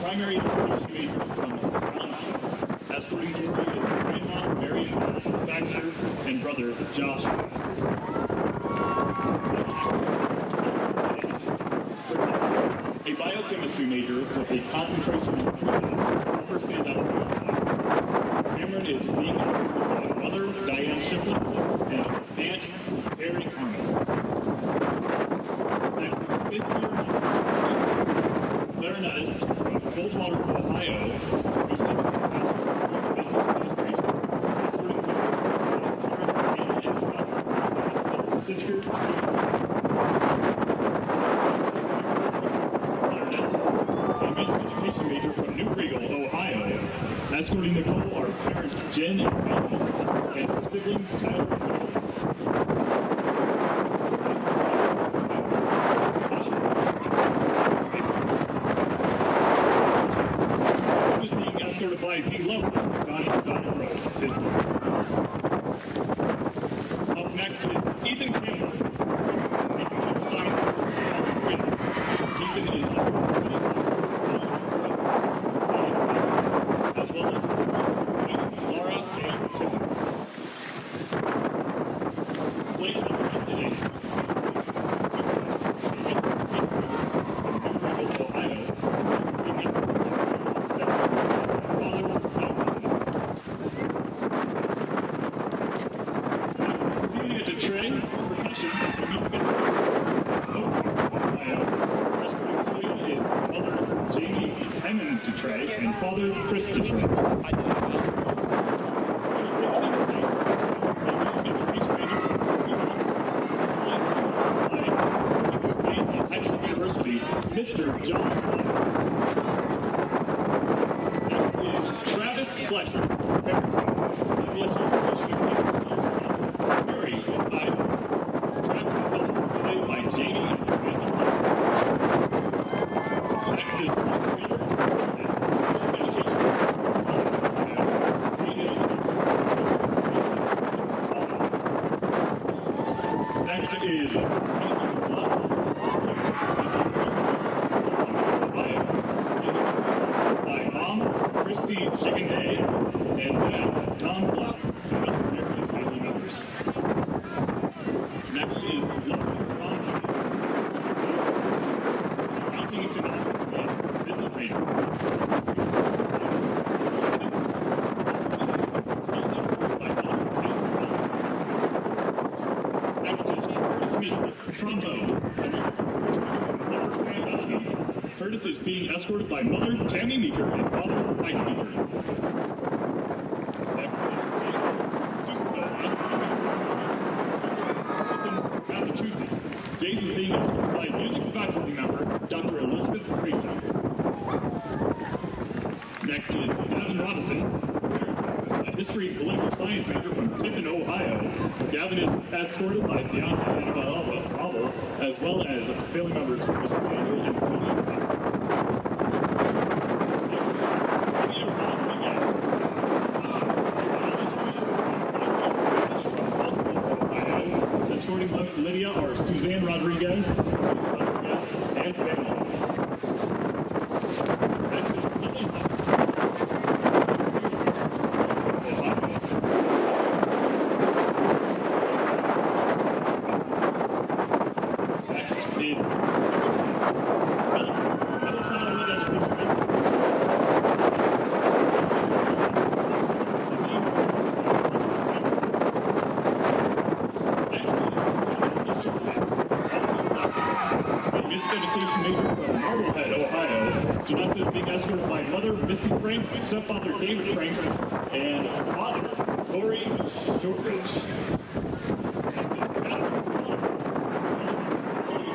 Primary education major from Mullins. Escorting Georgia is grandma Mary Baxter and brother Josh Baxter. A biochemistry major with a concentration in upper Sandusky. Cameron is being escorted by mother Diane Shipland and aunt Mary Arnold. Next is fifth year clarinetist from Coldwater, Ohio, receiving a Bachelor of Business Administration, escorting Florence and Scott, sister, clarinet, a music education major from New Regal, Ohio, escorting Nicole are parents Jen and Melanie, and her siblings Tyler and Mason. Escorted by the lovely Donna Rose. Up next is Ethan Campbell, computer science as a grade. Ethan is escorted as well as Laura and Tiffany. Blake Hubbard is a Ohio. Trey, percussion, Ohio. Escorting Celia is mother Jamie Hemmon to Trey and father Chris to Trey. Heidelberg University, Mr. John Wallace. Next is Travis Fletcher, English Mary by Travis is escorted by Jamie and Samantha. Next is Mark Wheeler, education. Next is by Mom Christy Chicken Day and Dad Tom Block and other American family members. Next is Logan Bronson, Trombone. Curtis is being escorted by mother Tammy Meeker and father Mike Meeker. Next is Susan Bowman, Massachusetts. Gaze is being escorted by music faculty member Dr. Elizabeth Tracy. Next is Gavin Robinson, a history and political science major from Tiffin, Ohio. Gavin is escorted by fiance Annabelle Alva, as well as family members Mr. Daniel and Tony. Escorting Lydia are Suzanne Rodriguez and family. Next is Lily Next is another childhood education. Music education major from Marblehead, Ohio. Janessa is being escorted by mother Misty Franks, stepfather David Franks, and father Corey Shortridge.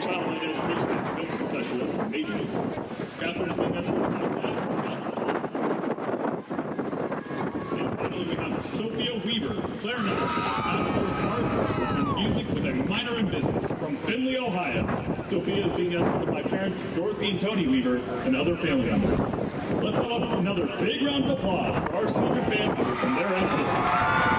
Childhood education intervention specialist major. Catherine is being escorted by Matt Scott. And finally, we have Sophia Weaver, clarinet, Bachelor of Arts in Music with a minor in business from Findlay, Ohio. Sophia is being escorted by parents Dorothy and Tony Weaver and other family members. Let's have another big round of applause for our senior band members and their escorts.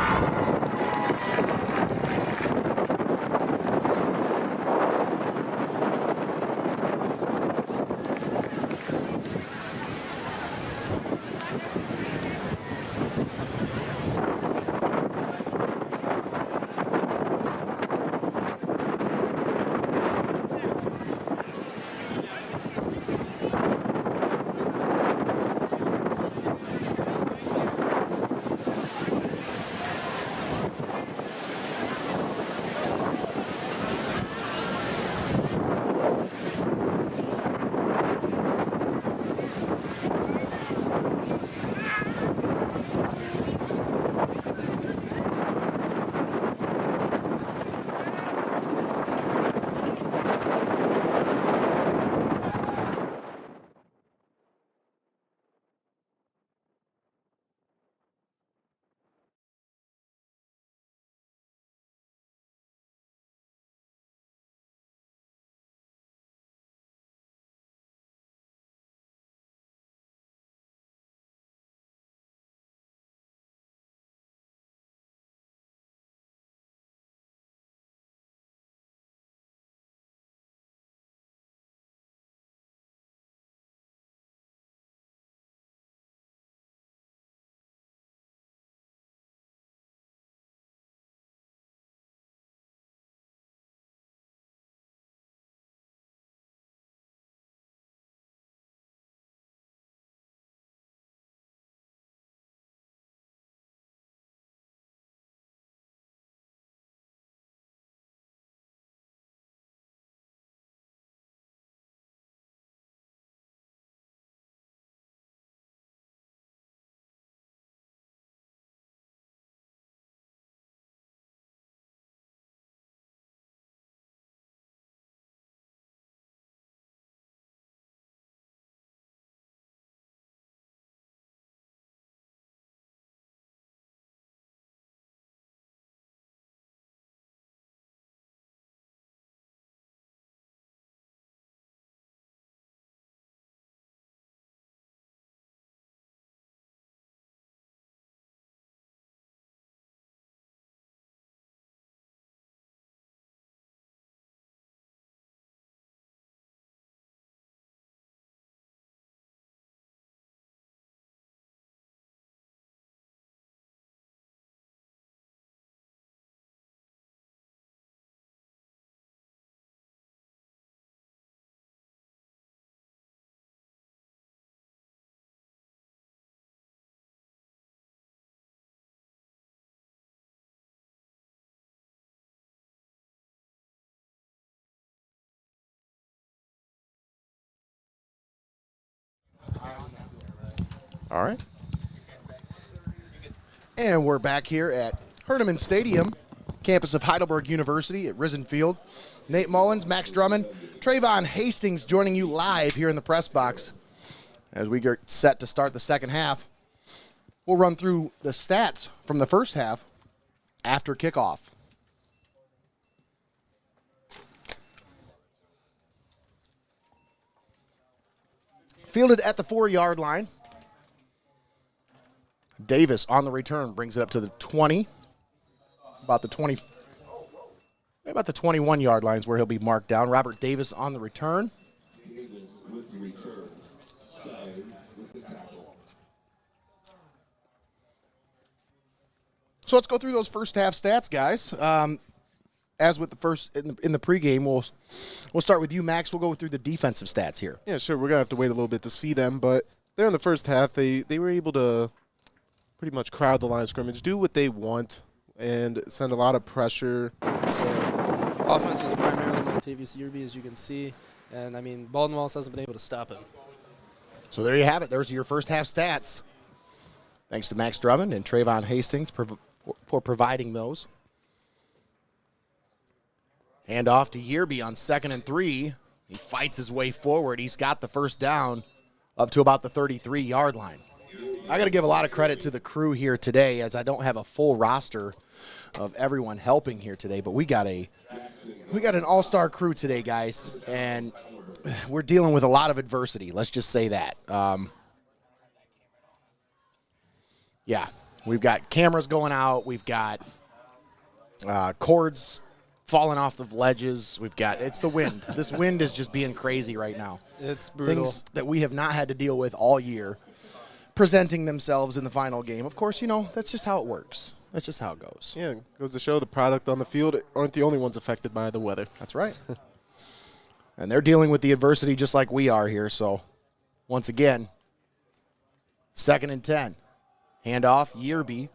All right. And we're back here at Hoernemann Stadium, campus of Heidelberg University at Risen Field. Nate Mullins, Max Drummond, Treyvon Hastings joining you live here in the press box as we get set to start the second half. We'll run through the stats from the first half after kickoff. Fielded at the 4-yard line. Davis on the return brings it up to the 20. About the 21-yard line is where he'll be marked down. Robert Davis on the return. So let's go through those first half stats, guys. As with the first in the pregame, we'll start with you, Max. We'll go through the defensive stats here. Yeah, sure. We're gonna have to wait a little bit to see them, but there in the first half, they were able to pretty much crowd the line of scrimmage, do what they want, and send a lot of pressure. So offense is primarily Montavious Yearby, as you can see, and I mean Baldwin Wallace hasn't been able to stop him. So there you have it. There's your first half stats. Thanks to Max Drummond and Treyvon Hastings for providing those. Hand off to Yearby on 2nd and 3. He fights his way forward. He's got the first down up to about the 33-yard line. I got to give a lot of credit to the crew here today, as I don't have a full roster of everyone helping here today, but we got an all-star crew today, guys, and we're dealing with a lot of adversity. Let's just say that. Yeah, we've got cameras going out. We've got cords falling off the ledges. It's the wind. This wind is just being crazy right now. It's brutal. Things that we have not had to deal with all year presenting themselves in the final game. Of course, that's just how it works. That's just how it goes. Yeah, it goes to show the product on the field aren't the only ones affected by the weather. That's right. And they're dealing with the adversity just like we are here. So, once again, 2nd and 10. Handoff, Yearby.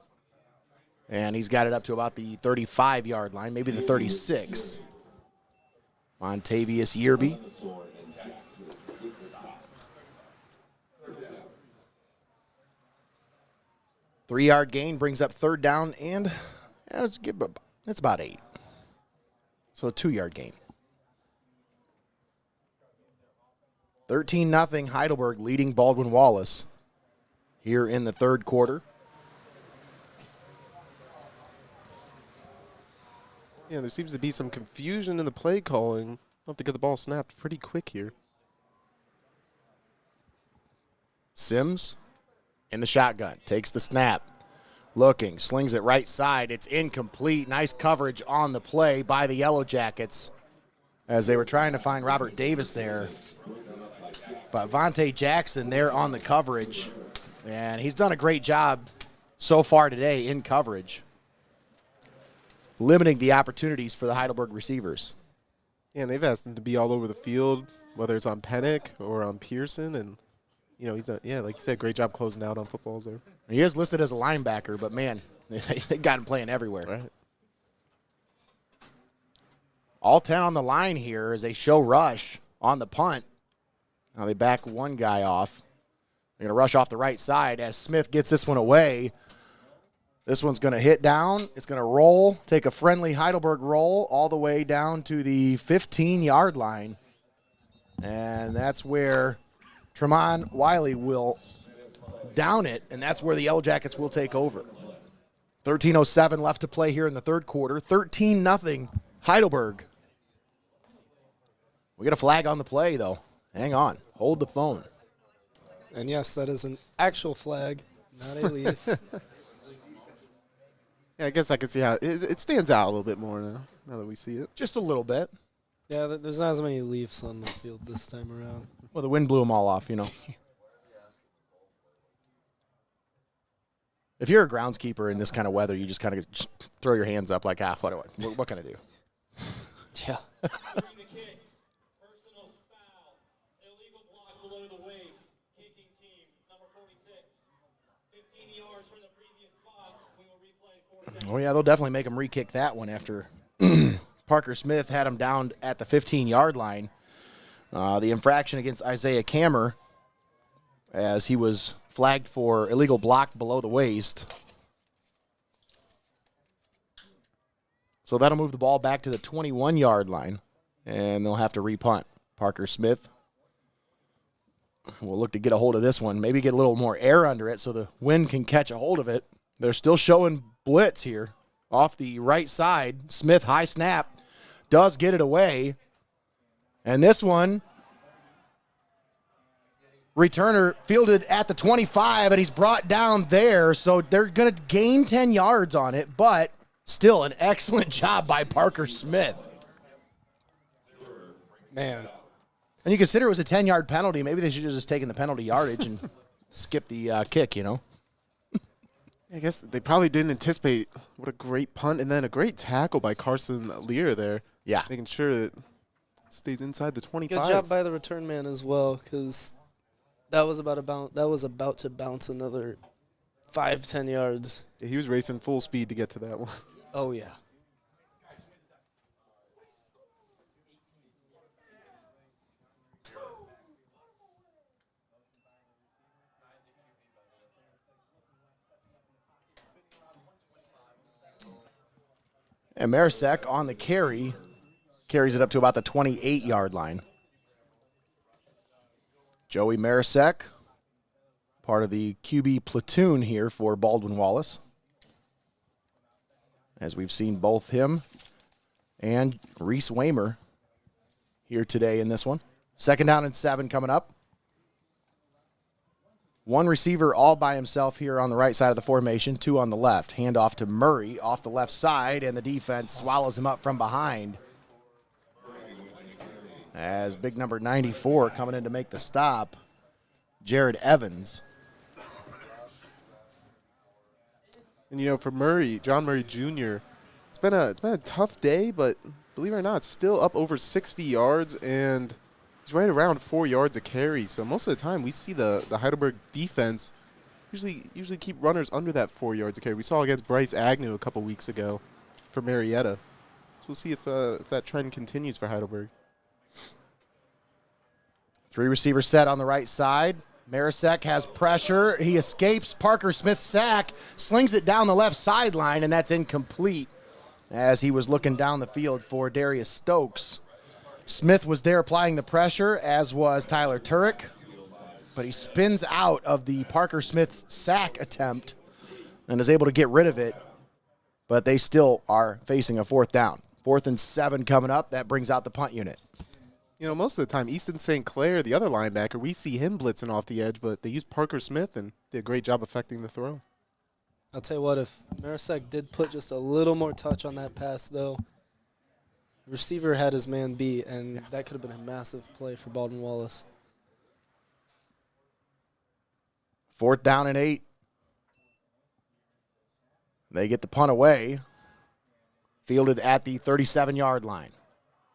And he's got it up to about the 35-yard line, maybe the 36. Montavious Yearby. Three-yard gain brings up 3rd down, and it's about 8. So a 2-yard gain. 13-0 Heidelberg leading Baldwin Wallace here in the third quarter. Yeah, there seems to be some confusion in the play calling. We'll have to get the ball snapped pretty quick here. Sims in the shotgun, takes the snap, looking, slings it right side. It's incomplete. Nice coverage on the play by the Yellow Jackets as they were trying to find Robert Davis there. But Vontae Jackson there on the coverage, and he's done a great job so far today in coverage, limiting the opportunities for the Heidelberg receivers. Yeah, and they've asked him to be all over the field, whether it's on Pennick or on Pearson, and he's done, like you said, great job closing out on footballs there. He is listed as a linebacker, but man, they got him playing everywhere. Right. All 10 on the line here as they show rush on the punt. Now they back one guy off. They're going to rush off the right side as Smith gets this one away. This one's going to hit down. It's going to roll, take a friendly Heidelberg roll all the way down to the 15-yard line. And that's where Tremont Wiley will down it, and that's where the Yellow Jackets will take over. 13:07 left to play here in the third quarter. 13-0 Heidelberg. We get a flag on the play, though. Hang on. Hold the phone. And yes, that is an actual flag, not a leaf. Yeah, I guess I can see how it stands out a little bit more now that we see it. Just a little bit. Yeah, there's not as many Leafs on the field this time around. Well, the wind blew them all off, If you're a groundskeeper in this kind of weather, you just kind of throw your hands up like, what can I do? Yeah. Oh, yeah, they'll definitely make him re-kick that one after Parker Smith had him down at the 15-yard line. The infraction against Isaiah Kammer as he was flagged for illegal block below the waist. So that'll move the ball back to the 21-yard line, and they'll have to repunt. Parker Smith will look to get a hold of this one, maybe get a little more air under it so the wind can catch a hold of it. They're still showing blitz here off the right side. Smith, high snap, does get it away. And this one, returner fielded at the 25, and he's brought down there, so they're going to gain 10 yards on it, but still an excellent job by Parker Smith. Man. And you consider it was a 10-yard penalty. Maybe they should have just taken the penalty yardage and skipped the kick, you know? I guess they probably didn't anticipate what a great punt and then a great tackle by Carson Lear there. Yeah. Making sure that it stays inside the 25. Good job by the return man as well, because that was about to bounce another 5-10 yards. Yeah, he was racing full speed to get to that one. Oh, yeah. And Marisek on the carry, carries it up to about the 28-yard line. Joey Marisek, part of the QB platoon here for Baldwin Wallace. As we've seen both him and Reese Waymer here today in this one. 2nd down and 7 coming up. One receiver all by himself here on the right side of the formation, 2 on the left. Hand off to Murray off the left side, and the defense swallows him up from behind. As big number 94 coming in to make the stop, Jared Evans. And, you know, for Murray, John Murray Jr., it's been a tough day, but believe it or not, it's still up over 60 yards, and he's right around 4 yards a carry. So most of the time we see the Heidelberg defense usually keep runners under that 4 yards a carry. We saw against Bryce Agnew a couple weeks ago for Marietta. So we'll see if that trend continues for Heidelberg. 3 receivers set on the right side. Marisek has pressure. He escapes Parker Smith's sack, slings it down the left sideline, and that's incomplete as he was looking down the field for Darius Stokes. Smith was there applying the pressure, as was Tyler Turek, but he spins out of the Parker Smith sack attempt and is able to get rid of it, but they still are facing a 4th down. 4th and 7 coming up. That brings out the punt unit. You know, most of the time, Easton St. Clair, the other linebacker, we see him blitzing off the edge, but they used Parker Smith and did a great job affecting the throw. I'll tell you what, if Marisek did put just a little more touch on that pass, though, the receiver had his man beat, and that could have been a massive play for Baldwin Wallace. 4th down and 8. They get the punt away, fielded at the 37-yard line.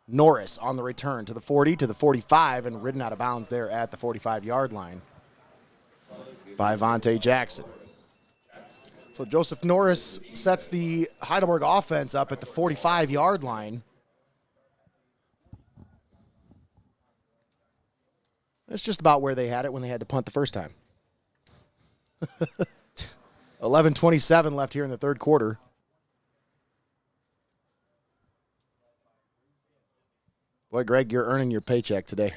Norris on the return to the 40, to the 45, and ridden out of bounds there at the 45-yard line by Vontae Jackson. So Joseph Norris sets the Heidelberg offense up at the 45-yard line. That's just about where they had it when they had to punt the first time. 11:27 left here in the third quarter. Boy, Greg, you're earning your paycheck today.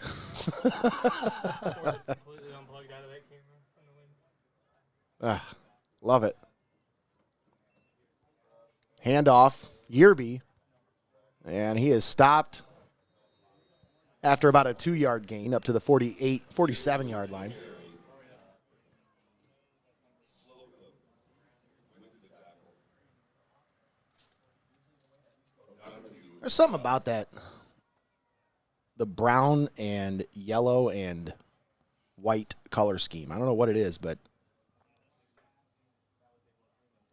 Love it. Handoff, Yearby, and he is stopped after about a 2-yard gain up to the 47-yard line. There's something about that. The brown and yellow and white color scheme. I don't know what it is, but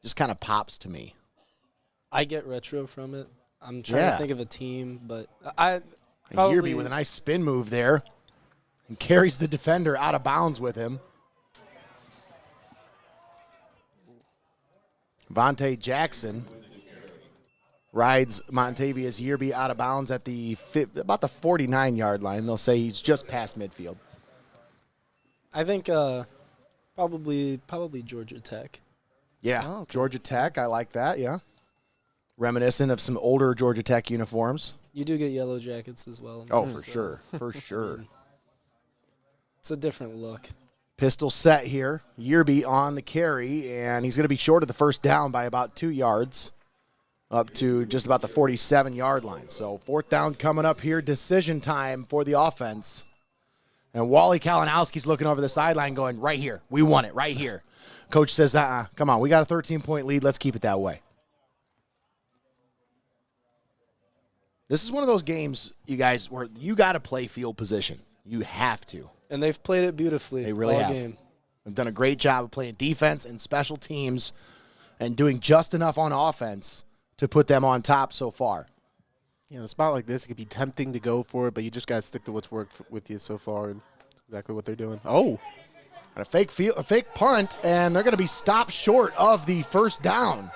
just kind of pops to me. I get retro from it. I'm trying to think of a team, but And Yearby with a nice spin move there and carries the defender out of bounds with him. Vontae Jackson rides Montavious Yearby out of bounds at about the 49-yard line. They'll say he's just past midfield. I think probably Georgia Tech. Yeah, Oh, okay. Georgia Tech. I like that, yeah. Reminiscent of some older Georgia Tech uniforms. You do get yellow jackets as well. Oh, for sure. For sure. It's a different look. Pistol set here. Yearby on the carry, and he's going to be short of the first down by about 2 yards, up to just about the 47-yard line. So 4th down coming up here. Decision time for the offense. And Wally Kalinowski's looking over the sideline going, right here. We want it right here. Coach says, come on. We got a 13-point lead. Let's keep it that way. This is one of those games, you guys, where you got to play field position. You have to. And they've played it beautifully. They really all have. Game. They've done a great job of playing defense and special teams and doing just enough on offense to put them on top so far. You know, a spot like this, it could be tempting to go for it, but you just got to stick to what's worked with you so far, and that's exactly what they're doing. Oh, And a fake punt, and they're going to be stopped short of the first down.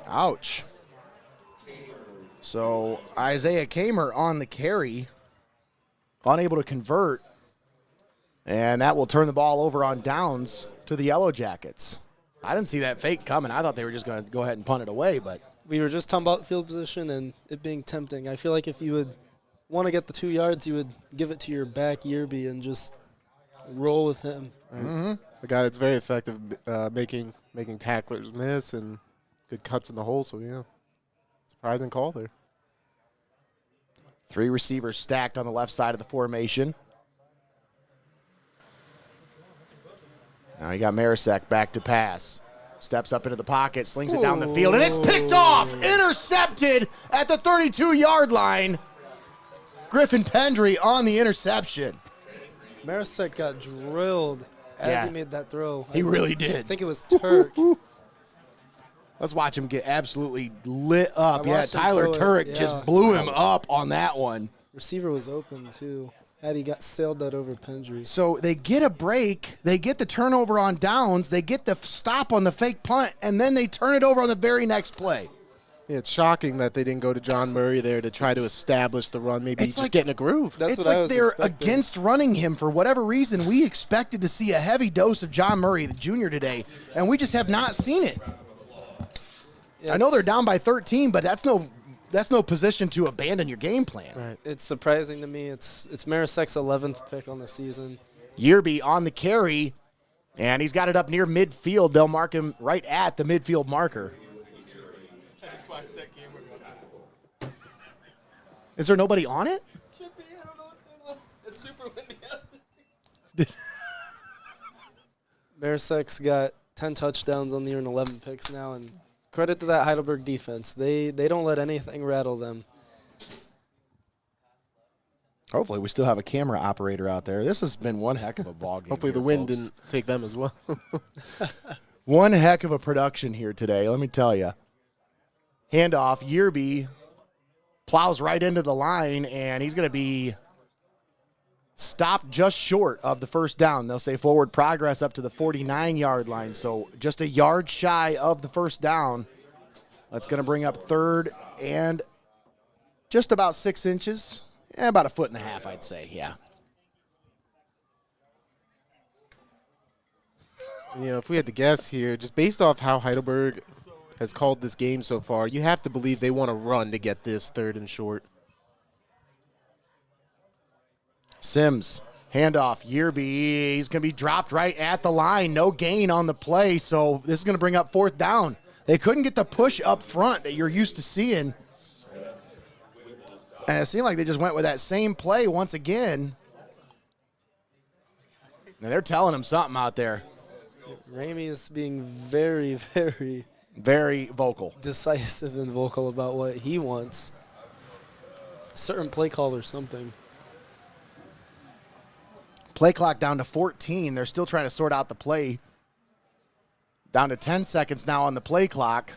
Ouch. So Isaiah Kamer on the carry, unable to convert, and that will turn the ball over on downs to the Yellow Jackets. I didn't see that fake coming. I thought they were just going to go ahead and punt it away, but We were just talking about field position and it being tempting. I feel like if you would want to get the 2 yards, you would give it to your back Yearby and just roll with him. a guy that's very effective making tacklers miss and good cuts in the hole, so, yeah, surprising call there. 3 receivers stacked on the left side of the formation. Now you got Marisek back to pass. Steps up into the pocket, slings it down the field, and it's picked off! Intercepted at the 32-yard line. Griffin Pendry on the interception. Marisek got drilled as Yeah. he made that throw. He really I did. think it was Turk. Let's watch him get absolutely lit up. I Yeah, watched him Tyler throw it. Turek Yeah. just blew him up on that one. Receiver was open, too. Had he got sailed that over Pendry. So they get a break, they get the turnover on downs, they get the stop on the fake punt, and then they turn it over on the very next play. Yeah, it's shocking that they didn't go to John Murray there to try to establish the run. Maybe It's he's just like- getting a groove. That's It's what I like was they're expecting. against running him for whatever reason. We expected to see a heavy dose of John Murray, the junior, today, and we just have not seen it. I know they're down by 13, but that's no position to abandon your game plan. Right. It's surprising to me. It's Marisek's 11th pick on the season. Yearby on the carry, and he's got it up near midfield. They'll mark him right at the midfield marker. Is there nobody on it? It's super windy. Marisek's got 10 touchdowns on the year and 11 picks now, and credit to that Heidelberg defense. They don't let anything rattle them. Hopefully we still have a camera operator out there. This has been one heck of a ball game. Hopefully the here, wind folks. didn't take them as well. One heck of a production here today, let me tell you. Handoff, Yearby plows right into the line, and he's going to be stopped just short of the first down. They'll say forward progress up to the 49-yard line, so just a yard shy of the first down. That's going to bring up third and just about 6 inches, about 1.5 feet, I'd say, yeah. You know, if we had to guess here, just based off how Heidelberg has called this game so far, you have to believe they want to run to get this third and short. Sims, handoff, Yearby, he's going to be dropped right at the line. No gain on the play, so this is going to bring up 4th down. They couldn't get the push up front that you're used to seeing. And it seemed like they just went with that same play once again. And they're telling him something out there. Ramey is being very, very Very vocal. decisive and vocal about what he wants. Certain play call or something. Play clock down to 14. They're still trying to sort out the play. Down to 10 seconds now on the play clock.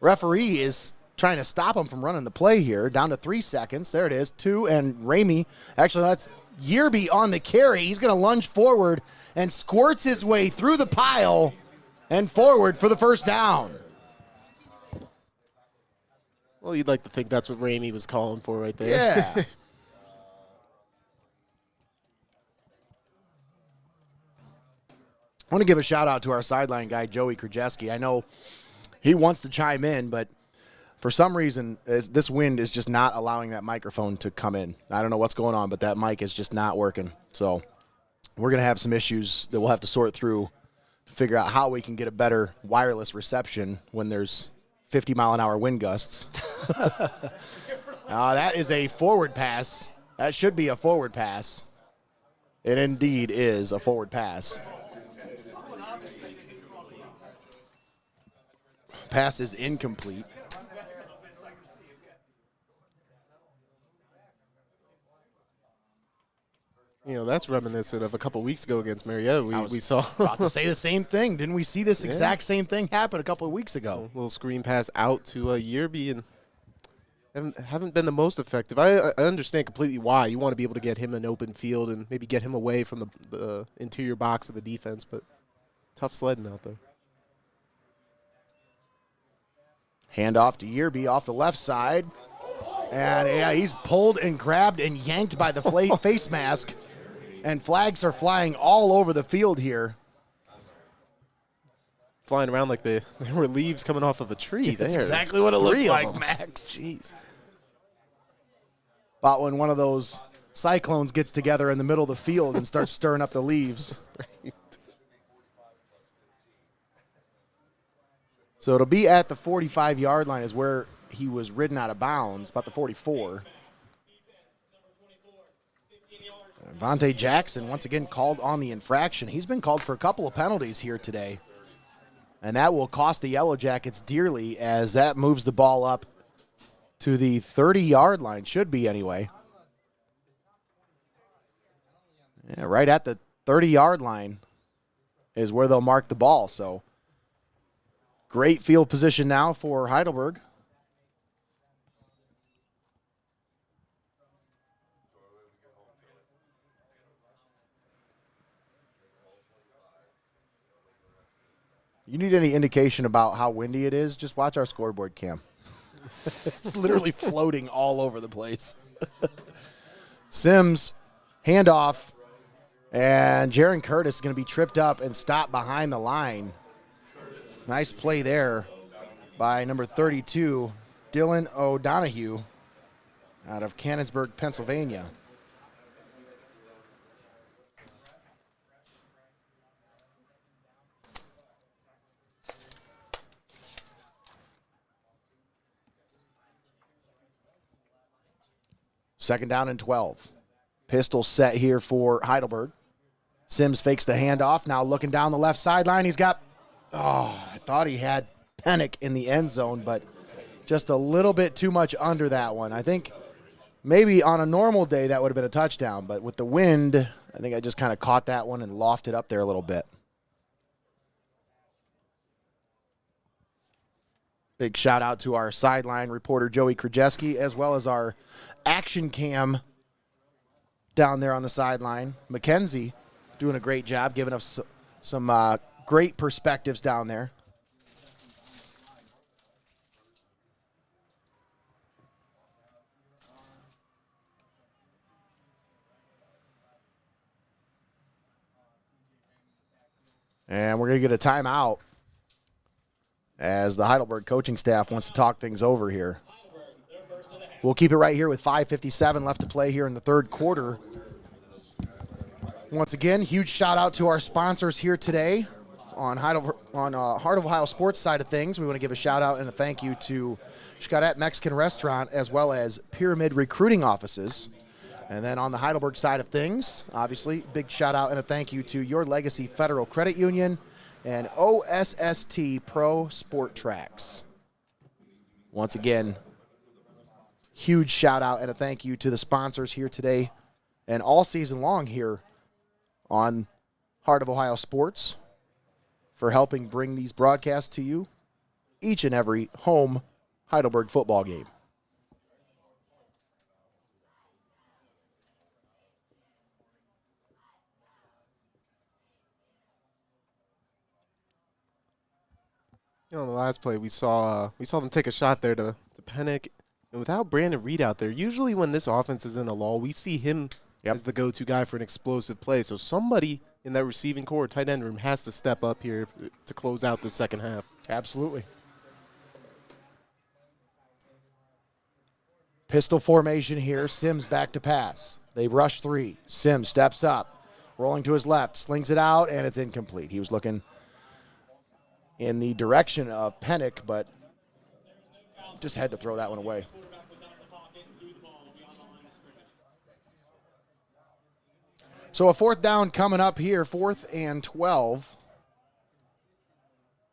Referee is trying to stop him from running the play here. Down to 3 seconds. There it is. 2, and Ramey. Actually, that's Yearby on the carry. He's going to lunge forward and squirts his way through the pile and forward for the first down. Well, you'd like to think that's what Ramey was calling for right there. Yeah. I want to give a shout-out to our sideline guy, Joey Krajewski. I know he wants to chime in, but for some reason, this wind is just not allowing that microphone to come in. I don't know what's going on, but that mic is just not working. So we're going to have some issues that we'll have to sort through to figure out how we can get a better wireless reception when there's 50-mile-an-hour wind gusts. That is a forward pass. That should be a forward pass. It indeed is a forward pass. Pass is incomplete. You know, that's reminiscent of a couple weeks ago against Marietta. We saw. About to say the same thing. Didn't we see this exact same thing happen a couple of weeks ago? A little screen pass out to Yerby, and haven't been the most effective. I understand completely why. You want to be able to get him an open field and maybe get him away from the interior box of the defense, but tough sledding out there. Handoff to Yerby off the left side. And, yeah, he's pulled and grabbed and yanked by the face mask. And flags are flying all over the field here. Flying around like they were leaves coming off of a tree. That's exactly what it looked like, Max. Jeez. About when one of those cyclones gets together in the middle of the field and starts stirring up the leaves. Right. So it'll be at the 45-yard line is where he was ridden out of bounds, about the 44. Vontae Jackson once again called on the infraction. He's been called for a couple of penalties here today. And that will cost the Yellow Jackets dearly as that moves the ball up to the 30-yard line. Should be anyway. Yeah, right at the 30-yard line is where they'll mark the ball. So great field position now for Heidelberg. You need any indication about how windy it is, just watch our scoreboard cam. It's literally floating all over the place. Sims, handoff, and Jaron Curtis is going to be tripped up and stopped behind the line. Nice play there by number 32, Dylan O'Donohue out of Canonsburg, Pennsylvania. Second down and 12. Pistol set here for Heidelberg. Sims fakes the handoff. Now looking down the left sideline. He's got, I thought he had Pennick in the end zone, but just a little bit too much under that one. I think maybe on a normal day that would have been a touchdown, but with the wind, I think I just kind of caught that one and lofted up there a little bit. Big shout out to our sideline reporter, Joey Krajewski, as well as our action cam down there on the sideline. Mackenzie doing a great job, giving us some great perspectives down there. And we're going to get a timeout as the Heidelberg coaching staff wants to talk things over here. We'll keep it right here with 5:57 left to play here in the third quarter. Once again, huge shout out to our sponsors here today on Heart of Ohio Sports side of things. We want to give a shout out and a thank you to Xcaret Mexican Restaurant as well as Pyramid Recruiting Offices. And then on the Heidelberg side of things, obviously, big shout out and a thank you to Your Legacy Federal Credit Union and OSST Pro Sport Tracks. Once again, huge shout out and a thank you to the sponsors here today and all season long here on Heart of Ohio Sports for helping bring these broadcasts to you each and every home Heidelberg football game. On the last play, we saw them take a shot there to Pennick. And without Brandon Reed out there, usually when this offense is in a lull, we see him as the go-to guy for an explosive play. So somebody in that receiving core, tight end room, has to step up here to close out the second half. Absolutely. Pistol formation here. Sims back to pass. They rush 3. Sims steps up, rolling to his left, slings it out, and it's incomplete. He was looking in the direction of Pennick, but just had to throw that one away. So a 4th down coming up here, 4th and 12.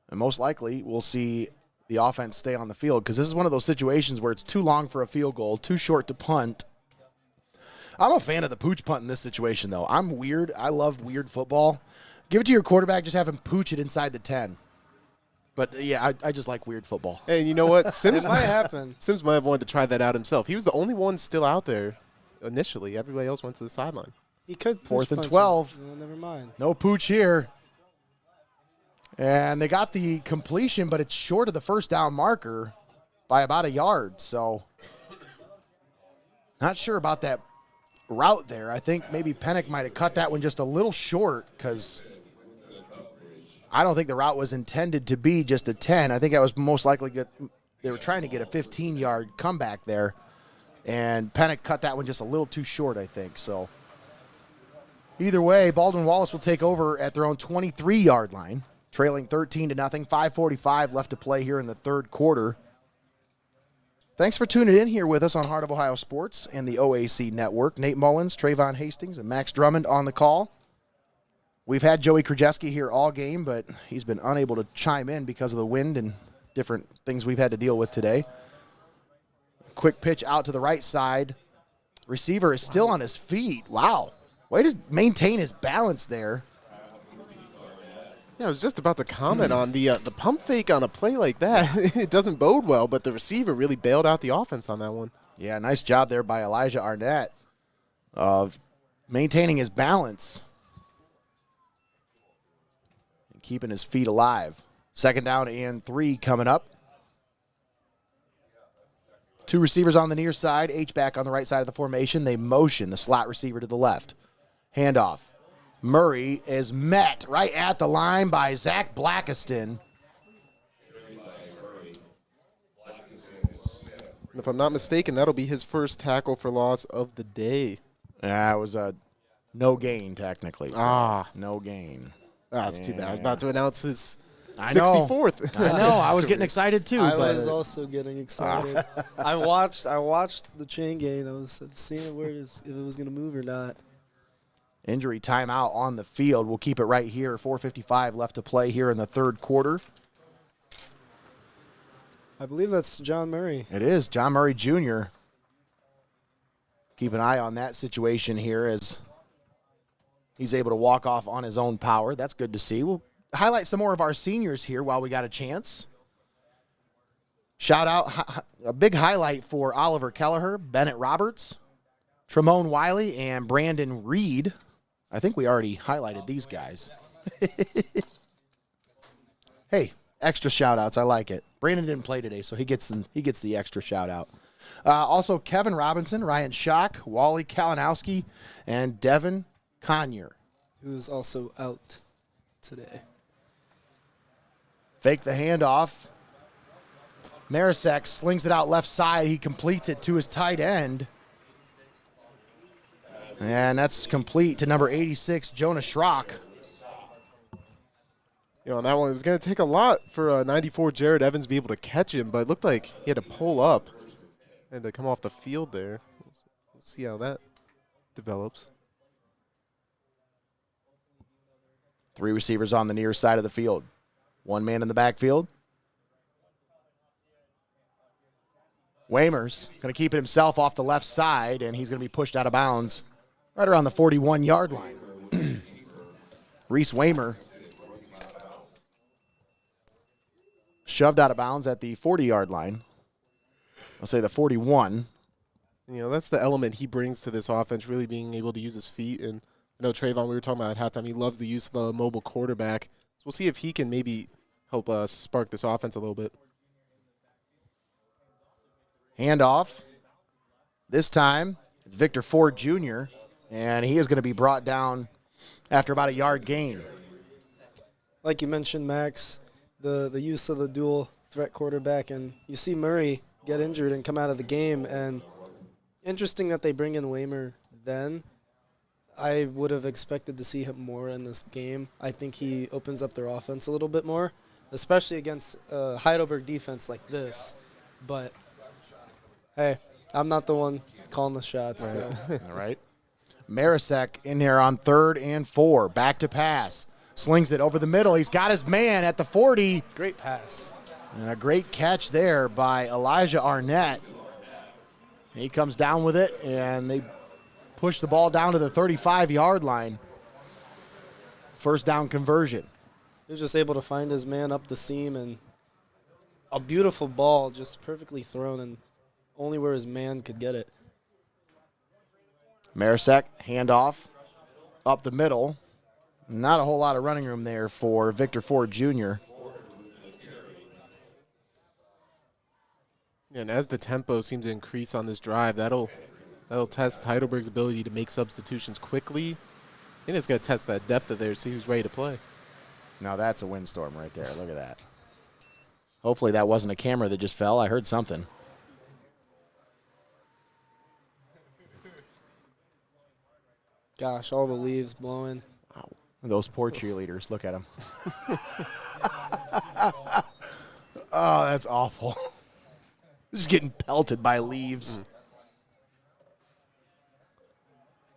And most likely we'll see the offense stay on the field because this is one of those situations where it's too long for a field goal, too short to punt. I'm a fan of the pooch punt in this situation, though. I'm weird. I love weird football. Give it to your quarterback. Just have him pooch it inside the 10. But, yeah, I just like weird football. And you know what? Sims It might happen. Sims might have wanted to try that out himself. He was the only one still out there initially. Everybody else went to the sideline. He could 4th and punch 12. him. No, never mind. No pooch here. And they got the completion, but it's short of the first down marker by about a yard. So, not sure about that route there. I think maybe Pennick might have cut that one just a little short because I don't think the route was intended to be just a 10. I think that was most likely they were trying to get a 15-yard comeback there. And Pennick cut that one just a little too short, I think. So, either way, Baldwin Wallace will take over at their own 23-yard line, trailing 13-0. 5:45 left to play here in the third quarter. Thanks for tuning in here with us on Heart of Ohio Sports and the OAC Network. Nate Mullins, Treyvon Hastings, and Max Drummond on the call. We've had Joey Krajewski here all game, but he's been unable to chime in because of the wind and different things we've had to deal with today. Quick pitch out to the right side. Receiver is still on his feet. Wow. Way to maintain his balance there. Yeah, I was just about to comment on the pump fake on a play like that. It doesn't bode well, but the receiver really bailed out the offense on that one. Yeah, nice job there by Elijah Arnett of maintaining his balance and keeping his feet alive. 2nd down and 3 coming up. 2 receivers on the near side, H-back on the right side of the formation. They motion the slot receiver to the left. Handoff. Murray is met right at the line by Zach Blackiston. If I'm not mistaken, that'll be his first tackle for loss of the day. Yeah, it was a no gain, technically. So no gain. That's too bad. I was about to announce his I know. 64th. I know. I was getting excited, too. I but was also getting excited. I watched the chain game. I was seeing if it was going to move or not. Injury timeout on the field. We'll keep it right here. 4:55 left to play here in the third quarter. I believe that's John Murray. It is John Murray Jr. Keep an eye on that situation here as he's able to walk off on his own power. That's good to see. We'll highlight some more of our seniors here while we got a chance. Shout out, a big highlight for Oliver Kelleher, Bennett Roberts, Tremone Wiley, and Brandon Reed. I think we already highlighted these guys. Hey, extra shout-outs. I like it. Brandon didn't play today, so he gets the extra shout-out. Also, Kevin Robinson, Ryan Schock, Wally Kalinowski, and Devin Conyer. Who is also out today. Fake the handoff. Marisek slings it out left side. He completes it to his tight end. And that's complete to number 86, Jonah Schrock. You know, on that one, it was going to take a lot for 94 Jared Evans to be able to catch him, but it looked like he had to pull up and to come off the field there. We'll see how that develops. 3 receivers on the near side of the field. 1 man in the backfield. Wamers going to keep it himself off the left side, and he's going to be pushed out of bounds right around the 41-yard line. Reese Wamer shoved out of bounds at the 40-yard line. I'll say the 41. You know, that's the element he brings to this offense, really being able to use his feet. And I know Treyvon, we were talking about at halftime, he loves the use of a mobile quarterback. So we'll see if he can maybe help spark this offense a little bit. Handoff. This time, it's Victor Ford Jr., and he is going to be brought down after about a yard gain. Like you mentioned, Max, the use of the dual threat quarterback, and you see Murray get injured and come out of the game, and interesting that they bring in Waymer then. I would have expected to see him more in this game. I think he opens up their offense a little bit more, especially against Heidelberg defense like this. But, hey, I'm not the one calling the shots. Right. So. All right. Marisek in here on 3rd and 4. Back to pass. Slings it over the middle. He's got his man at the 40. Great pass. And a great catch there by Elijah Arnett. He comes down with it, and they push the ball down to the 35-yard line. First down conversion. He was just able to find his man up the seam, and a beautiful ball just perfectly thrown and only where his man could get it. Marisek, handoff, up the middle. Not a whole lot of running room there for Victor Ford Jr. And as the tempo seems to increase on this drive, that'll test Heidelberg's ability to make substitutions quickly. And it's going to test that depth of there, see who's ready to play. Now that's a windstorm right there. Look at that. Hopefully that wasn't a camera that just fell. I heard something. Gosh, all the leaves blowing. Wow. Those poor cheerleaders. Look at them. Oh, that's awful. Just getting pelted by leaves.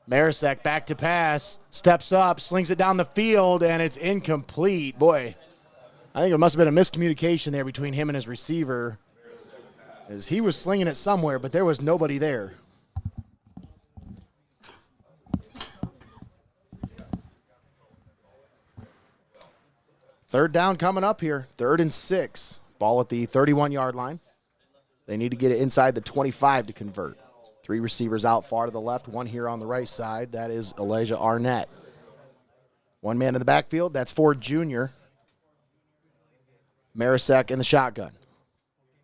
Marisek back to pass, steps up, slings it down the field, and it's incomplete. Boy, I think there must have been a miscommunication there between him and his receiver, as he was slinging it somewhere, but there was nobody there. Third down coming up here, 3rd and 6. Ball at the 31-yard line. They need to get it inside the 25 to convert. 3 receivers out far to the left, 1 here on the right side. That is Elijah Arnett. 1 man in the backfield, that's Ford Jr. Marisek in the shotgun.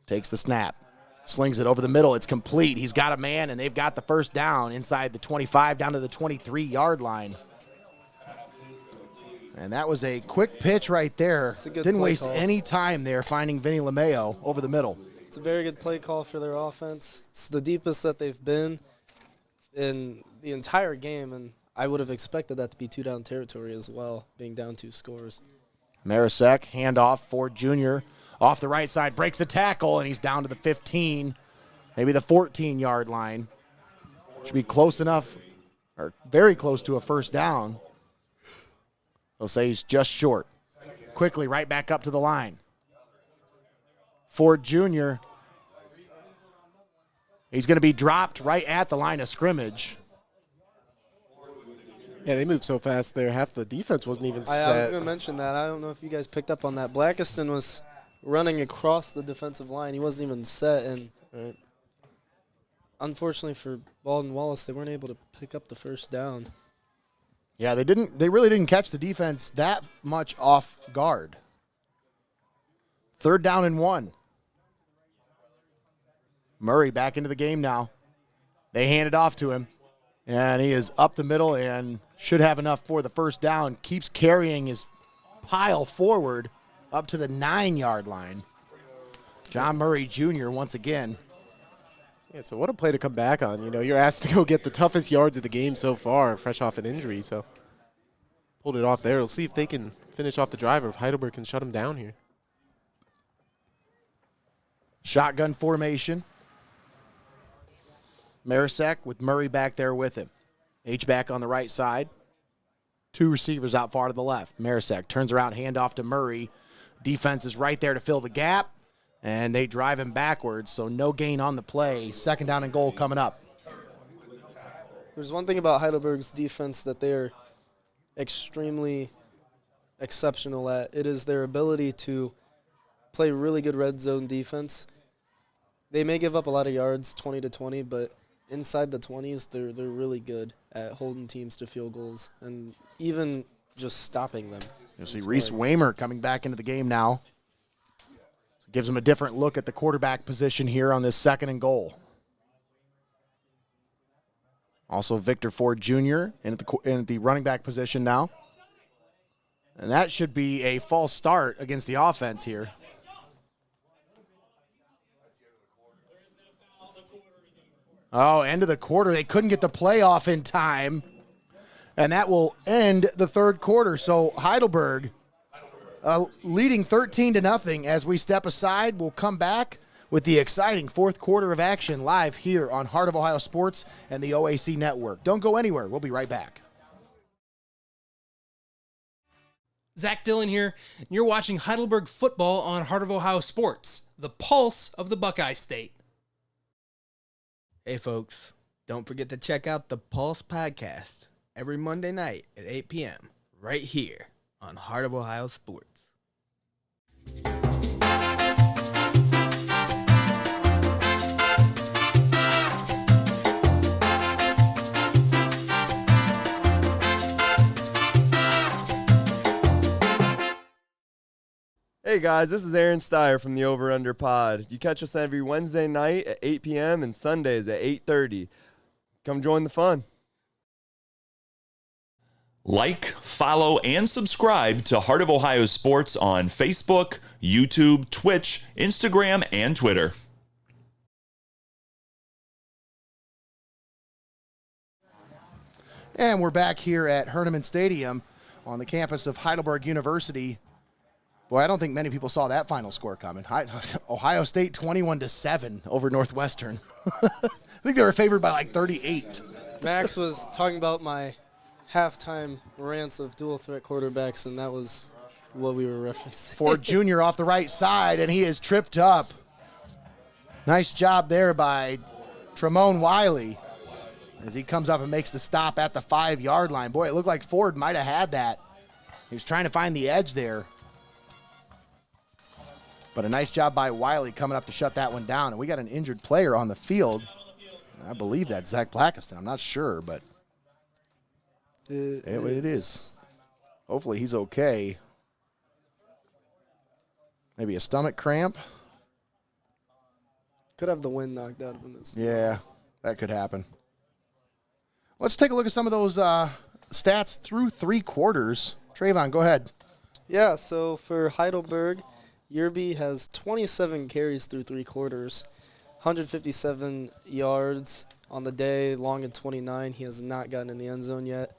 Takes the snap. Slings it over the middle. It's complete. He's got a man, and they've got the first down inside the 25 down to the 23-yard line. And that was a quick pitch right there. Didn't waste any time there finding Vinny LeMayo over the middle. It's a very good play call for their offense. It's the deepest that they've been in the entire game, and I would have expected that to be 2-down territory as well, being down 2 scores. Marisek, handoff, Ford Jr. off the right side, breaks a tackle, and he's down to the 15, maybe the 14-yard line. Should be close enough, or very close to a first down. They'll say he's just short. Quickly, right back up to the line. Ford Jr., he's going to be dropped right at the line of scrimmage. Yeah, they moved so fast there. Half the defense wasn't even set. I was going to mention that. I don't know if you guys picked up on that. Blackiston was running across the defensive line. He wasn't even set, and unfortunately for Baldwin and Wallace, they weren't able to pick up the first down. Yeah, they really didn't catch the defense that much off guard. 3rd down and 1. Murray back into the game now. They hand it off to him, and he is up the middle and should have enough for the first down. Keeps carrying his pile forward up to the 9-yard line. John Murray Jr. once again. Yeah, so what a play to come back on. You know, you're asked to go get the toughest yards of the game so far, fresh off an injury. So pulled it off there. We'll see if they can finish off the drive or if Heidelberg can shut him down here. Shotgun formation. Marisek with Murray back there with him. H-back on the right side. 2 receivers out far to the left. Marisek turns around, handoff to Murray. Defense is right there to fill the gap, and they drive him backwards, so no gain on the play. 2nd down and goal coming up. There's one thing about Heidelberg's defense that they're extremely exceptional at. It is their ability to play really good red zone defense. They may give up a lot of yards, 20 to 20, but inside the 20s, they're really good at holding teams to field goals and even just stopping them. You'll see Reese Waymer coming back into the game now. Gives them a different look at the quarterback position here on this 2nd and goal. Also Victor Ford Jr. in the running back position now. And that should be a false start against the offense here. Oh, end of the quarter. They couldn't get the playoff in time. And that will end the 3rd quarter. So Heidelberg leading 13-0 as we step aside. We'll come back with the exciting 4th quarter of action live here on Heart of Ohio Sports and the OAC Network. Don't go anywhere. We'll be right back. Zach Dillon here, and you're watching Heidelberg football on Heart of Ohio Sports, the pulse of the Buckeye State. Hey folks, don't forget to check out the Pulse podcast every Monday night at 8 p.m. right here on Heart of Ohio Sports. Hey guys, this is Aaron Steyer from the Over Under Pod. You catch us every Wednesday night at 8 p.m. and Sundays at 8:30. Come join the fun. Like, follow, and subscribe to Heart of Ohio Sports on Facebook, YouTube, Twitch, Instagram, and Twitter. And we're back here at Hoernemann Stadium on the campus of Heidelberg University. Boy, I don't think many people saw that final score coming. Ohio State 21-7 over Northwestern. I think they were favored by like 38. Max was talking about my halftime rants of dual threat quarterbacks, and that was what we were referencing. Ford Jr. off the right side, and he is tripped up. Nice job there by Tremone Wiley as he comes up and makes the stop at the 5-yard line. Boy, it looked like Ford might have had that. He was trying to find the edge there. But a nice job by Wiley coming up to shut that one down. And we got an injured player on the field. I believe that's Zach Blackiston. I'm not sure, but it is. Hopefully he's okay. Maybe a stomach cramp. Could have the wind knocked out of him. Yeah, that could happen. Let's take a look at some of those stats through 3 quarters. Treyvon, go ahead. Yeah, so for Heidelberg, Yerby has 27 carries through 3 quarters, 157 yards on the day, long at 29. He has not gotten in the end zone yet.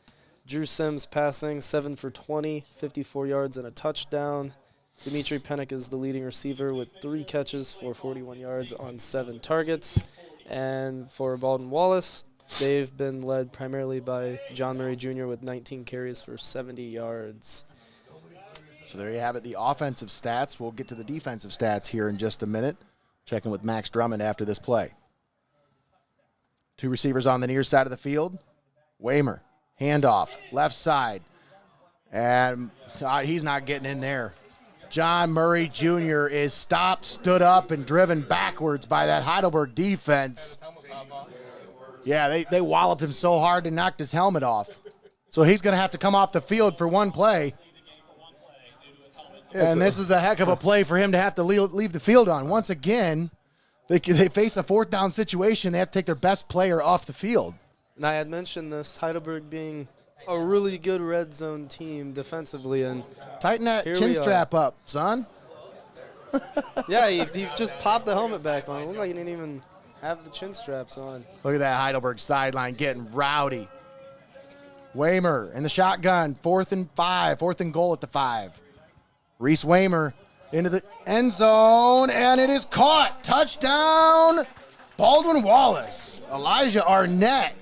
Drew Sims passing, 7 for 20, 54 yards and a touchdown. Dimitri Pennick is the leading receiver with 3 catches for 41 yards on 7 targets. And for Baldwin Wallace, they've been led primarily by John Murray Jr. with 19 carries for 70 yards. So there you have it, the offensive stats. We'll get to the defensive stats here in just a minute. Checking with Max Drummond after this play. 2 receivers on the near side of the field. Waymer, handoff, left side. And he's not getting in there. John Murray Jr. is stopped, stood up, and driven backwards by that Heidelberg defense. Yeah, they walloped him so hard and knocked his helmet off. So he's going to have to come off the field for one play. And this is a heck of a play for him to have to leave the field on. Once again, they face a 4th down situation. They have to take their best player off the field. And I had mentioned this, Heidelberg being a really good red zone team defensively. And tighten that chin strap up, son. Yeah, he just popped the helmet back on. It looked like he didn't even have the chin straps on. Look at that Heidelberg sideline getting rowdy. Waymer in the shotgun, 4th and 5, 4th and goal at the 5. Reese Waymer into the end zone, and it is caught. Touchdown, Baldwin Wallace. Elijah Arnett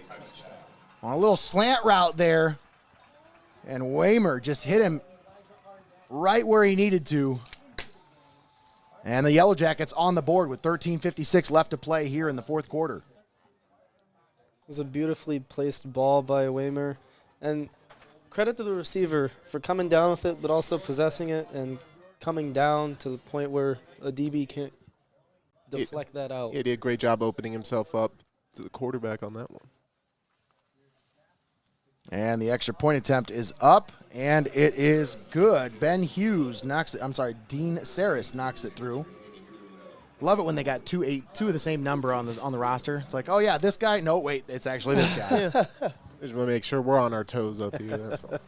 on a little slant route there, and Waymer just hit him right where he needed to. And the Yellow Jackets on the board with 13:56 left to play here in the 4th quarter. It was a beautifully placed ball by Waymer, and credit to the receiver for coming down with it, but also possessing it and coming down to the point where a DB can't deflect that out. He did a great job opening himself up to the quarterback on that one. And the extra point attempt is up, and it is good. Dean Saris knocks it through. Love it when they got two of the same number on the roster. It's like, oh yeah, this guy. No, wait, it's actually this guy. Just want to make sure we're on our toes up here. That's all.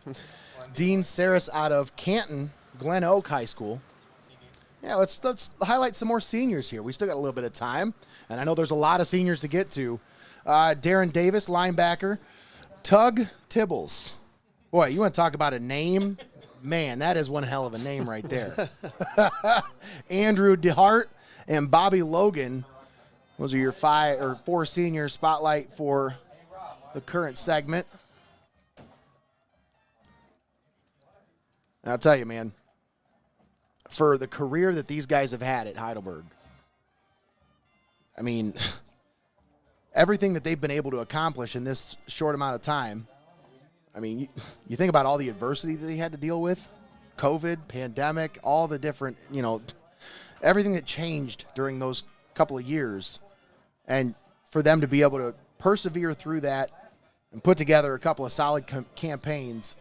Dean Saris out of Canton, Glen Oak High School. Yeah, let's highlight some more seniors here. We still got a little bit of time, and I know there's a lot of seniors to get to. Darren Davis, linebacker. Tug Tibbles. Boy, you want to talk about a name? Man, that is one hell of a name right there. Andrew DeHart and Bobby Logan. Those are your 5 or 4 senior spotlight for the current segment. And I'll tell you, man, for the career that these guys have had at Heidelberg, I mean, everything that they've been able to accomplish in this short amount of time, I mean, you think about all the adversity that they had to deal with, COVID, pandemic, all the different, everything that changed during those couple of years, and for them to be able to persevere through that and put together a couple of solid campaigns,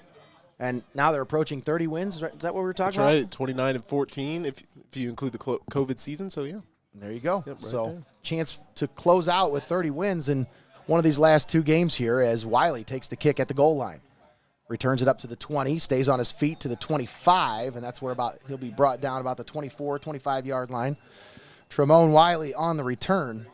and now they're approaching 30 wins. Is that what we were talking about? That's right, 29-14 if you include the COVID season, so yeah. There you go. Yep, right so there. Chance to close out with 30 wins in one of these last 2 games here as Wiley takes the kick at the goal line. Returns it up to the 20, stays on his feet to the 25, and that's where he'll be brought down about the 24, 25-yard line. Tremone Wiley on the return.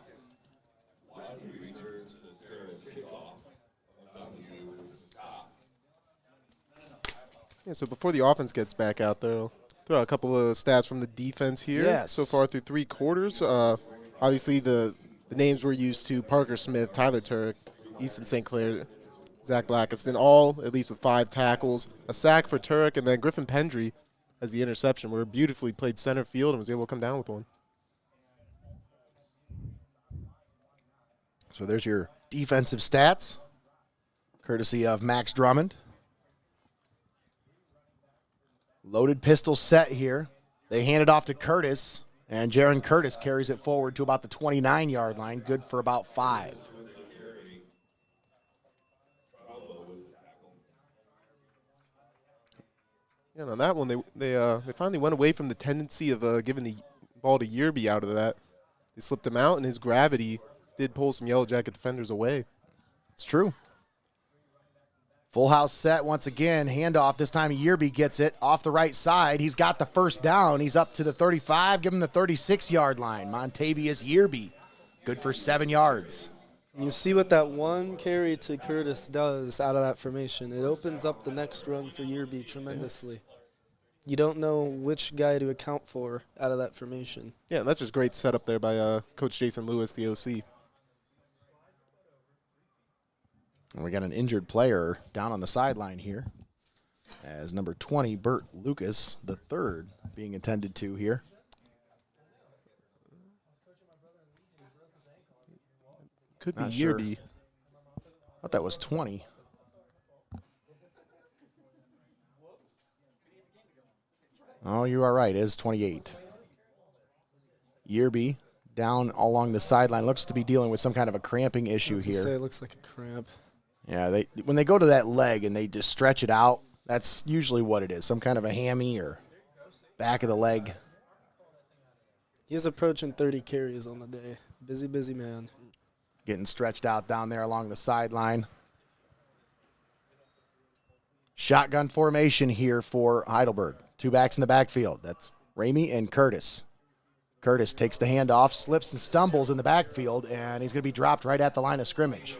Yeah, so before the offense gets back out there, I'll throw out a couple of stats from the defense here. Yes. So far through 3 quarters. Obviously, the names we're used to, Parker Smith, Tyler Turek, Easton St. Clair, Zach Blackiston, all at least with 5 tackles, a sack for Turek, and then Griffin Pendry has the interception where he beautifully played center field and was able to come down with one. So there's your defensive stats, courtesy of Max Drummond. Loaded pistol set here. They hand it off to Curtis, and Jaron Curtis carries it forward to about the 29-yard line, good for about 5. Yeah, on that one, they finally went away from the tendency of giving the ball to Yerby out of that. They slipped him out, and his gravity did pull some Yellow Jacket defenders away. It's true. Full house set once again. Handoff. This time Yerby gets it off the right side. He's got the first down. He's up to the 35. Give him the 36-yard line. Montavious Yerby. Good for 7 yards. You see what that one carry to Curtis does out of that formation. It opens up the next run for Yerby tremendously. You don't know which guy to account for out of that formation. Yeah, and that's just great setup there by Coach Jason Lewis, the OC. And we got an injured player down on the sideline here as number 20, Bert Lucas, the third, being attended to here. Could be Not sure. Yerby. I thought that was 20. Oh, you are right. It is 28. Yerby down along the sideline. Looks to be dealing with some kind of a cramping issue here. Say it looks like a cramp. Yeah, when they go to that leg and they just stretch it out, that's usually what it is. Some kind of a hammy or back of the leg. He's approaching 30 carries on the day. Busy man. Getting stretched out down there along the sideline. Shotgun formation here for Heidelberg. 2 backs in the backfield. That's Ramey and Curtis. Curtis takes the handoff, slips and stumbles in the backfield, and he's going to be dropped right at the line of scrimmage.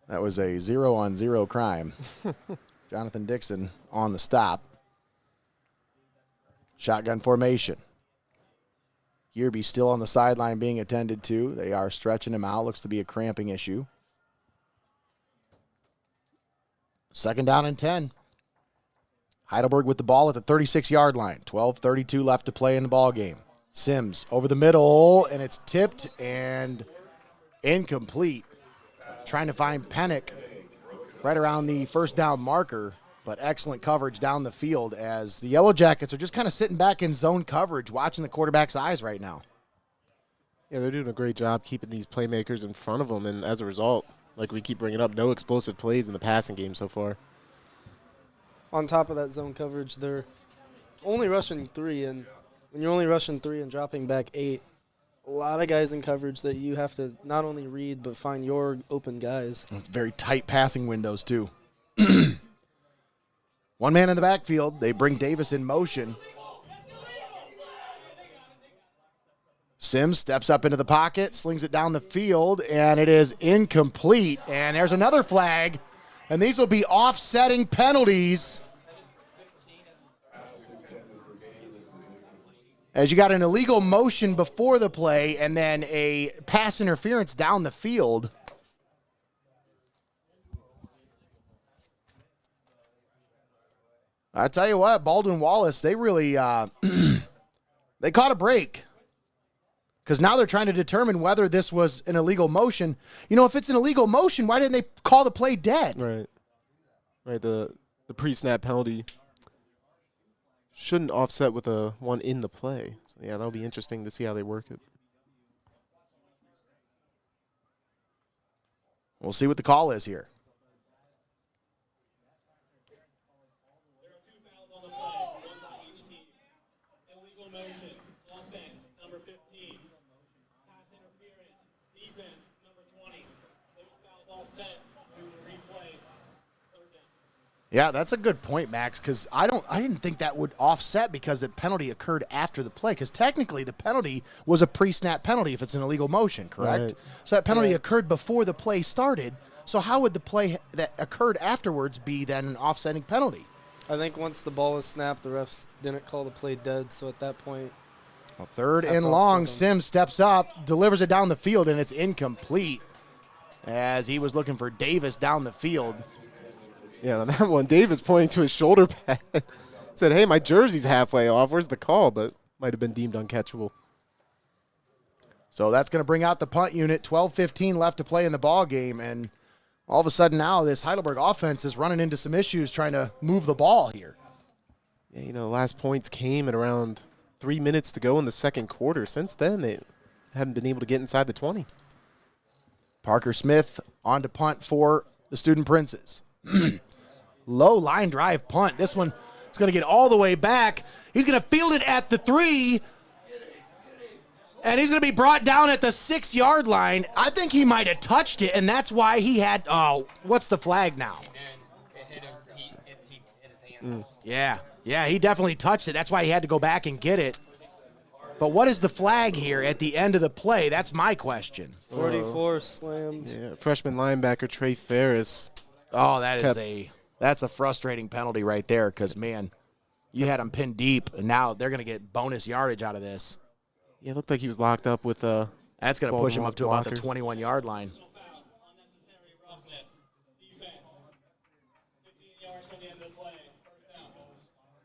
That was a 0-on-0 crime. Jonathan Dixon on the stop. Shotgun formation. Yerby still on the sideline being attended to. They are stretching him out. Looks to be a cramping issue. 2nd down and 10. Heidelberg with the ball at the 36-yard line. 12:32 left to play in the ball game. Sims over the middle, and it's tipped and incomplete. Trying to find Pennick right around the first down marker, but excellent coverage down the field as the Yellow Jackets are just kind of sitting back in zone coverage, watching the quarterback's eyes right now. Yeah, they're doing a great job keeping these playmakers in front of them, and as a result, like we keep bringing up, no explosive plays in the passing game so far. On top of that zone coverage, they're only rushing 3, and when you're only rushing 3 and dropping back 8, a lot of guys in coverage that you have to not only read but find your open guys. It's very tight passing windows, too. One man in the backfield. They bring Davis in motion. Sims steps up into the pocket, slings it down the field, and it is incomplete. And there's another flag, and these will be offsetting penalties. As you got an illegal motion before the play and then a pass interference down the field. I tell you what, Baldwin Wallace, they really they caught a break. Because now they're trying to determine whether this was an illegal motion. You know, if it's an illegal motion, why didn't they call the play dead? Right. Right, the pre-snap penalty shouldn't offset with a one in the play. So, yeah, that'll be interesting to see how they work it. We'll see what the call is here. There are 2 fouls on the play, 1 by each team. Illegal motion, offense, number 15. Pass interference, defense, number 20. Those fouls offset. We will replay. 3rd down. Yeah, that's a good point, Max, because I didn't think that would offset because the penalty occurred after the play, because technically the penalty was a pre-snap penalty if it's an illegal motion, correct? Right. So that penalty occurred before the play started. So how would the play that occurred afterwards be then an offsetting penalty? I think once the ball was snapped, the refs didn't call the play dead, so at that point, Well, 3rd Have and to long, offset them. Sims steps up, delivers it down the field, and it's incomplete as he was looking for Davis down the field. Yeah, on that one, Davis pointing to his shoulder pad said, hey, my jersey's halfway off. Where's the call? But might have been deemed uncatchable. So that's going to bring out the punt unit. 12:15 left to play in the ball game, and all of a sudden now this Heidelberg offense is running into some issues trying to move the ball here. Yeah, you know, last points came at around 3 minutes to go in the second quarter. Since then, they haven't been able to get inside the 20. Parker Smith on to punt for the Student Princes. Low line drive punt. This one is going to get all the way back. He's going to field it at the 3, and he's going to be brought down at the 6-yard line. I think he might have touched it, and that's why he had, what's the flag now? Yeah, he definitely touched it. That's why he had to go back and get it. But what is the flag here at the end of the play? That's my question. 44 slammed. Yeah, freshman linebacker Trey Ferris. Oh, that's a frustrating penalty right there because, man, you had him pinned deep, and now they're going to get bonus yardage out of this. Yeah, it looked like he was locked up with a. That's going to push him up to about the blocker. 21-yard line. Unnecessary roughness. Defense. 15 yards from the end of the play. 1st down.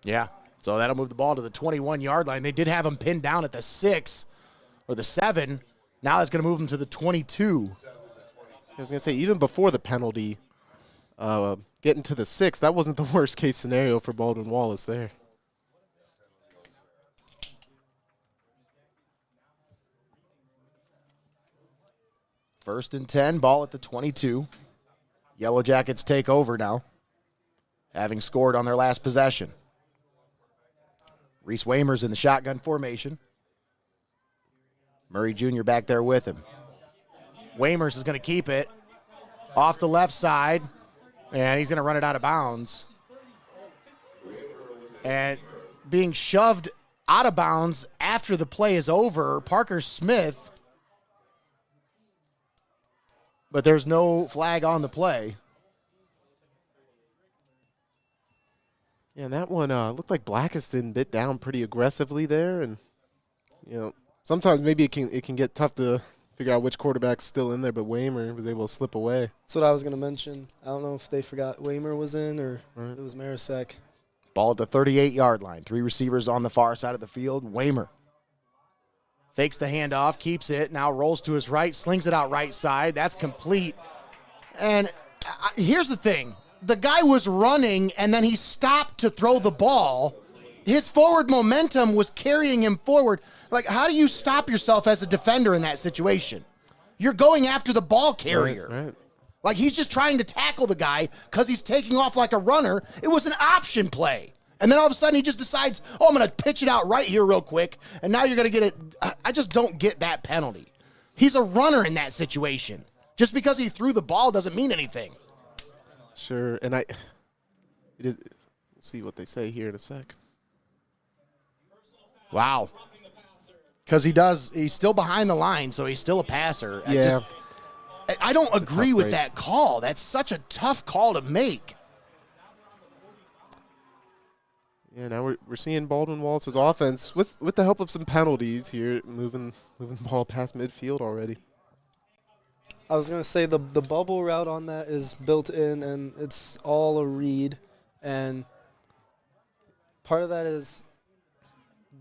Yeah, so that'll move the ball to the 21-yard line. They did have him pinned down at the 6 or the 7. Now that's going to move him to the 22. I was going to say, even before the penalty, getting to the 6, that wasn't the worst case scenario for Baldwin Wallace there. First and 10, ball at the 22. Yellow Jackets take over now, having scored on their last possession. Reese Waymer's in the shotgun formation. Murray Jr. back there with him. Waymers is going to keep it off the left side, and he's going to run it out of bounds. And being shoved out of bounds after the play is over, Parker Smith, but there's no flag on the play. Yeah, and that one looked like Blackiston bit down pretty aggressively there, and you know sometimes maybe it can get tough to figure out which quarterback's still in there, but Waymer was able to slip away. That's what I was going to mention. I don't know if they forgot Waymer was in or it was Marisek. Ball at the 38-yard line. 3 receivers on the far side of the field. Waymer fakes the handoff, keeps it, now rolls to his right, slings it out right side. That's complete. And here's the thing. The guy was running, and then he stopped to throw the ball, his forward momentum was carrying him forward. Like, how do you stop yourself as a defender in that situation? You're going after the ball carrier. Right. Like, he's just trying to tackle the guy because he's taking off like a runner. It was an option play. And then all of a sudden he just decides, oh, I'm going to pitch it out right here real quick, and now you're going to get it. I just don't get that penalty. He's a runner in that situation. Just because he threw the ball doesn't mean anything. Sure, and we'll see what they say here in a sec. Wow. Because he's still behind the line, so he's still a passer. Yeah. I don't agree with break. that call. That's such a tough call to make. Yeah, now we're seeing Baldwin Wallace's offense with the help of some penalties here, moving the ball past midfield already. I was going to say the bubble route on that is built in, and it's all a read. And part of that is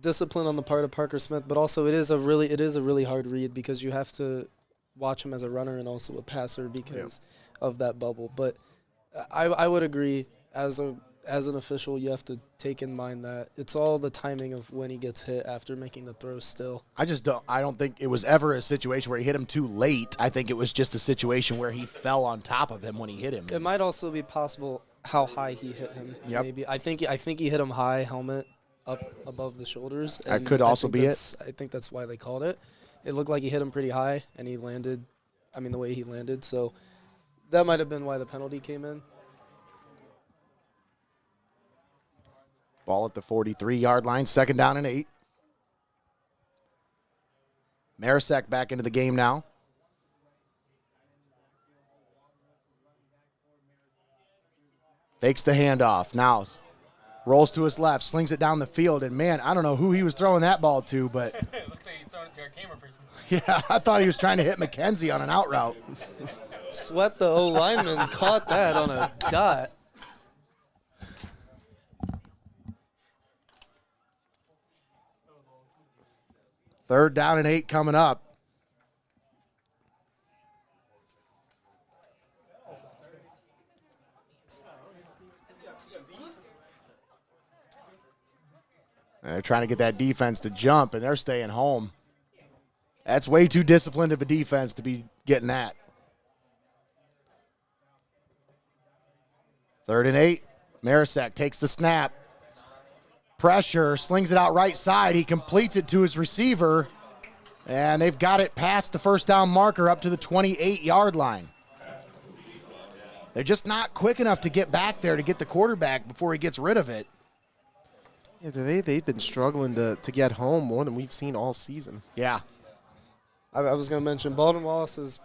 discipline on the part of Parker Smith, but also it is a really hard read because you have to watch him as a runner and also a passer because of that bubble. But I would agree, as an official, you have to take in mind that it's all the timing of when he gets hit after making the throw still. I don't think it was ever a situation where he hit him too late. I think it was just a situation where he fell on top of him when he hit him. It might also be possible how high he hit him. Yep. Maybe I think he hit him high, helmet up above the shoulders. That could also be it. I think that's why they called it. It looked like he hit him pretty high, and he landed. I mean, the way he landed. So that might have been why the penalty came in. Ball at the 43-yard line, 2nd down and 8. Marisak back into the game now. Fakes the handoff. Now rolls to his left, slings it down the field, and man, I don't know who he was throwing that ball to, but Looks like he's throwing it to our camera person. yeah, I thought he was trying to hit McKenzie on an out route. Sweat the O-lineman caught that on a dot. Third down and 8 coming up. And they're trying to get that defense to jump, and they're staying home. That's way too disciplined of a defense to be getting that. 3rd and 8. Marisak takes the snap. Pressure, slings it out right side. He completes it to his receiver, and they've got it past the first down marker up to the 28-yard line. They're just not quick enough to get back there to get the quarterback before he gets rid of it. Yeah, they've been struggling to get home more than we've seen all season. Yeah. I was going to mention Baldwin Wallace is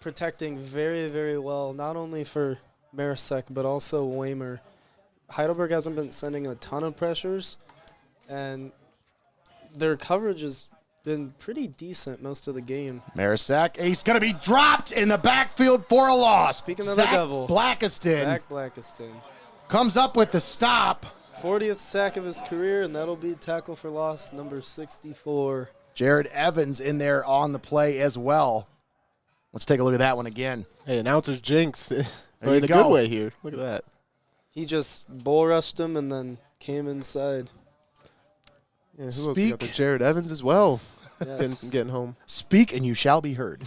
protecting very, very well, not only for Marisak, but also Waymer. Heidelberg hasn't been sending a ton of pressures, and their coverage has been pretty decent most of the game. Marisak, he's going to be dropped in the backfield for a loss. Speaking of Zach the devil. Blackiston Zach Blackiston. comes up with the stop. 40th sack of his career, and that'll be tackle for loss number 64. Jared Evans in there on the play as well. Let's take a look at that one again. Hey, announcer's jinx. you in a go. good way here. Look at that. He just bull rushed him and then came inside. Yeah, who else we got there? Jared Evans as well. Yes. Getting home. Speak and you shall be heard.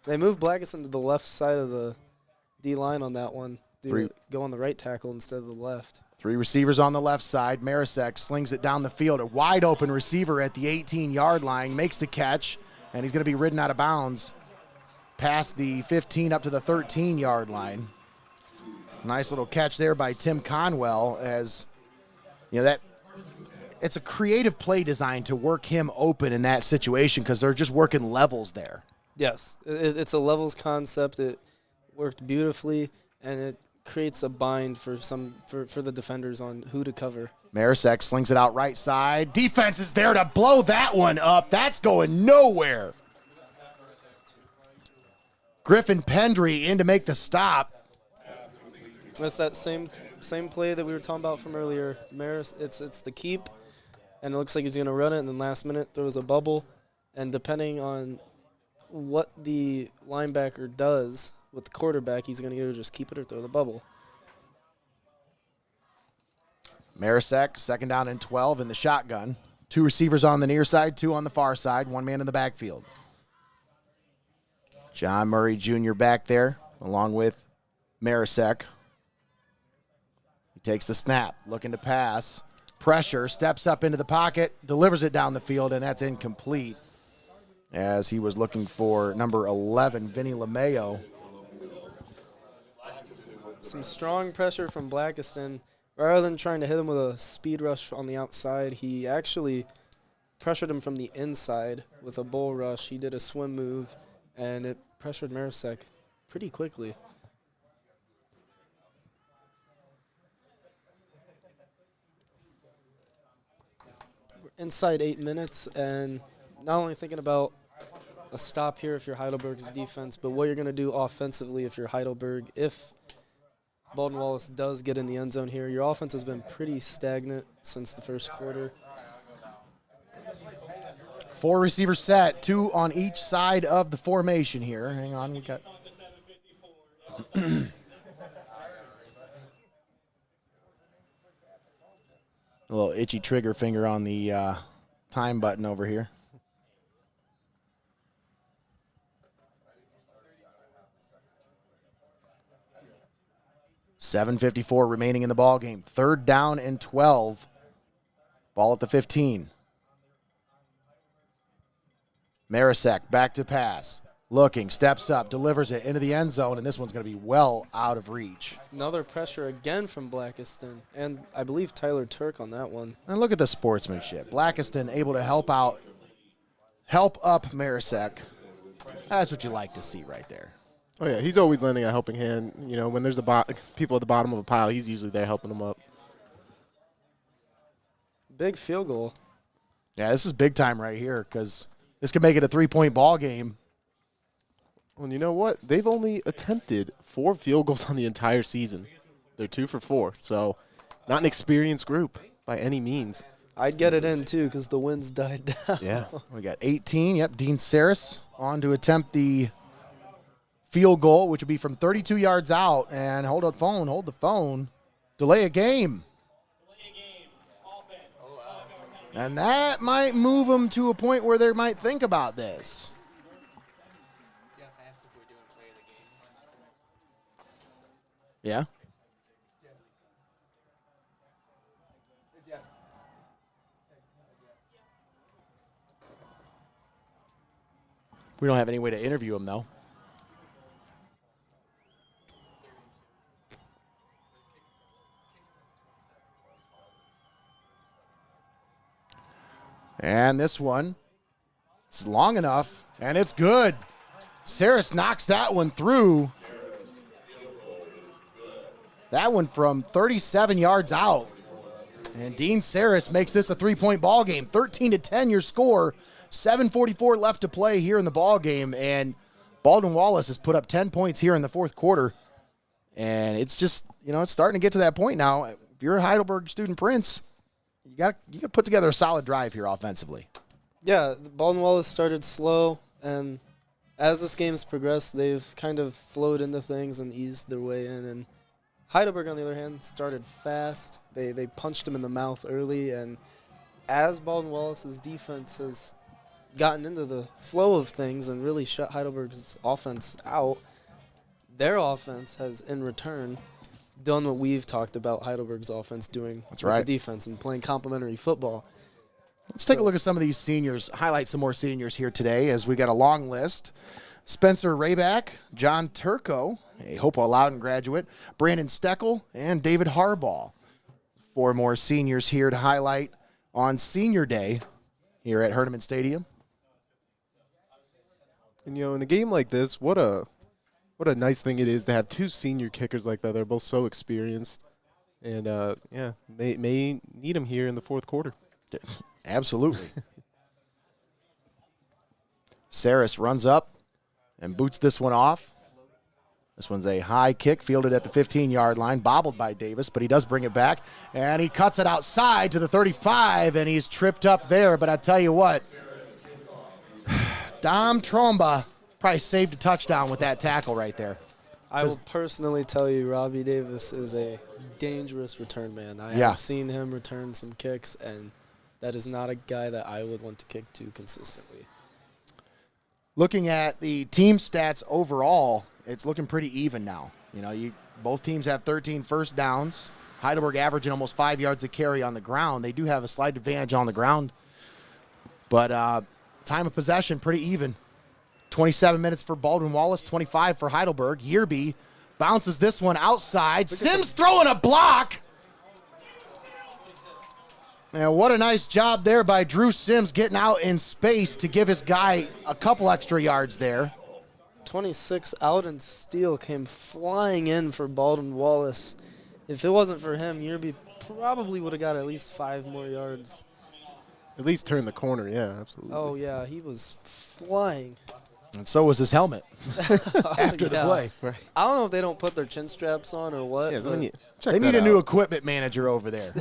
They moved Blackiston to the left side of the D-line on that one. They go on the right tackle instead of the left. 3 receivers on the left side. Marisak slings it down the field. A wide open receiver at the 18-yard line makes the catch, and he's going to be ridden out of bounds past the 15 up to the 13-yard line. Nice little catch there by Tim Conwell, as you know that it's a creative play design to work him open in that situation because they're just working levels there. Yes, it's a levels concept. It worked beautifully, and it creates a bind for the defenders on who to cover. Marisak slings it out right side. Defense is there to blow that one up. That's going nowhere. Griffin Pendry in to make the stop. That's that same play that we were talking about from earlier. It's the keep, and it looks like he's going to run it, and then last minute there was a bubble, and depending on what the linebacker does with the quarterback, he's going to either just keep it or throw the bubble. Marisek, 2nd down and 12 in the shotgun. 2 receivers on the near side, 2 on the far side, 1 man in the backfield. John Murray Jr. back there, along with Marisek. He takes the snap, looking to pass. Pressure, steps up into the pocket, delivers it down the field, and that's incomplete, as he was looking for number 11, Vinny LeMayo. Some strong pressure from Blackiston. Rather than trying to hit him with a speed rush on the outside, he actually pressured him from the inside with a bull rush. He did a swim move, and it pressured Marisek pretty quickly. We're inside 8 minutes, and not only thinking about a stop here if you're Heidelberg's defense, but what you're going to do offensively if you're Heidelberg. If Baldwin Wallace does get in the end zone here, your offense has been pretty stagnant since the first quarter. 4 receivers set, 2 on each side of the formation here. Hang on, we got... A little itchy trigger finger on the time button over here. .754 remaining in the ball game. 3rd down and 12. Ball at the 15. Marisek back to pass. Looking, steps up, delivers it into the end zone, and this one's going to be well out of reach. Another pressure again from Blackiston, and I believe Tyler Turk on that one. And look at the sportsmanship. Blackiston able to help up Marisek. That's what you like to see right there. Oh, yeah, he's always lending a helping hand. You know, when there's people at the bottom of a pile, he's usually there helping them up. Big field goal. Yeah, this is big time right here because this could make it a 3-point ball game. Well, you know what? They've only attempted 4 field goals on the entire season. They're 2 for 4, so not an experienced group by any means. I'd get it in, too, because the winds died down. Yeah. We got 18. Yep, Dean Saris on to attempt the field goal, which would be from 32 yards out. And hold the phone. Delay a game. And that might move them to a point where they might think about this. Yeah? We don't have any way to interview him, though. And this one, it's long enough, and it's good. Saris knocks that one through. That one from 37 yards out. And Dean Saris makes this a 3-point ball game. 13-10 your score. 7:44 left to play here in the ball game. And Baldwin Wallace has put up 10 points here in the 4th quarter. And it's just, it's starting to get to that point now. If you're a Heidelberg student Prince, you got to put together a solid drive here offensively. Yeah, Baldwin Wallace started slow, and as this game's progressed, they've kind of flowed into things and eased their way in. And Heidelberg, on the other hand, started fast. They punched him in the mouth early, and as Baldwin Wallace's defense has gotten into the flow of things and really shut Heidelberg's offense out, their offense has, in return, done what we've talked about Heidelberg's offense doing with the defense and playing complementary football. Let's take a look at some of these seniors, highlight some more seniors here today as we got a long list. Spencer Rayback, John Turco, a Hopewell Loudon graduate, Brandon Steckel, and David Harbaugh. 4 more seniors here to highlight on Senior Day here at Hoernemann Stadium. And, in a game like this, what a nice thing it is to have 2 senior kickers like that. They're both so experienced. And, may need them here in the 4th quarter. Absolutely. Saris runs up and boots this one off. This one's a high kick fielded at the 15-yard line, bobbled by Davis, but he does bring it back. And he cuts it outside to the 35, and he's tripped up there. But I tell you what, Dom Tromba probably saved a touchdown with that tackle right there. I will personally tell you Robbie Davis is a dangerous return man. I Yeah. have seen him return some kicks, and that is not a guy that I would want to kick to consistently. Looking at the team stats overall, it's looking pretty even now. Both teams have 13 first downs. Heidelberg averaging almost 5 yards a carry on the ground. They do have a slight advantage on the ground. But time of possession, pretty even. 27 minutes for Baldwin Wallace, 25 for Heidelberg. Yearby bounces this one outside. Sims throwing a block. And what a nice job there by Drew Sims getting out in space to give his guy a couple extra yards there. 26 out and steal came flying in for Baldwin Wallace. If it wasn't for him, Yearby probably would have got at least 5 more yards. At least turn the corner, yeah, absolutely. Oh, yeah, he was flying. And so was his helmet after the Yeah. play. I don't know if they don't put their chin straps on or what. Yeah, but They need a new equipment manager over there.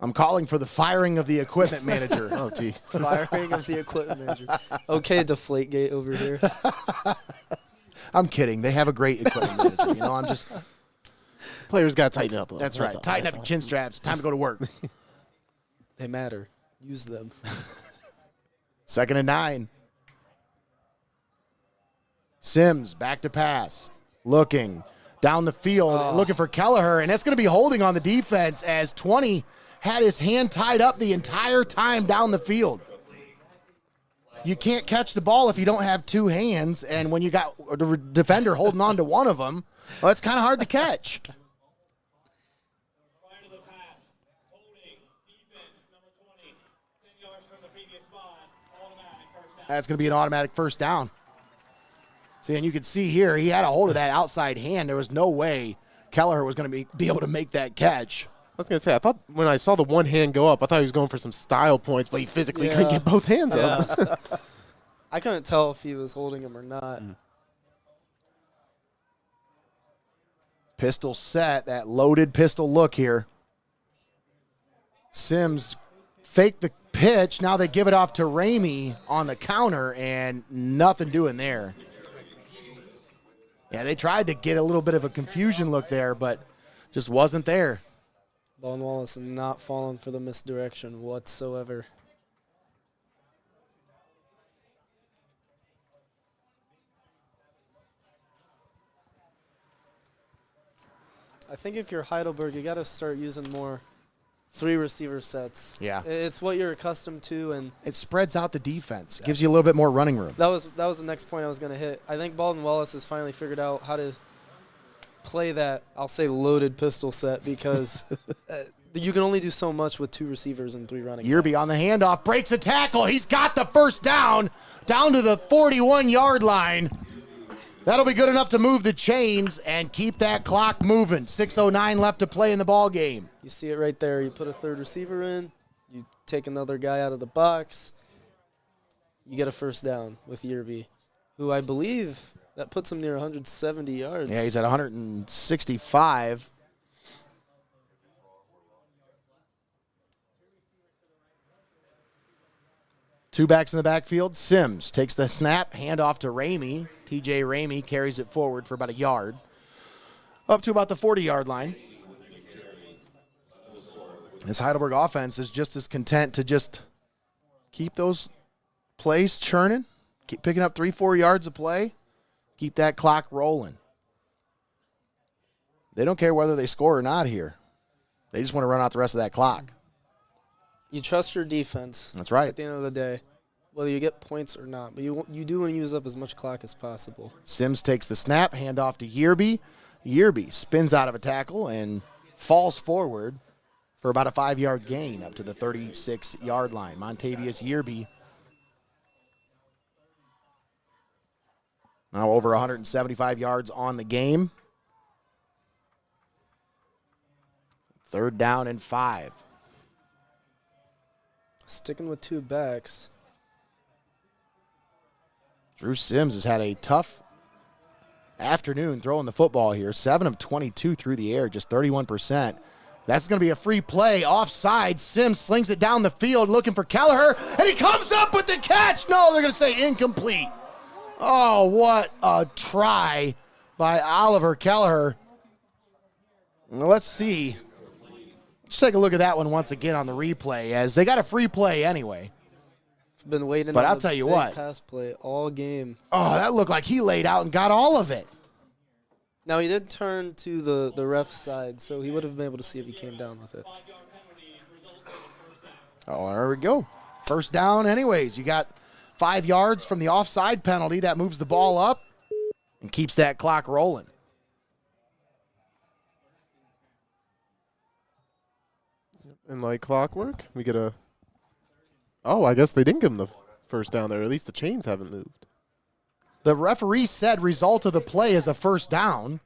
I'm calling for the firing of the equipment manager. Oh, geez. firing of the equipment manager. Okay, Deflategate over here. I'm kidding. They have a great equipment manager. I'm just. Players got to tighten up. That's right. Tighten up your chin straps. Time to go to work. They matter. Use them. 2nd and 9. Sims back to pass. Looking down the field, looking for Kelleher, and that's going to be holding on the defense as 20 had his hand tied up the entire time down the field. You can't catch the ball if you don't have 2 hands, and when you got the defender holding on to one of them, well, it's kind of hard to catch. That's going to be an automatic first down. See, and you can see here, he had a hold of that outside hand. There was no way Kelleher was going to be able to make that catch. I was going to say, I thought when I saw the one hand go up, I thought he was going for some style points, but he physically couldn't get both hands up. I couldn't tell if he was holding him or not. Pistol set, that loaded pistol look here. Sims faked the pitch. Now they give it off to Ramey on the counter, and nothing doing there. Yeah, they tried to get a little bit of a confusion look there, but just wasn't there. Baldwin Wallace not falling for the misdirection whatsoever. I think if you're Heidelberg, you got to start using more 3 receiver sets. Yeah. It's what you're accustomed to, and It spreads out the defense. Gives you a little bit more running room. that was the next point I was going to hit. I think Baldwin Wallace has finally figured out how to play that, I'll say, loaded pistol set because you can only do so much with 2 receivers and 3 running Yearby backs. on the handoff, breaks a tackle. He's got the first down to the 41-yard line. That'll be good enough to move the chains and keep that clock moving. 6:09 left to play in the ball game. You see it right there. You put a 3rd receiver in, you take another guy out of the box, you get a first down with Yearby, who I believe that puts him near 170 yards. Yeah, he's at 165. Two backs in the backfield. Sims takes the snap, handoff to Ramey. TJ Ramey carries it forward for about a yard. Up to about the 40-yard line. This Heidelberg offense is just as content to just keep those plays churning, keep picking up 3-4 yards of play, keep that clock rolling. They don't care whether they score or not here. They just want to run out the rest of that clock. You trust your defense. That's right. At the end of the day, whether you get points or not, but you do want to use up as much clock as possible. Sims takes the snap, handoff to Yearby. Yearby spins out of a tackle and falls forward for about a 5-yard gain up to the 36-yard line. Montavious Yearby now over 175 yards on the game. 3rd down and 5. Sticking with 2 backs. Drew Sims has had a tough afternoon throwing the football here. 7 of 22 through the air, just 31%. That's going to be a free play. Offside. Sims slings it down the field looking for Kelleher, and he comes up with the catch. No, they're going to say incomplete. Oh, what a try by Oliver Kelleher. Well, let's see. Let's take a look at that one once again on the replay, as they got a free play anyway. Been waiting. But on I'll the tell you big what. pass play all game. Oh, that looked like he laid out and got all of it. Now he did turn to the ref's side, so he would have been able to see if he came down with it. Oh, there we go. First down anyways. You got 5 yards from the offside penalty. That moves the ball up and keeps that clock rolling. And like clockwork, we get a... Oh, I guess they didn't give him the first down there. At least the chains haven't moved. The referee said result of the play is a first down.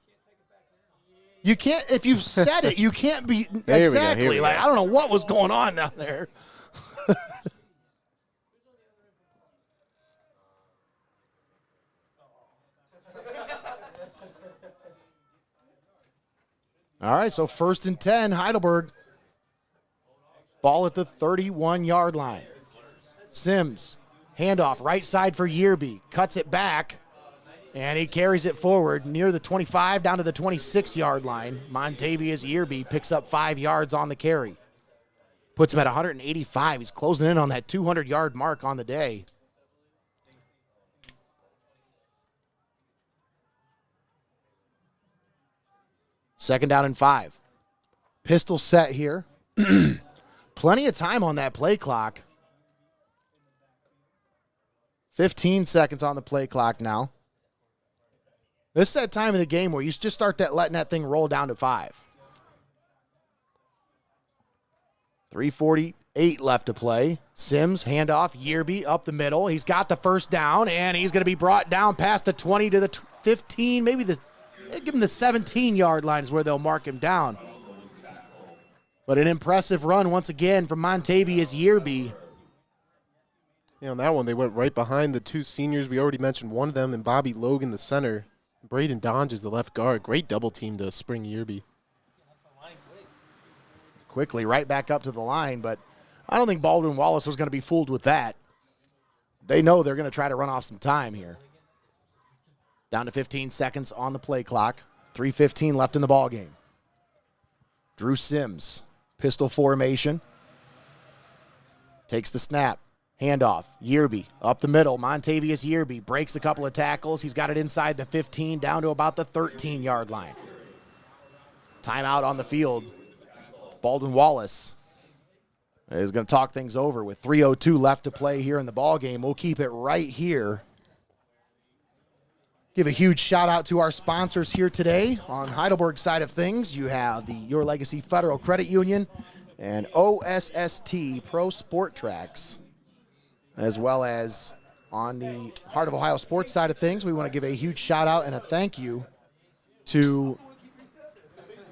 You can't, if you've said it, you can't be exactly. Like, I don't know what was going on down there. All right, so 1st and 10, Heidelberg. Ball at the 31-yard line. Sims, handoff, right side for Yearby. Cuts it back, and he carries it forward near the 25 down to the 26-yard line. Montavious Yearby picks up 5 yards on the carry. Puts him at 185. He's closing in on that 200-yard mark on the day. Second down and 5. Pistol set here. Plenty of time on that play clock. 15 seconds on the play clock now. This is that time of the game where you just start letting that thing roll down to 5. 3:48 left to play. Sims, handoff, Yearby up the middle. He's got the first down, and he's going to be brought down past the 20 to the 15, maybe give him the 17-yard line is where they'll mark him down. But an impressive run once again from Montavious Yearby. Yeah, on that one, they went right behind the 2 seniors. We already mentioned one of them, and Bobby Logan, the center. Braden Donge is the left guard. Great double team to spring Yearby. Quickly right back up to the line, but I don't think Baldwin Wallace was going to be fooled with that. They know they're going to try to run off some time here. Down to 15 seconds on the play clock. 3:15 left in the ball game. Drew Sims, pistol formation. Takes the snap. Handoff. Yearby up the middle. Montavious Yearby breaks a couple of tackles. He's got it inside the 15 down to about the 13-yard line. Timeout on the field. Baldwin Wallace is going to talk things over with 3:02 left to play here in the ball game. We'll keep it right here. Give a huge shout out to our sponsors here today. On Heidelberg side of things, you have the Your Legacy Federal Credit Union and OSST Pro Sport Tracks. As well as on the Heart of Ohio sports side of things, we want to give a huge shout out and a thank you to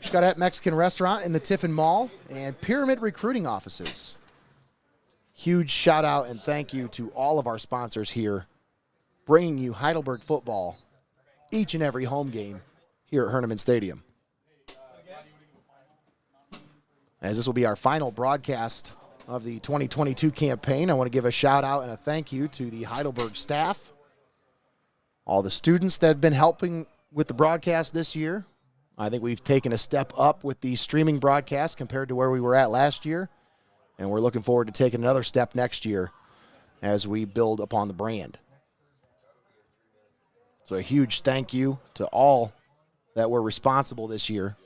Xcaret Mexican Restaurant in the Tiffin Mall and Pyramid Recruiting Offices. Huge shout out and thank you to all of our sponsors here, bringing you Heidelberg football each and every home game here at Hoernemann Stadium. As this will be our final broadcast of the 2022 campaign, I want to give a shout out and a thank you to the Heidelberg staff, all the students that have been helping with the broadcast this year. I think we've taken a step up with the streaming broadcast compared to where we were at last year, and we're looking forward to taking another step next year as we build upon the brand. So a huge thank you to all that were responsible this year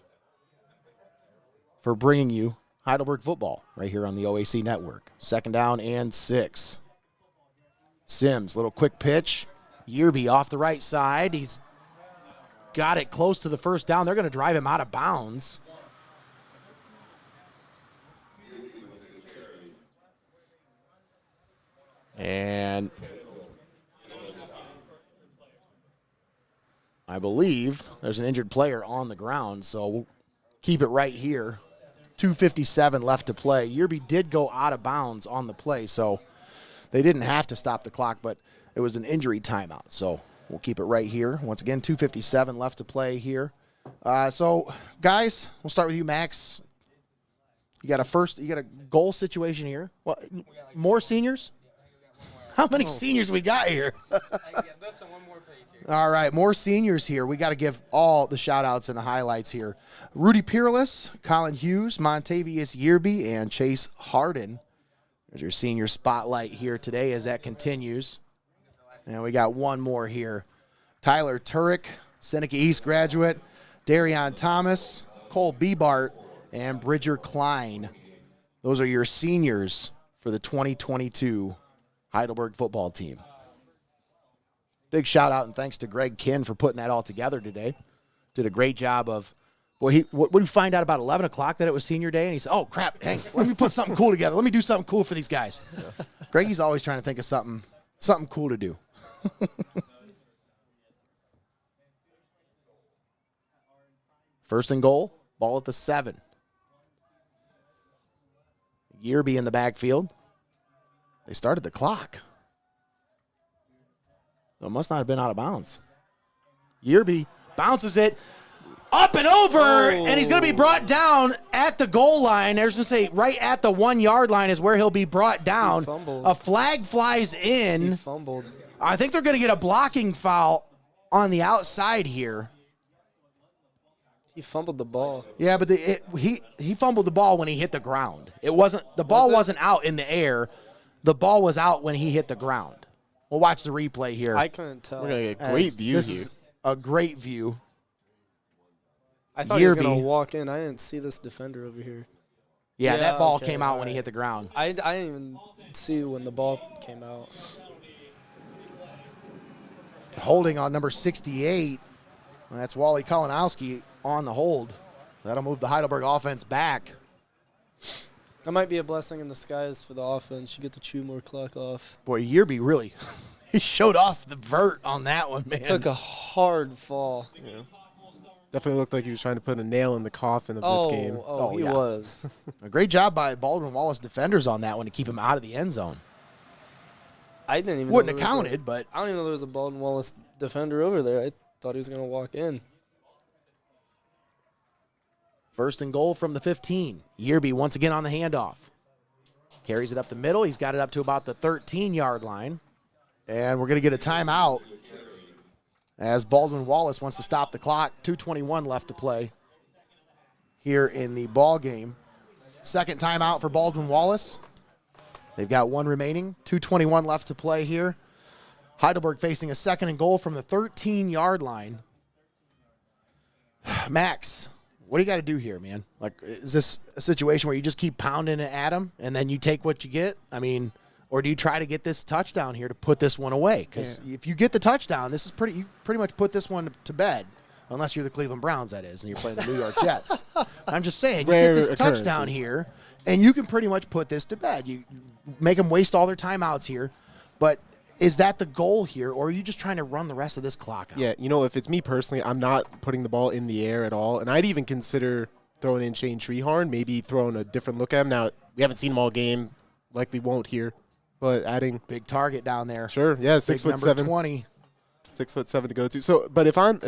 for bringing you Heidelberg football right here on the OAC Network. Second down and 6. Sims, little quick pitch. Yearby off the right side. He's got it close to the first down. They're going to drive him out of bounds. And I believe there's an injured player on the ground, so we'll keep it right here. 2:57 left to play. Yearby did go out of bounds on the play, so they didn't have to stop the clock, but it was an injury timeout. So we'll keep it right here. Once again, 2:57 left to play here. So, guys, we'll start with you, Max. You got a goal situation here. What, more seniors? How many seniors we got here? All right, more seniors here. We got to give all the shout-outs and the highlights here. Rudy Peerless, Colin Hughes, Montavious Yearby, and Chase Harden. There's your senior spotlight here today as that continues. And we got one more here. Tyler Turek, Seneca East graduate, Darion Thomas, Cole Biebart, and Bridger Klein. Those are your seniors for the 2022 Heidelberg football team. Big shout out and thanks to Greg Kinn for putting that all together today. Did a great job of, boy, what did we find out about 11 o'clock that it was senior day? And he said, oh, crap, hang, let me put something cool together. Let me do something cool for these guys. Greggy's always trying to think of something cool to do. First and goal, ball at the 7. Yearby in the backfield. They started the clock. It must not have been out of bounds. Yearby bounces it up and over, and he's going to be brought down at the goal line. There's going to say right at the 1 yard line is where he'll be brought down. A flag flies in. He fumbled. I think they're going to get a blocking foul on the outside here. He fumbled the ball. Yeah, but he fumbled the ball when he hit the ground. The ball wasn't out in the air. The ball was out when he hit the ground. We'll watch the replay here. I couldn't tell. We're going to get a great view this here. Is a great view. I thought he was going to walk in. I didn't see this defender over here. Yeah, that ball came out when he hit the ground. I didn't even see when the ball came out. Holding on number 68. That's Wally Kalinowski on the hold. That'll move the Heidelberg offense back. That might be a blessing in disguise for the offense. You get to chew more clock off. Boy, Yearby really he showed off the vert on that one, man. Took a hard fall. Yeah. Definitely looked like he was trying to put a nail in the coffin of this game. He was. A great job by Baldwin Wallace defenders on that one to keep him out of the end zone. I didn't even Wouldn't have counted, but I don't even know there was a Baldwin Wallace defender over there. I thought he was going to walk in. First and goal from the 15. Yearby once again on the handoff. Carries it up the middle. He's got it up to about the 13-yard line. And we're going to get a timeout as Baldwin Wallace wants to stop the clock. 2:21 left to play here in the ball game. Second timeout for Baldwin Wallace. They've got one remaining. 2:21 left to play here. Heidelberg facing a second and goal from the 13-yard line. Max, what do you got to do here, man? Like, is this a situation where you just keep pounding it at them and then you take what you get? I mean, or do you try to get this touchdown here to put this one away? Because if you get the touchdown, this is you pretty much put this one to bed, unless you're the Cleveland Browns, that is, and you're playing the New York Jets. I'm just saying, you get this touchdown here, and you can pretty much put this to bed. You make them waste all their timeouts here, but is that the goal here, or are you just trying to run the rest of this clock out? Yeah, if it's me personally, I'm not putting the ball in the air at all, and I'd even consider throwing in Shane Treharn, maybe throwing a different look at him. Now, we haven't seen him all game, likely won't here, but adding big target down there. Sure, yeah, 6'7", 20, 6'7" to go to. So, but if I'm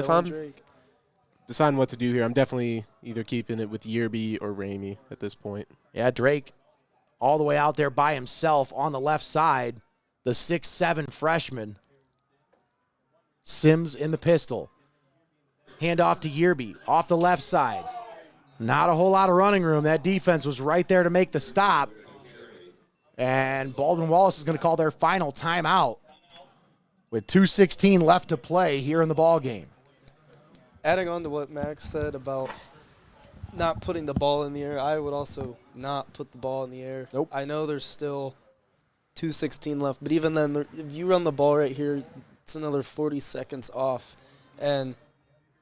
deciding what to do here, I'm definitely either keeping it with Yearby or Ramey at this point. Yeah, Drake, all the way out there by himself on the left side. The 6'7" freshman. Sims in the pistol. Handoff to Yearby off the left side. Not a whole lot of running room. That defense was right there to make the stop. And Baldwin Wallace is going to call their final timeout with 2:16 left to play here in the ball game. Adding on to what Max said about not putting the ball in the air, I would also not put the ball in the air. Nope. I know there's still 2:16 left, but even then, if you run the ball right here, it's another 40 seconds off. And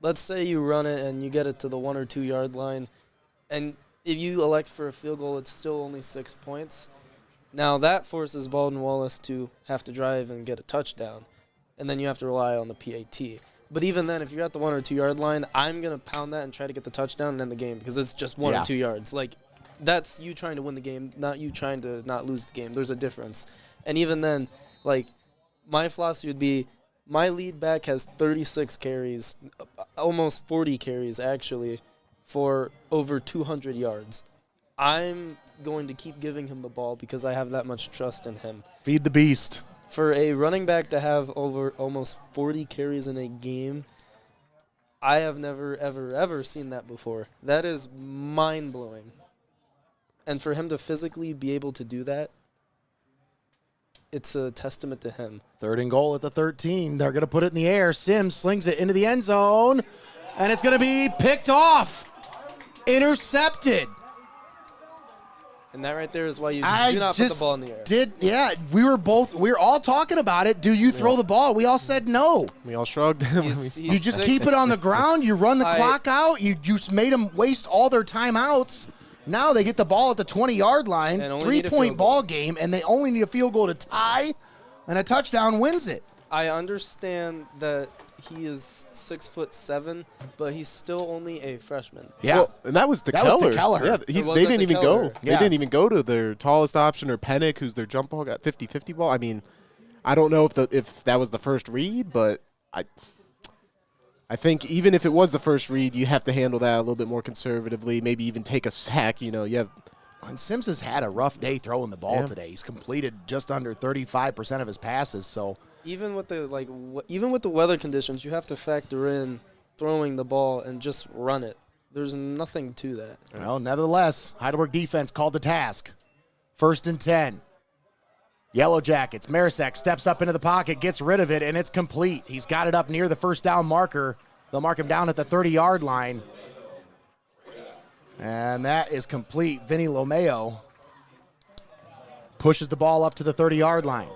let's say you run it and you get it to the 1 or 2 yard line, and if you elect for a field goal, it's still only 6 points. Now that forces Baldwin Wallace to have to drive and get a touchdown, and then you have to rely on the PAT. But even then, if you're at the 1 or 2 yard line, I'm going to pound that and try to get the touchdown and end the game because it's just 1 or 2 yards. Like, that's you trying to win the game, not you trying to not lose the game. There's a difference. And even then, like, my philosophy would be my lead back has 36 carries, almost 40 carries, actually, for over 200 yards. I'm going to keep giving him the ball because I have that much trust in him. Feed the beast. For a running back to have over almost 40 carries in a game, I have never, ever, ever seen that before. That is mind-blowing. And for him to physically be able to do that, it's a testament to him. 3rd and goal at the 13. They're going to put it in the air. Sims slings it into the end zone, and it's going to be picked off. Intercepted. And that right there is why you do not put the ball in the air. We were all talking about it. Do you throw the ball? We all said no. We all shrugged. You just keep it on the ground. You run the clock out. You made them waste all their timeouts. Now they get the ball at the 20-yard line. 3-point ball game, and they only need a field goal to tie, and a touchdown wins it. I understand that he is 6'7", but he's still only a freshman. Yeah, well, and that was Kelleher. Yeah, they didn't even go. They didn't even go to their tallest option, or Pennick, who's their jump ball, got 50-50 ball. I mean, I don't know if that was the first read, but I think even if it was the first read, you have to handle that a little bit more conservatively. Maybe even take a sack. You have. And Sims has had a rough day throwing the ball today. He's completed just under 35% of his passes. So even with the weather conditions, you have to factor in throwing the ball and just run it. There's nothing to that. Well, nevertheless, Heidelberg defense called the task. 1st and 10. Yellow Jackets. Marasek steps up into the pocket, gets rid of it, and it's complete. He's got it up near the first down marker. They'll mark him down at the 30-yard line. And that is complete. Vinny Lomeo pushes the ball up to the 30-yard line.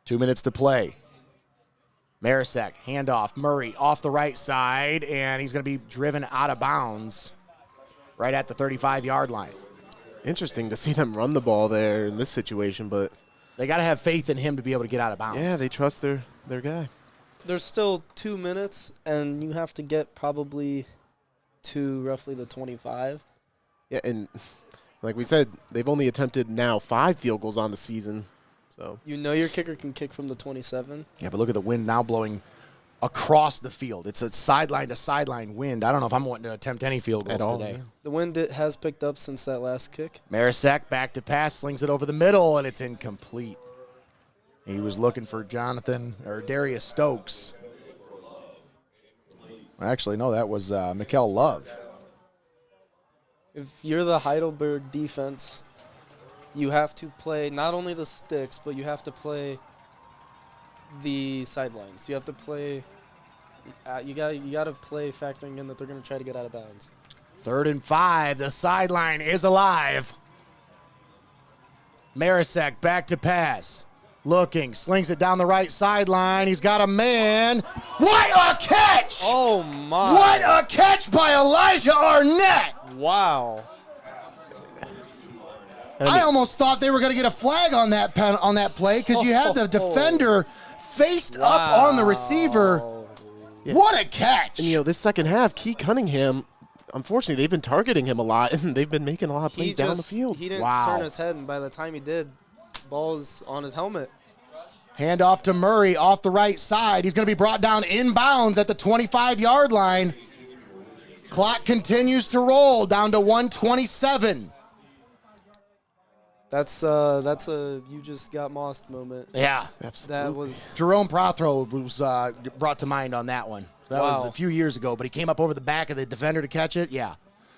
Two minutes to play. Marasek, handoff. Murray off the right side, and he's going to be driven out of bounds right at the 35-yard line. Interesting to see them run the ball there in this situation, but they got to have faith in him to be able to get out of bounds. Yeah, they trust their guy. There's still 2 minutes, and you have to get probably to roughly the 25. Yeah, and like we said, they've only attempted now 5 field goals on the season. So you know your kicker can kick from the 27. Yeah, but look at the wind now blowing across the field. It's a sideline-to-sideline wind. I don't know if I'm wanting to attempt any field goals today. Yeah. The wind has picked up since that last kick. Marasek back to pass, slings it over the middle, and it's incomplete. He was looking for Darius Stokes. Actually, no, that was Mikkel Love. If you're the Heidelberg defense, you have to play not only the sticks, but you have to play the sidelines. You have to play. You got to play factoring in that they're going to try to get out of bounds. 3rd and 5. The sideline is alive. Marasek back to pass. Looking, slings it down the right sideline. He's got a man. What a catch! Oh, my. What a catch by Elijah Arnett! Wow. I almost thought they were going to get a flag on that play because you had the defender faced up on the receiver. Yeah. What a catch! And, this second half, Key Cunningham, unfortunately, they've been targeting him a lot, and they've been making a lot of plays down the field. He didn't turn his head, and by the time he did, ball's on his helmet. Handoff to Murray off the right side. He's going to be brought down inbounds at the 25-yard line. Clock continues to roll down to 1:27. That's a you just got mossed moment. Yeah, absolutely. That was Jerome Prothro was brought to mind on that one. That was a few years ago, but he came up over the back of the defender to catch it. Yeah.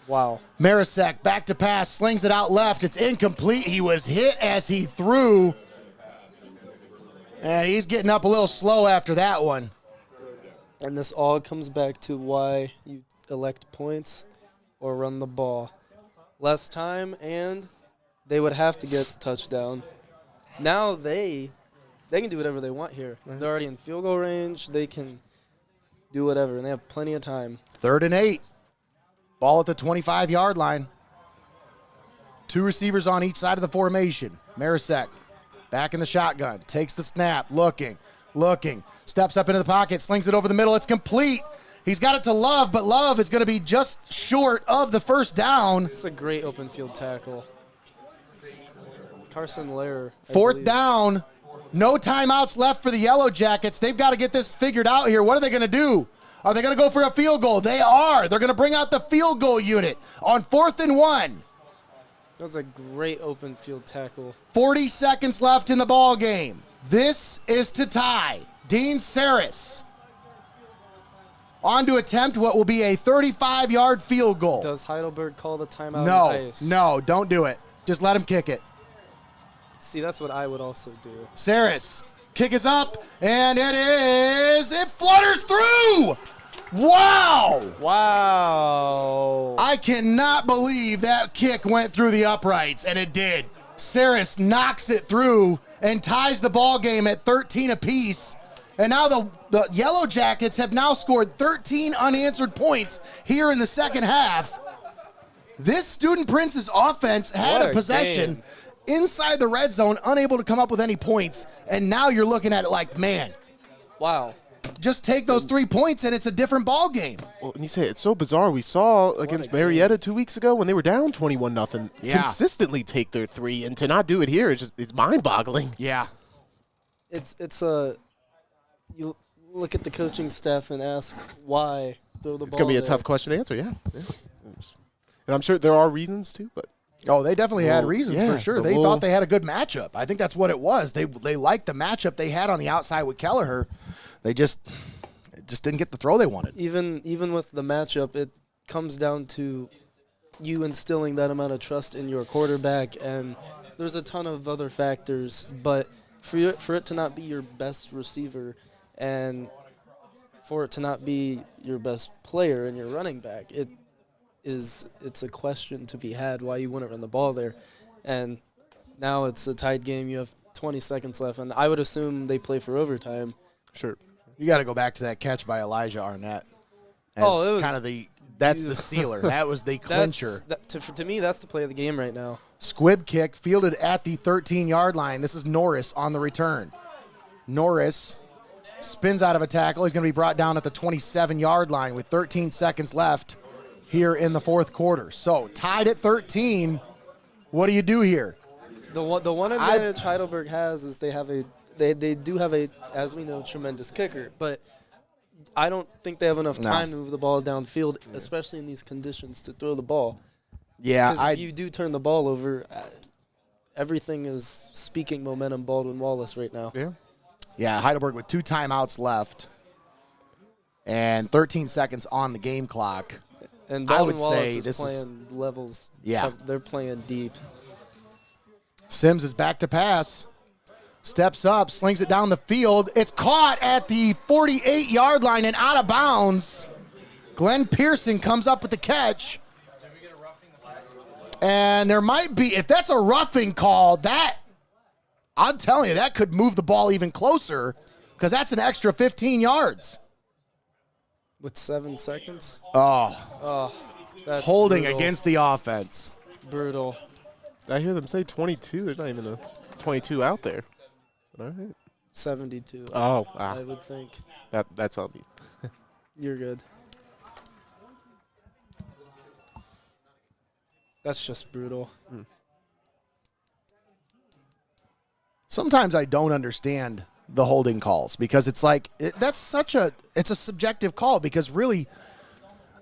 Wow. Marasek back to pass, slings it out left. It's incomplete. He was hit as he threw. And he's getting up a little slow after that one. And this all comes back to why you elect points or run the ball. Less time, and they would have to get touchdown. Now they can do whatever they want here. They're already in field goal range. They can do whatever, and they have plenty of time. 3rd and 8. Ball at the 25-yard line. 2 receivers on each side of the formation. Marasek back in the shotgun. Takes the snap. Looking. Steps up into the pocket. Slings it over the middle. It's complete. He's got it to Love, but Love is going to be just short of the first down. It's a great open field tackle. Carson Lehrer. 4th down. No timeouts left for the Yellow Jackets. They've got to get this figured out here. What are they going to do? Are they going to go for a field goal? They are. They're going to bring out the field goal unit on 4th and 1. That was a great open field tackle. 40 seconds left in the ball game. This is to tie. Dean Saris on to attempt what will be a 35-yard field goal. Does Heidelberg call the timeout? No, don't do it. Just let him kick it. See, that's what I would also do. Saris, kick is up, and it flutters through. Wow! Wow. I cannot believe that kick went through the uprights, and it did. Saris knocks it through and ties the ball game at 13 apiece. And now the Yellow Jackets have now scored 13 unanswered points here in the second half. This Student Prince's offense had What a a possession game. inside the red zone, unable to come up with any points. And now you're looking at it like, man, Wow. just take those 3 points and it's a different ball game. Well, and you say it's so bizarre. We saw against Marietta 2 weeks ago when they were down 21-0. Yeah. Consistently take their 3, and to not do it here, it's mind-boggling. Yeah. You look at the coaching staff and ask why throw the ball. It's gonna be a there. tough question to answer. Yeah. And I'm sure there are reasons too, but Oh, they definitely had reasons yeah, for sure. but They thought they had a good matchup. I think that's what it was. They liked the matchup they had on the outside with Kelleher. They just didn't get the throw they wanted. Even with the matchup, it comes down to you instilling that amount of trust in your quarterback, and there's a ton of other factors. But for it to not be your best receiver, and for it to not be your best player and your running back, it's a question to be had why you wouldn't run the ball there. And now it's a tied game. You have 20 seconds left, and I would assume they play for overtime. sure. You got to go back to that catch by Elijah Arnett. As Oh, it was kind of that's the sealer. That was the clincher. To me, that's the play of the game right now. Squib kick fielded at the 13-yard line. This is Norris on the return. Norris spins out of a tackle. He's going to be brought down at the 27-yard line with 13 seconds left here in the fourth quarter. So tied at 13. What do you do here? The one advantage Heidelberg has is they do have a, as we know, tremendous kicker, but I don't think they have enough time to move the ball downfield, especially in these conditions, to throw the ball. Yeah, Because if you do turn the ball over, everything is speaking momentum Baldwin Wallace right now. Yeah, Heidelberg with 2 timeouts left and 13 seconds on the game clock. And I Baldwin would Wallace say is this is- playing levels. Yeah. They're playing deep. Sims is back to pass. Steps up, slings it down the field. It's caught at the 48-yard line and out of bounds. Glenn Pearson comes up with the catch. And there might be, if that's a roughing call, I'm telling you, that could move the ball even closer because that's an extra 15 yards. With 7 seconds? Oh, That's holding brutal. against the offense. Brutal. I hear them say 22. There's not even a 22 out there. All right. 72. Oh, I would think. that's on me. You're good. That's just brutal. Sometimes I don't understand the holding calls because it's like it's a subjective call because really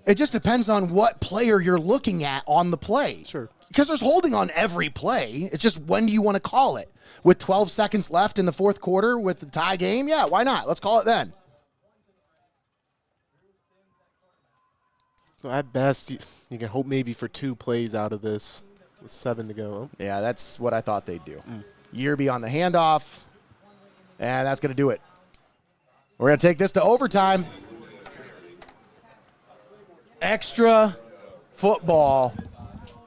it just depends on what player you're looking at on the play. Sure. Because there's holding on every play. It's just when do you want to call it? With 12 seconds left in the fourth quarter with the tie game? Yeah, why not? Let's call it then. So at best, you can hope maybe for 2 plays out of this with 7 to go. Yeah, that's what I thought they'd do. Yearby on the handoff, and that's going to do it. We're going to take this to overtime. Extra football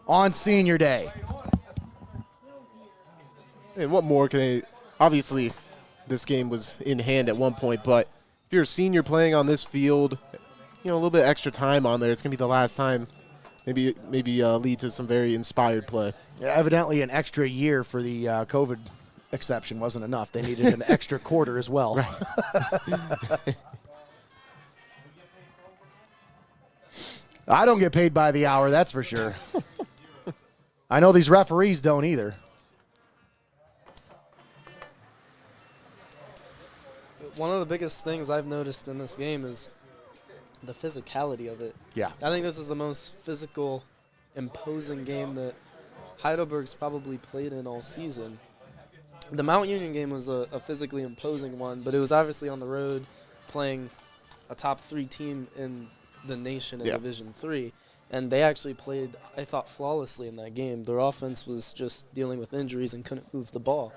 on senior day. And what more can I? Obviously, this game was in hand at one point, but if you're a senior playing on this field, a little bit extra time on there, it's going to be the last time. Maybe lead to some very inspired play. Yeah, evidently, an extra year for the COVID exception wasn't enough. They needed an extra quarter as well. Right. I don't get paid by the hour, that's for sure. I know these referees don't either. One of the biggest things I've noticed in this game is the physicality of it. Yeah. I think this is the most physical, imposing game that Heidelberg's probably played in all season. The Mount Union game was a physically imposing one, but it was obviously on the road playing a top 3 team in the nation in Division III. And they actually played, I thought, flawlessly in that game. Their offense was just dealing with injuries and couldn't move the ball.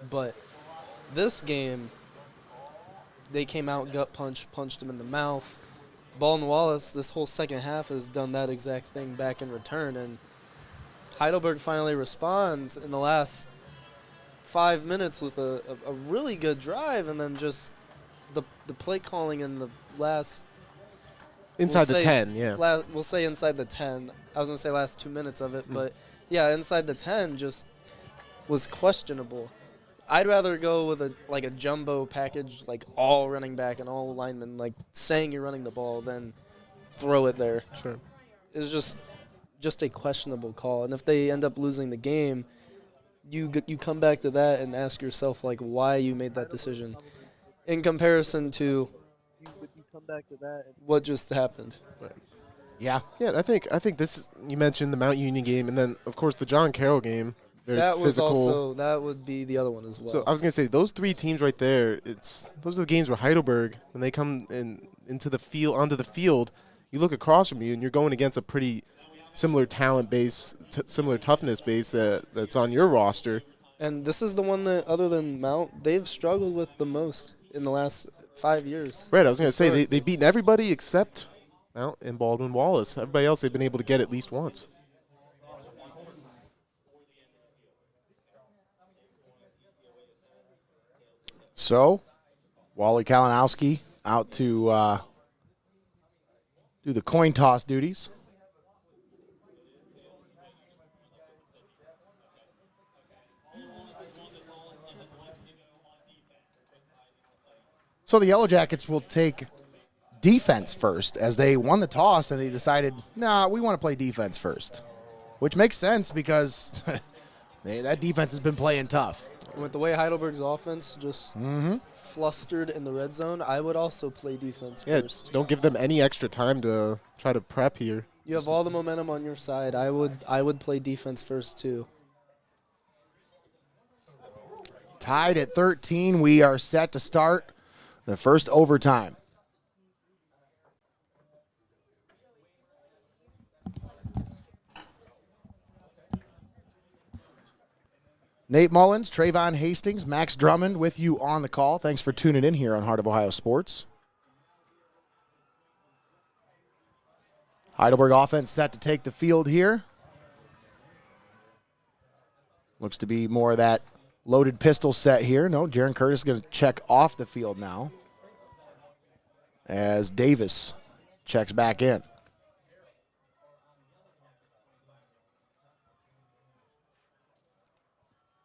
But this game, they came out, punched him in the mouth. Baldwin Wallace, this whole second half, has done that exact thing back in return. And Heidelberg finally responds in the last 5 minutes with a really good drive, and then just the play calling in the last Inside the 10, yeah. We'll say inside the 10. I was going to say last 2 minutes of it, but yeah, inside the 10 just was questionable. I'd rather go with a jumbo package, like all running back and all linemen, like saying you're running the ball, then throw it there. Sure. It's just a questionable call. And if they end up losing the game, you come back to that and ask yourself, like, why you made that decision in comparison to what just happened. Right. Yeah, I think this, you mentioned the Mount Union game, and then of course the John Carroll game. Very that physical. was also, that would be the other one as well. So I was gonna say those 3 teams right there. Those are the games where Heidelberg, when they come onto the field, you look across from you and you're going against a pretty similar talent base, similar toughness base that's on your roster. And this is the one that, other than Mount, they've struggled with the most in the last 5 years. Right, I was going to say they've beaten everybody except Mount and Baldwin Wallace. Everybody else they've been able to get at least once. So, Wally Kalinowski out to do the coin toss duties. So the Yellow Jackets will take defense first, as they won the toss and they decided, we want to play defense first, which makes sense because that defense has been playing tough. With the way Heidelberg's offense just flustered in the red zone, I would also play defense first. Don't give them any extra time to try to prep here. You have all the momentum on your side. I would play defense first too. Tied at 13, we are set to start the first overtime. Nate Mullins, Treyvon Hastings, Max Drummond with you on the call. Thanks for tuning in here on Heart of Ohio Sports. Heidelberg offense set to take the field here. Looks to be more of that loaded pistol set here. No, Jaron Curtis is going to check off the field now as Davis checks back in.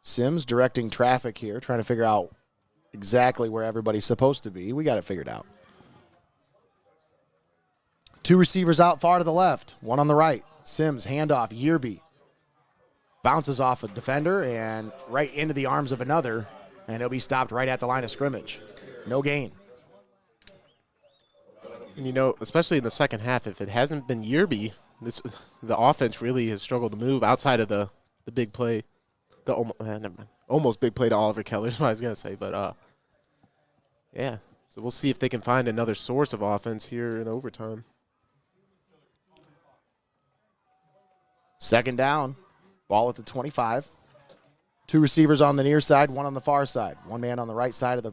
Sims directing traffic here, trying to figure out exactly where everybody's supposed to be. We got it figured out. 2 receivers out far to the left, 1 on the right. Sims, handoff, Yearby. Bounces off a defender and right into the arms of another, and he'll be stopped right at the line of scrimmage. No gain. And especially in the second half, if it hasn't been Yearby, the offense really has struggled to move outside of the big play. Almost big play to Oliver Keller is what I was going to say. But, yeah. So we'll see if they can find another source of offense here in overtime. Second down. Ball at the 25. 2 receivers on the near side, 1 on the far side. 1 man on the right side of the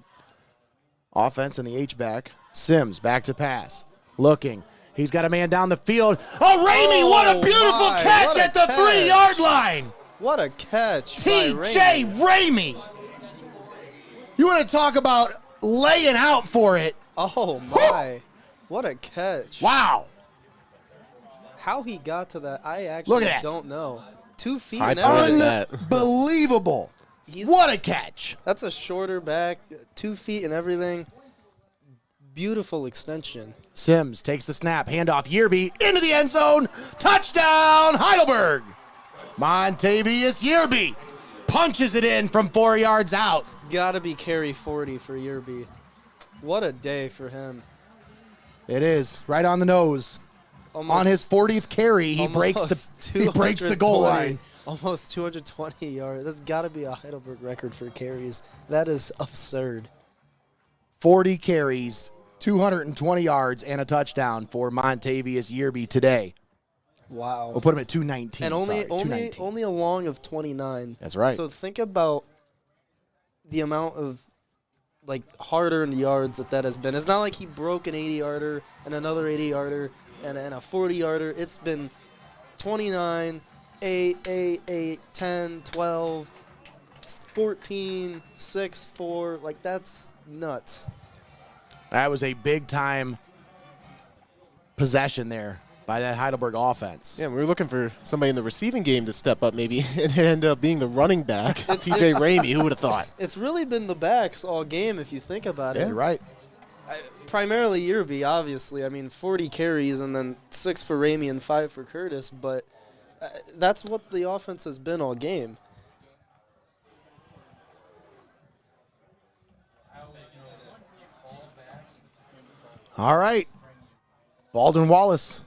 offense in the H-back. Sims back to pass. Looking. He's got a man down the field. Oh, Ramey, what a beautiful catch at the 3-yard line. What a catch. T.J. Ramey. You want to talk about laying out for it. Oh, my. What a catch. Wow. How he got to that, I actually don't know. 2 feet and everything. Unbelievable. What a catch. That's a shorter back, 2 feet and everything. Beautiful extension. Sims takes the snap, handoff, Yearby into the end zone. Touchdown, Heidelberg. Montavious Yearby punches it in from 4 yards out. Got to be carry 40 for Yearby. What a day for him. It is, right on the nose. On his 40th carry, he breaks the goal line. Almost 220 yards. That's got to be a Heidelberg record for carries. That is absurd. 40 carries, 220 yards, and a touchdown for Montavious Yearby today. Wow. We'll put him at 219. And only 219. only a long of 29. That's right. So think about the amount of hard-earned yards that has been. It's not like he broke an 80-yarder and another 80-yarder and a 40-yarder. It's been 29, 8, 10, 12, 14, 6, 4. That's nuts. That was a big-time possession there by that Heidelberg offense. Yeah, we were looking for somebody in the receiving game to step up maybe and end up being the running back. TJ Ramey, who would have thought? It's really been the backs all game if you think about it. You're right. Primarily Yearby, obviously. I mean, 40 carries and then 6 for Ramey and 5 for Curtis, but that's what the offense has been all game. All right. Baldwin Wallace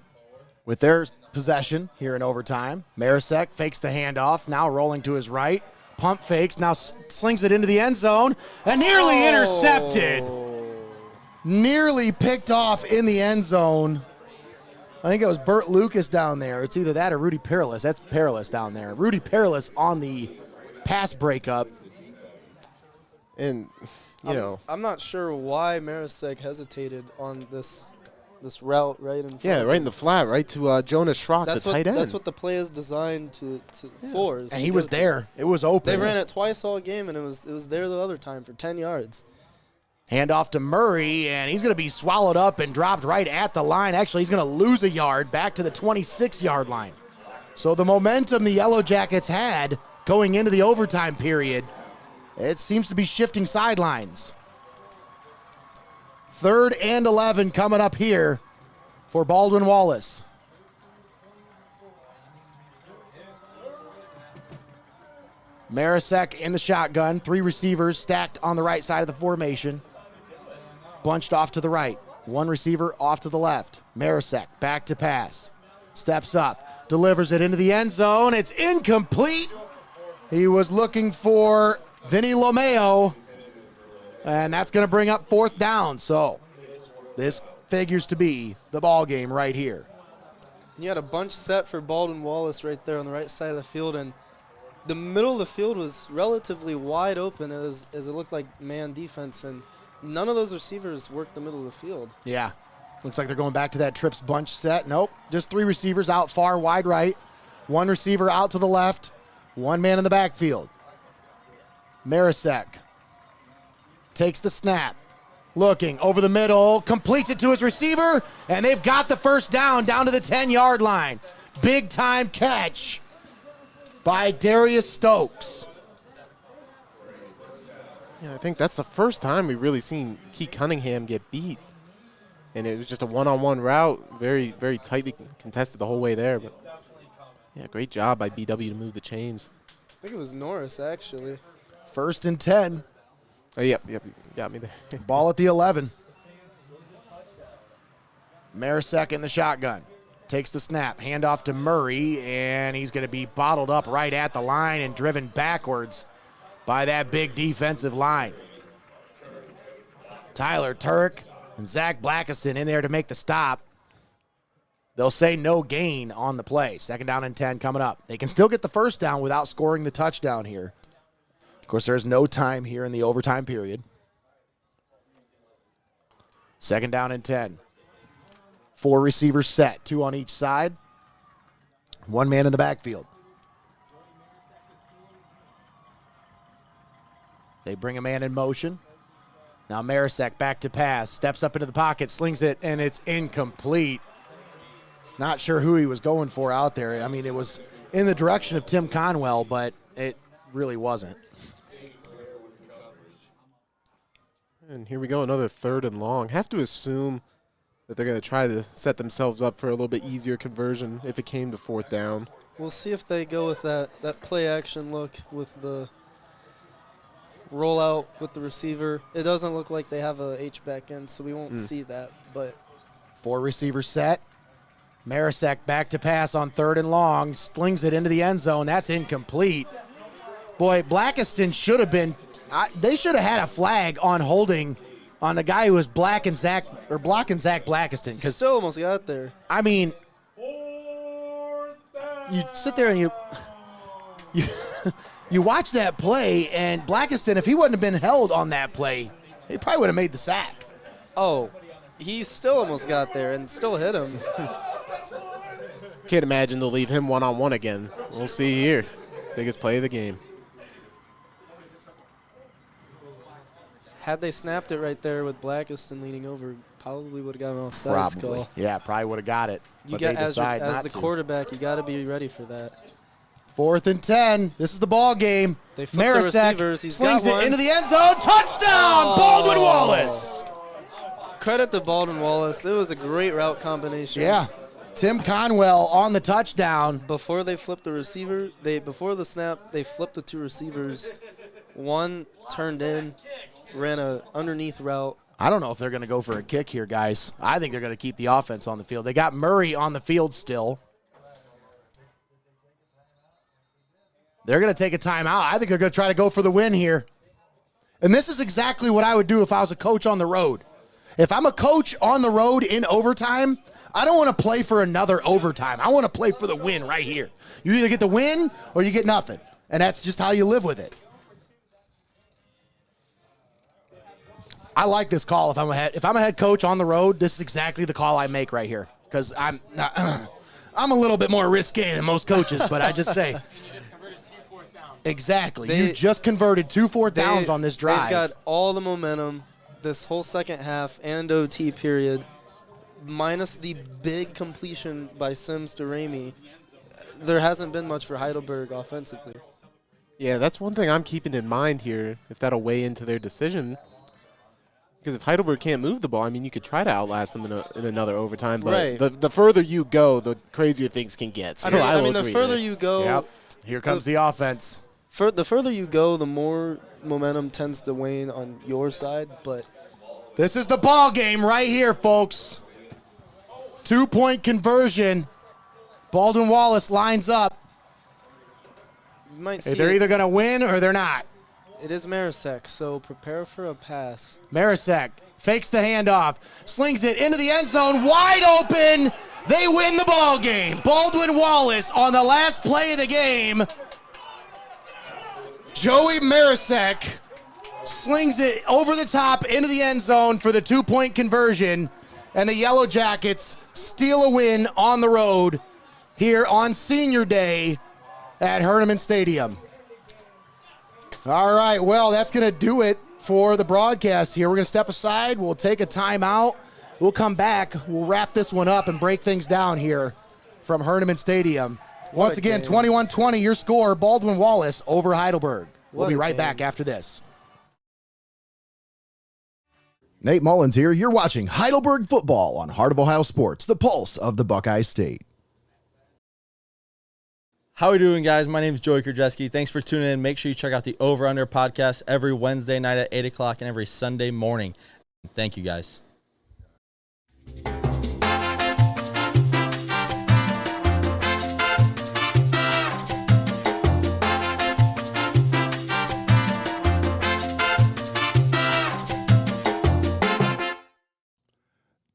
with their possession here in overtime. Marisek fakes the handoff, now rolling to his right. Pump fakes, now slings it into the end zone, and nearly intercepted. Nearly picked off in the end zone. I think it was Burt Lucas down there. It's either that or Rudy Perilous. That's Perilous down there. Rudy Perilous on the pass breakup. And, I'm not sure why Marisek hesitated on this route right in front. Yeah, right in the flat, right to Jonas Schrock, the tight end. That's what the play is designed for. And he was there. It was open. They ran it twice all game, and it was there the other time for 10 yards. Hand off to Murray, and he's going to be swallowed up and dropped right at the line. Actually, he's going to lose a yard back to the 26-yard line. So the momentum the Yellow Jackets had going into the overtime period, it seems to be shifting sidelines. 3rd and 11 coming up here for Baldwin Wallace. Marisek in the shotgun. 3 receivers stacked on the right side of the formation. Bunched off to the right. 1 receiver off to the left. Marisek back to pass. Steps up. Delivers it into the end zone. It's incomplete. He was looking for Vinny Lomeo. And that's going to bring up 4th down. So this figures to be the ball game right here. You had a bunch set for Baldwin Wallace right there on the right side of the field, and the middle of the field was relatively wide open as it looked like man defense, and none of those receivers worked the middle of the field. Yeah. Looks like they're going back to that trips bunch set. Nope. Just 3 receivers out far, wide right. 1 receiver out to the left. 1 man in the backfield. Marisek takes the snap. Looking over the middle. Completes it to his receiver. And they've got the 1st down to the 10-yard line. Big time catch by Darius Stokes. Yeah, I think that's the first time we've really seen Keith Cunningham get beat. And it was just a one-on-one route, very, very tightly contested the whole way there. But yeah, great job by BW to move the chains. I think it was Norris, actually. 1st and 10. Oh, yep, you got me there. Ball at the 11. Marisek in the shotgun. Takes the snap. Handoff to Murray, and he's going to be bottled up right at the line and driven backwards by that big defensive line. Tyler Turk and Zach Blackiston in there to make the stop. They'll say no gain on the play. 2nd down and 10 coming up. They can still get the 1st down without scoring the touchdown here. Of course, there's no time here in the overtime period. 2nd down and 10. 4 receivers set, 2 on each side. 1 man in the backfield. They bring a man in motion. Now Marisek back to pass. Steps up into the pocket, slings it, and it's incomplete. Not sure who he was going for out there. I mean, it was in the direction of Tim Conwell, but it really wasn't. And here we go, another 3rd and long. Have to assume that they're going to try to set themselves up for a little bit easier conversion if it came to 4th down. We'll see if they go with that play action look with the rollout with the receiver. It doesn't look like they have a H-back end, so we won't see that. But 4 receivers set. Marisek back to pass on 3rd and long, slings it into the end zone. That's incomplete. Boy, Blackiston should have been. They should have had a flag on holding on the guy who was blocking Zach Blackiston. Because Still almost got there. I mean, you sit there and you watch that play, and Blackiston, if he wouldn't have been held on that play, he probably would have made the sack. Oh, he still almost got there and still hit him. Can't imagine they'll leave him one-on-one again. We'll see here. Biggest play of the game. Had they snapped it right there with Blackiston leaning over, probably would have gotten an offside Probably. call. Yeah, probably would have got it. You But got they decide as not the to. quarterback, you got to be ready for that. 4th and 10. This is the ball game. They flip the Marisek receivers. He's slings got it one. into the end zone. Touchdown, Baldwin Wallace. Credit to Baldwin Wallace. It was a great route combination. Yeah. Tim Conwell on the touchdown. Before they flipped the receiver, before the snap, they flipped the 2 receivers. One turned in, ran a underneath route. I don't know if they're going to go for a kick here, guys. I think they're going to keep the offense on the field. They got Murray on the field still. They're going to take a timeout. I think they're going to try to go for the win here. And this is exactly what I would do if I was a coach on the road. If I'm a coach on the road in overtime, I don't want to play for another overtime. I want to play for the win right here. You either get the win or you get nothing. And that's just how you live with it. I like this call if I'm a head coach on the road. This is exactly the call I make right here because I'm a little bit more risque than most coaches, but I just say exactly. You just converted 2 4th downs on this drive. They've got all the momentum this whole second half and OT period, minus the big completion by Sims to Ramey. There hasn't been much for Heidelberg offensively. Yeah, that's one thing I'm keeping in mind here, if that'll weigh into their decision. Because if Heidelberg can't move the ball, I mean, you could try to outlast them in another overtime. But Right. the further you go, the crazier things can get. So I mean, will the agree further there. you go, Yep. Here comes the offense. the further you go, the more momentum tends to wane on your side. But This is the ball game right here, folks. 2-point conversion. Baldwin Wallace lines up. you might see They're either going to win or they're not. it is Marisek, so prepare for a pass. Marisek fakes the handoff, slings it into the end zone, wide open. They win the ball game. Baldwin Wallace on the last play of the game. Joey Marisek slings it over the top into the end zone for the 2-point conversion, and the Yellow Jackets steal a win on the road here on Senior Day at Hoernemann Stadium. All right, well, that's going to do it for the broadcast here. We're going to step aside. We'll take a timeout. We'll come back. We'll wrap this one up and break things down here from Hoernemann Stadium. Once again, 21-20, your score, Baldwin Wallace over Heidelberg. We'll be right back after this. Nate Mullins here. You're watching Heidelberg football on Heart of Ohio Sports, the pulse of the Buckeye State. How are we doing, guys? My name is Joey Krajewski. Thanks for tuning in. Make sure you check out the Over Under podcast every Wednesday night at 8 o'clock and every Sunday morning. Thank you, guys.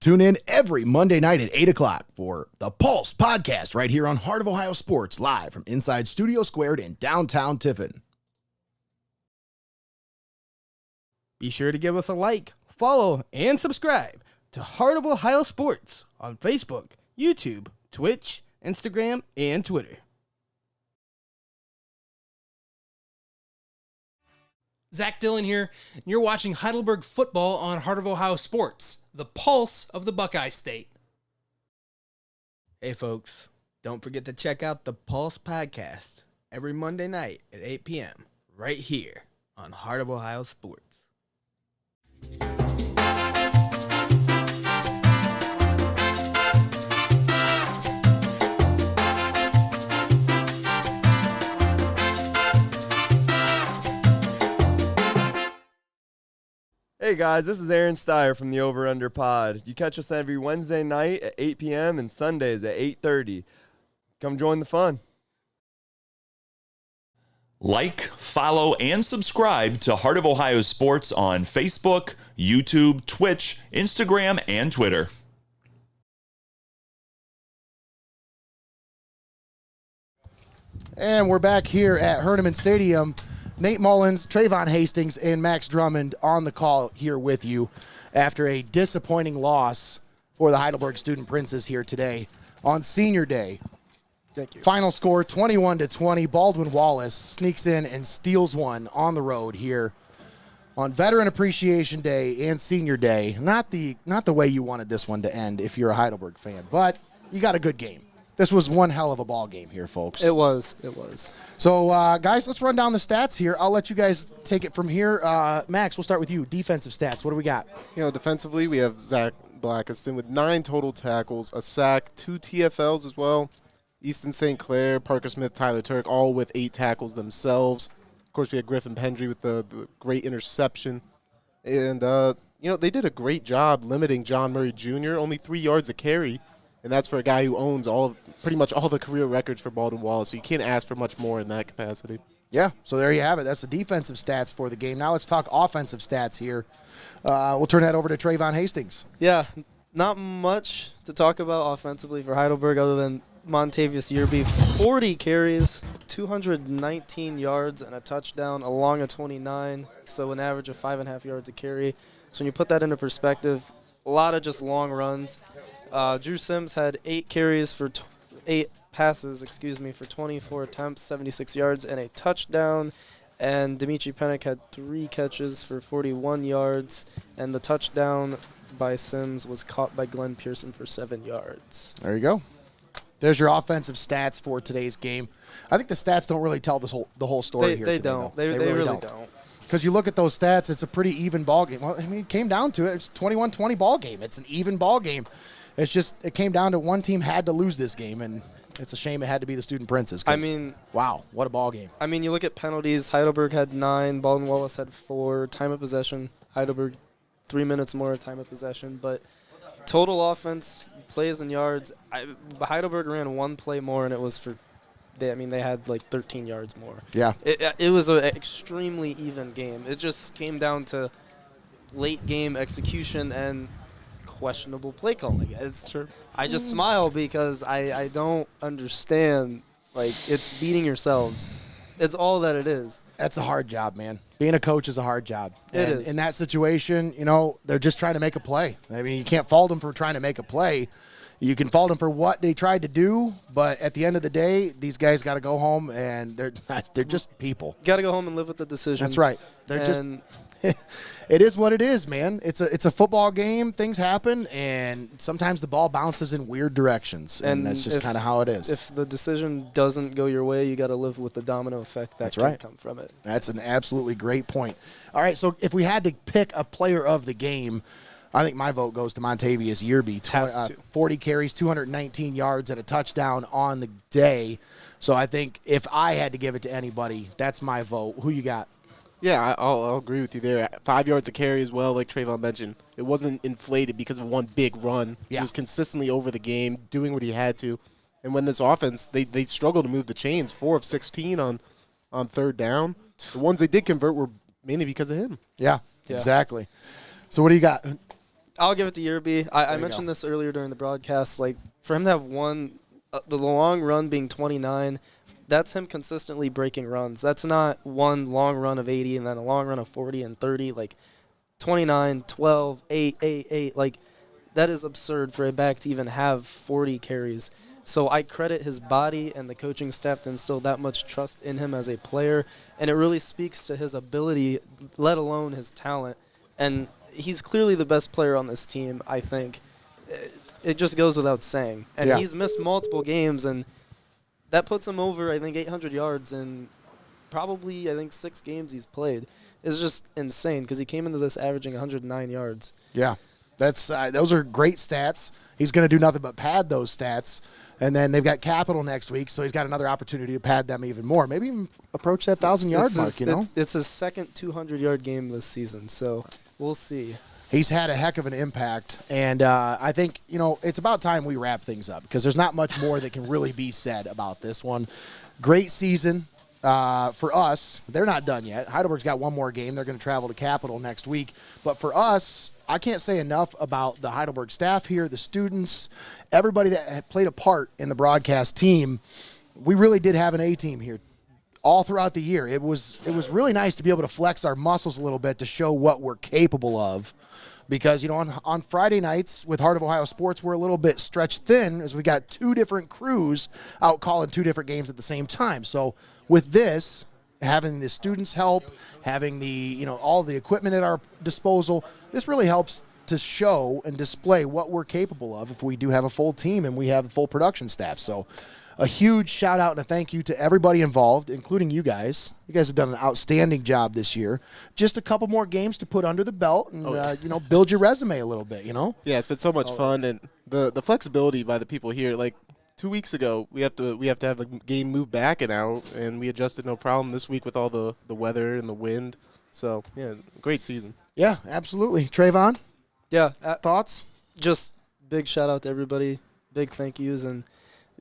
Tune in every Monday night at 8 o'clock for the Pulse podcast right here on Heart of Ohio Sports, live from inside Studio Squared in downtown Tiffin. Be sure to give us a like, follow, and subscribe to Heart of Ohio Sports on Facebook, YouTube, Twitch, Instagram, and Twitter. Zach Dillon here, and you're watching Heidelberg football on Heart of Ohio Sports, the pulse of the Buckeye State. Hey, folks, don't forget to check out the Pulse podcast every Monday night at 8 p.m. right here on Heart of Ohio Sports. Hey Hey guys, this is Aaron Steyer from the Over Under Pod. You catch us every Wednesday night at 8 p.m. and Sundays at 8:30. Come join the fun. Like, follow, and subscribe to Heart of Ohio Sports on Facebook, YouTube, Twitch, Instagram, and Twitter. And we're back here at Hoernemann Stadium. Nate Mullins, Treyvon Hastings, and Max Drummond on the call here with you after a disappointing loss for the Heidelberg Student Princes here today on Senior Day. Thank you. Final score 21-20. Baldwin Wallace sneaks in and steals one on the road here on Veteran Appreciation Day and Senior Day. Not the way you wanted this one to end if you're a Heidelberg fan, but you got a good game. This was one hell of a ball game here, folks. It was. So, guys, let's run down the stats here. I'll let you guys take it from here. Max, we'll start with you. Defensive stats. What do we got? Defensively, we have Zach Blackiston with 9 total tackles, a sack, 2 TFLs as well. Easton St. Clair, Parker Smith, Tyler Turk, all with 8 tackles themselves. Of course, we had Griffin Pendry with the great interception. And, they did a great job limiting John Murray Jr., only 3 yards a carry. And that's for a guy who owns pretty much all the career records for Baldwin Wallace. So you can't ask for much more in that capacity. Yeah, so there you have it. That's the defensive stats for the game. Now let's talk offensive stats here. We'll turn that over to Treyvon Hastings. Yeah, not much to talk about offensively for Heidelberg other than Montavious Yearby, 40 carries, 219 yards, and a touchdown along a 29, so an average of 5.5 yards a carry. So when you put that into perspective, a lot of just long runs. Drew Sims had 8 passes for 24 attempts, 76 yards, and a touchdown. And Dimitri Pennick had 3 catches for 41 yards, and the touchdown by Sims was caught by Glenn Pearson for 7 yards. There you go. There's your offensive stats for today's game. I think the stats don't really tell the whole story here. They don't. They really don't. Because you look at those stats, it's a pretty even ball game. Well, I mean, it came down to it. It's a 21-20 ball game. It's an even ball game. It's just it came down to one team had to lose this game, and it's a shame it had to be the Student Princes. Wow, what a ball game. I mean, you look at penalties. Heidelberg had 9. Baldwin Wallace had 4. Time of possession, Heidelberg 3 minutes more time of possession. But total offense, plays and yards, Heidelberg ran 1 play more, and it was for they had like 13 yards more. Yeah. It was an extremely even game. It just came down to late game execution and questionable play calling. I just smile because I don't understand. Like, it's beating yourselves. It's all that it is. That's a hard job, man. Being a coach is a hard job. It is. In that situation, they're just trying to make a play. I mean, you can't fault them for trying to make a play. You can fault them for what they tried to do, but at the end of the day, these guys got to go home, and they're just people. Got to go home and live with the decision. That's right. It is what it is, man. It's a football game. Things happen, and sometimes the ball bounces in weird directions, and that's just kind of how it is. If the decision doesn't go your way, you got to live with the domino effect that can come from it. That's an absolutely great point. All right, so if we had to pick a player of the game, I think my vote goes to Montavious Yearby. 40 carries, 219 yards, and a touchdown on the day. So I think if I had to give it to anybody, that's my vote. Who you got? Yeah, I'll agree with you there. 5 yards a carry as well, like Treyvon mentioned. It wasn't inflated because of one big run. Yeah. He was consistently over the game, doing what he had to. And when this offense, they struggled to move the chains, 4 of 16 on third down. The ones they did convert were mainly because of him. Yeah, exactly. So what do you got? I'll give it to Yearby. I mentioned this earlier during the broadcast. Like, for him to have the long run being 29, that's him consistently breaking runs. That's not one long run of 80 and then a long run of 40 and 30. Like, 29, 12, 8, 8, 8. Like, that is absurd for a back to even have 40 carries. So I credit his body and the coaching staff to instill that much trust in him as a player. And it really speaks to his ability, let alone his talent. And he's clearly the best player on this team, I think. It just goes without saying. And he's missed multiple games, and that puts him over, I think, 800 yards in probably, 6 games he's played. It's just insane because he came into this averaging 109 yards. Yeah. Those are great stats. He's going to do nothing but pad those stats. And then they've got Capital next week, so he's got another opportunity to pad them even more. Maybe even approach that 1,000-yard mark, It's his second 200-yard game this season, so We'll see. He's had a heck of an impact, and I think, it's about time we wrap things up because there's not much more that can really be said about this one. Great season for us. They're not done yet. Heidelberg's got one more game. They're going to travel to Capital next week. But for us, I can't say enough about the Heidelberg staff here, the students, everybody that had played a part in the broadcast team. We really did have an A-team here all throughout the year. It was really nice to be able to flex our muscles a little bit to show what we're capable of. Because, on Friday nights with Heart of Ohio Sports, we're a little bit stretched thin as we got two different crews out calling two different games at the same time. So with this, having the students' help, having the, all the equipment at our disposal, this really helps to show and display what we're capable of if we do have a full team and we have the full production staff. So a huge shout out and a thank you to everybody involved, including you guys. You guys have done an outstanding job this year. Just a couple more games to put under the belt and, build your resume a little bit, Yeah, it's been so much fun, and the flexibility by the people here. Like 2 weeks ago, we have to have the game moved back an hour, and we adjusted no problem this week with all the weather and the wind. So, yeah, great season. Yeah, absolutely. Treyvon? Yeah. Thoughts? Just big shout out to everybody. Big thank yous. And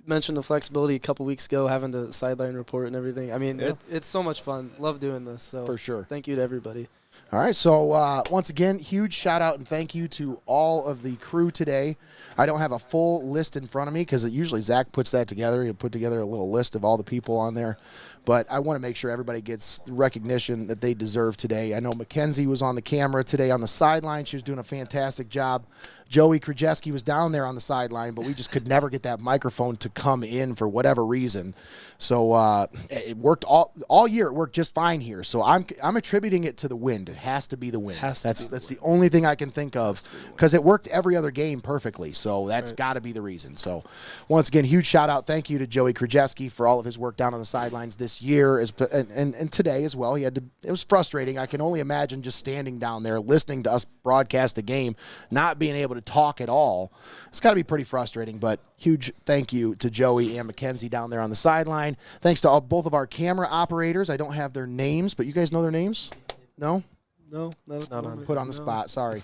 mentioned the flexibility a couple weeks ago, having the sideline report and everything. I mean, it's so much fun. Love doing this. So for sure. Thank you to everybody. All right, so once again, huge shout out and thank you to all of the crew today. I don't have a full list in front of me because usually Zach puts that together. He'll put together a little list of all the people on there. But I want to make sure everybody gets the recognition that they deserve today. I know Mackenzie was on the camera today on the sideline. She was doing a fantastic job. Joey Krajewski was down there on the sideline, but we just could never get that microphone to come in for whatever reason. So it worked all year. It worked just fine here. So I'm attributing it to the wind. It has to be the wind. That's the only thing I can think of because it worked every other game perfectly. So that's got to be the reason. So once again, huge shout out. Thank you to Joey Krajewski for all of his work down on the sidelines this year and today as well. It was frustrating. I can only imagine just standing down there listening to us broadcast the game, not being able to talk at all. It's got to be pretty frustrating, but huge thank you to Joey and Mackenzie down there on the sideline. Thanks to both of our camera operators. I don't have their names, but you guys know their names? No? No. Put on the spot. Sorry.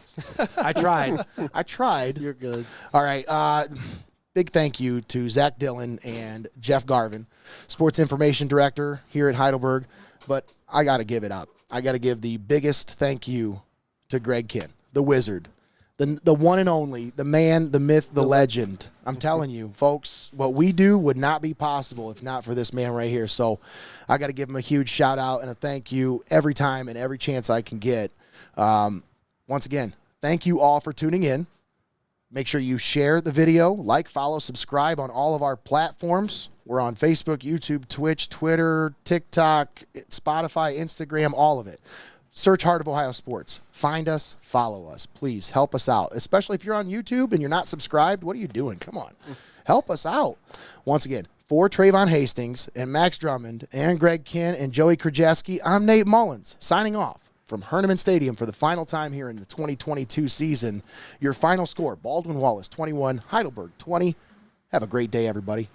I tried. You're good. All right. Big thank you to Zach Dillon and Jeff Garvin, Sports Information Director here at Heidelberg. But I got to give it up. I got to give the biggest thank you to Greg Kinn, the Wizard. The one and only, the man, the myth, the legend. I'm telling you, folks, what we do would not be possible if not for this man right here. So I got to give him a huge shout out and a thank you every time and every chance I can get. Once again, thank you all for tuning in. Make sure you share the video, like, follow, subscribe on all of our platforms. We're on Facebook, YouTube, Twitch, Twitter, TikTok, Spotify, Instagram, all of it. Search Heart of Ohio Sports. Find us, follow us. Please help us out, especially if you're on YouTube and you're not subscribed. What are you doing? Come on. Help us out. Once again, for Treyvon Hastings and Max Drummond and Greg Kinn and Joey Krajewski, I'm Nate Mullins, signing off from Hoernemann Stadium for the final time here in the 2022 season. Your final score, Baldwin Wallace 21, Heidelberg 20. Have a great day, everybody.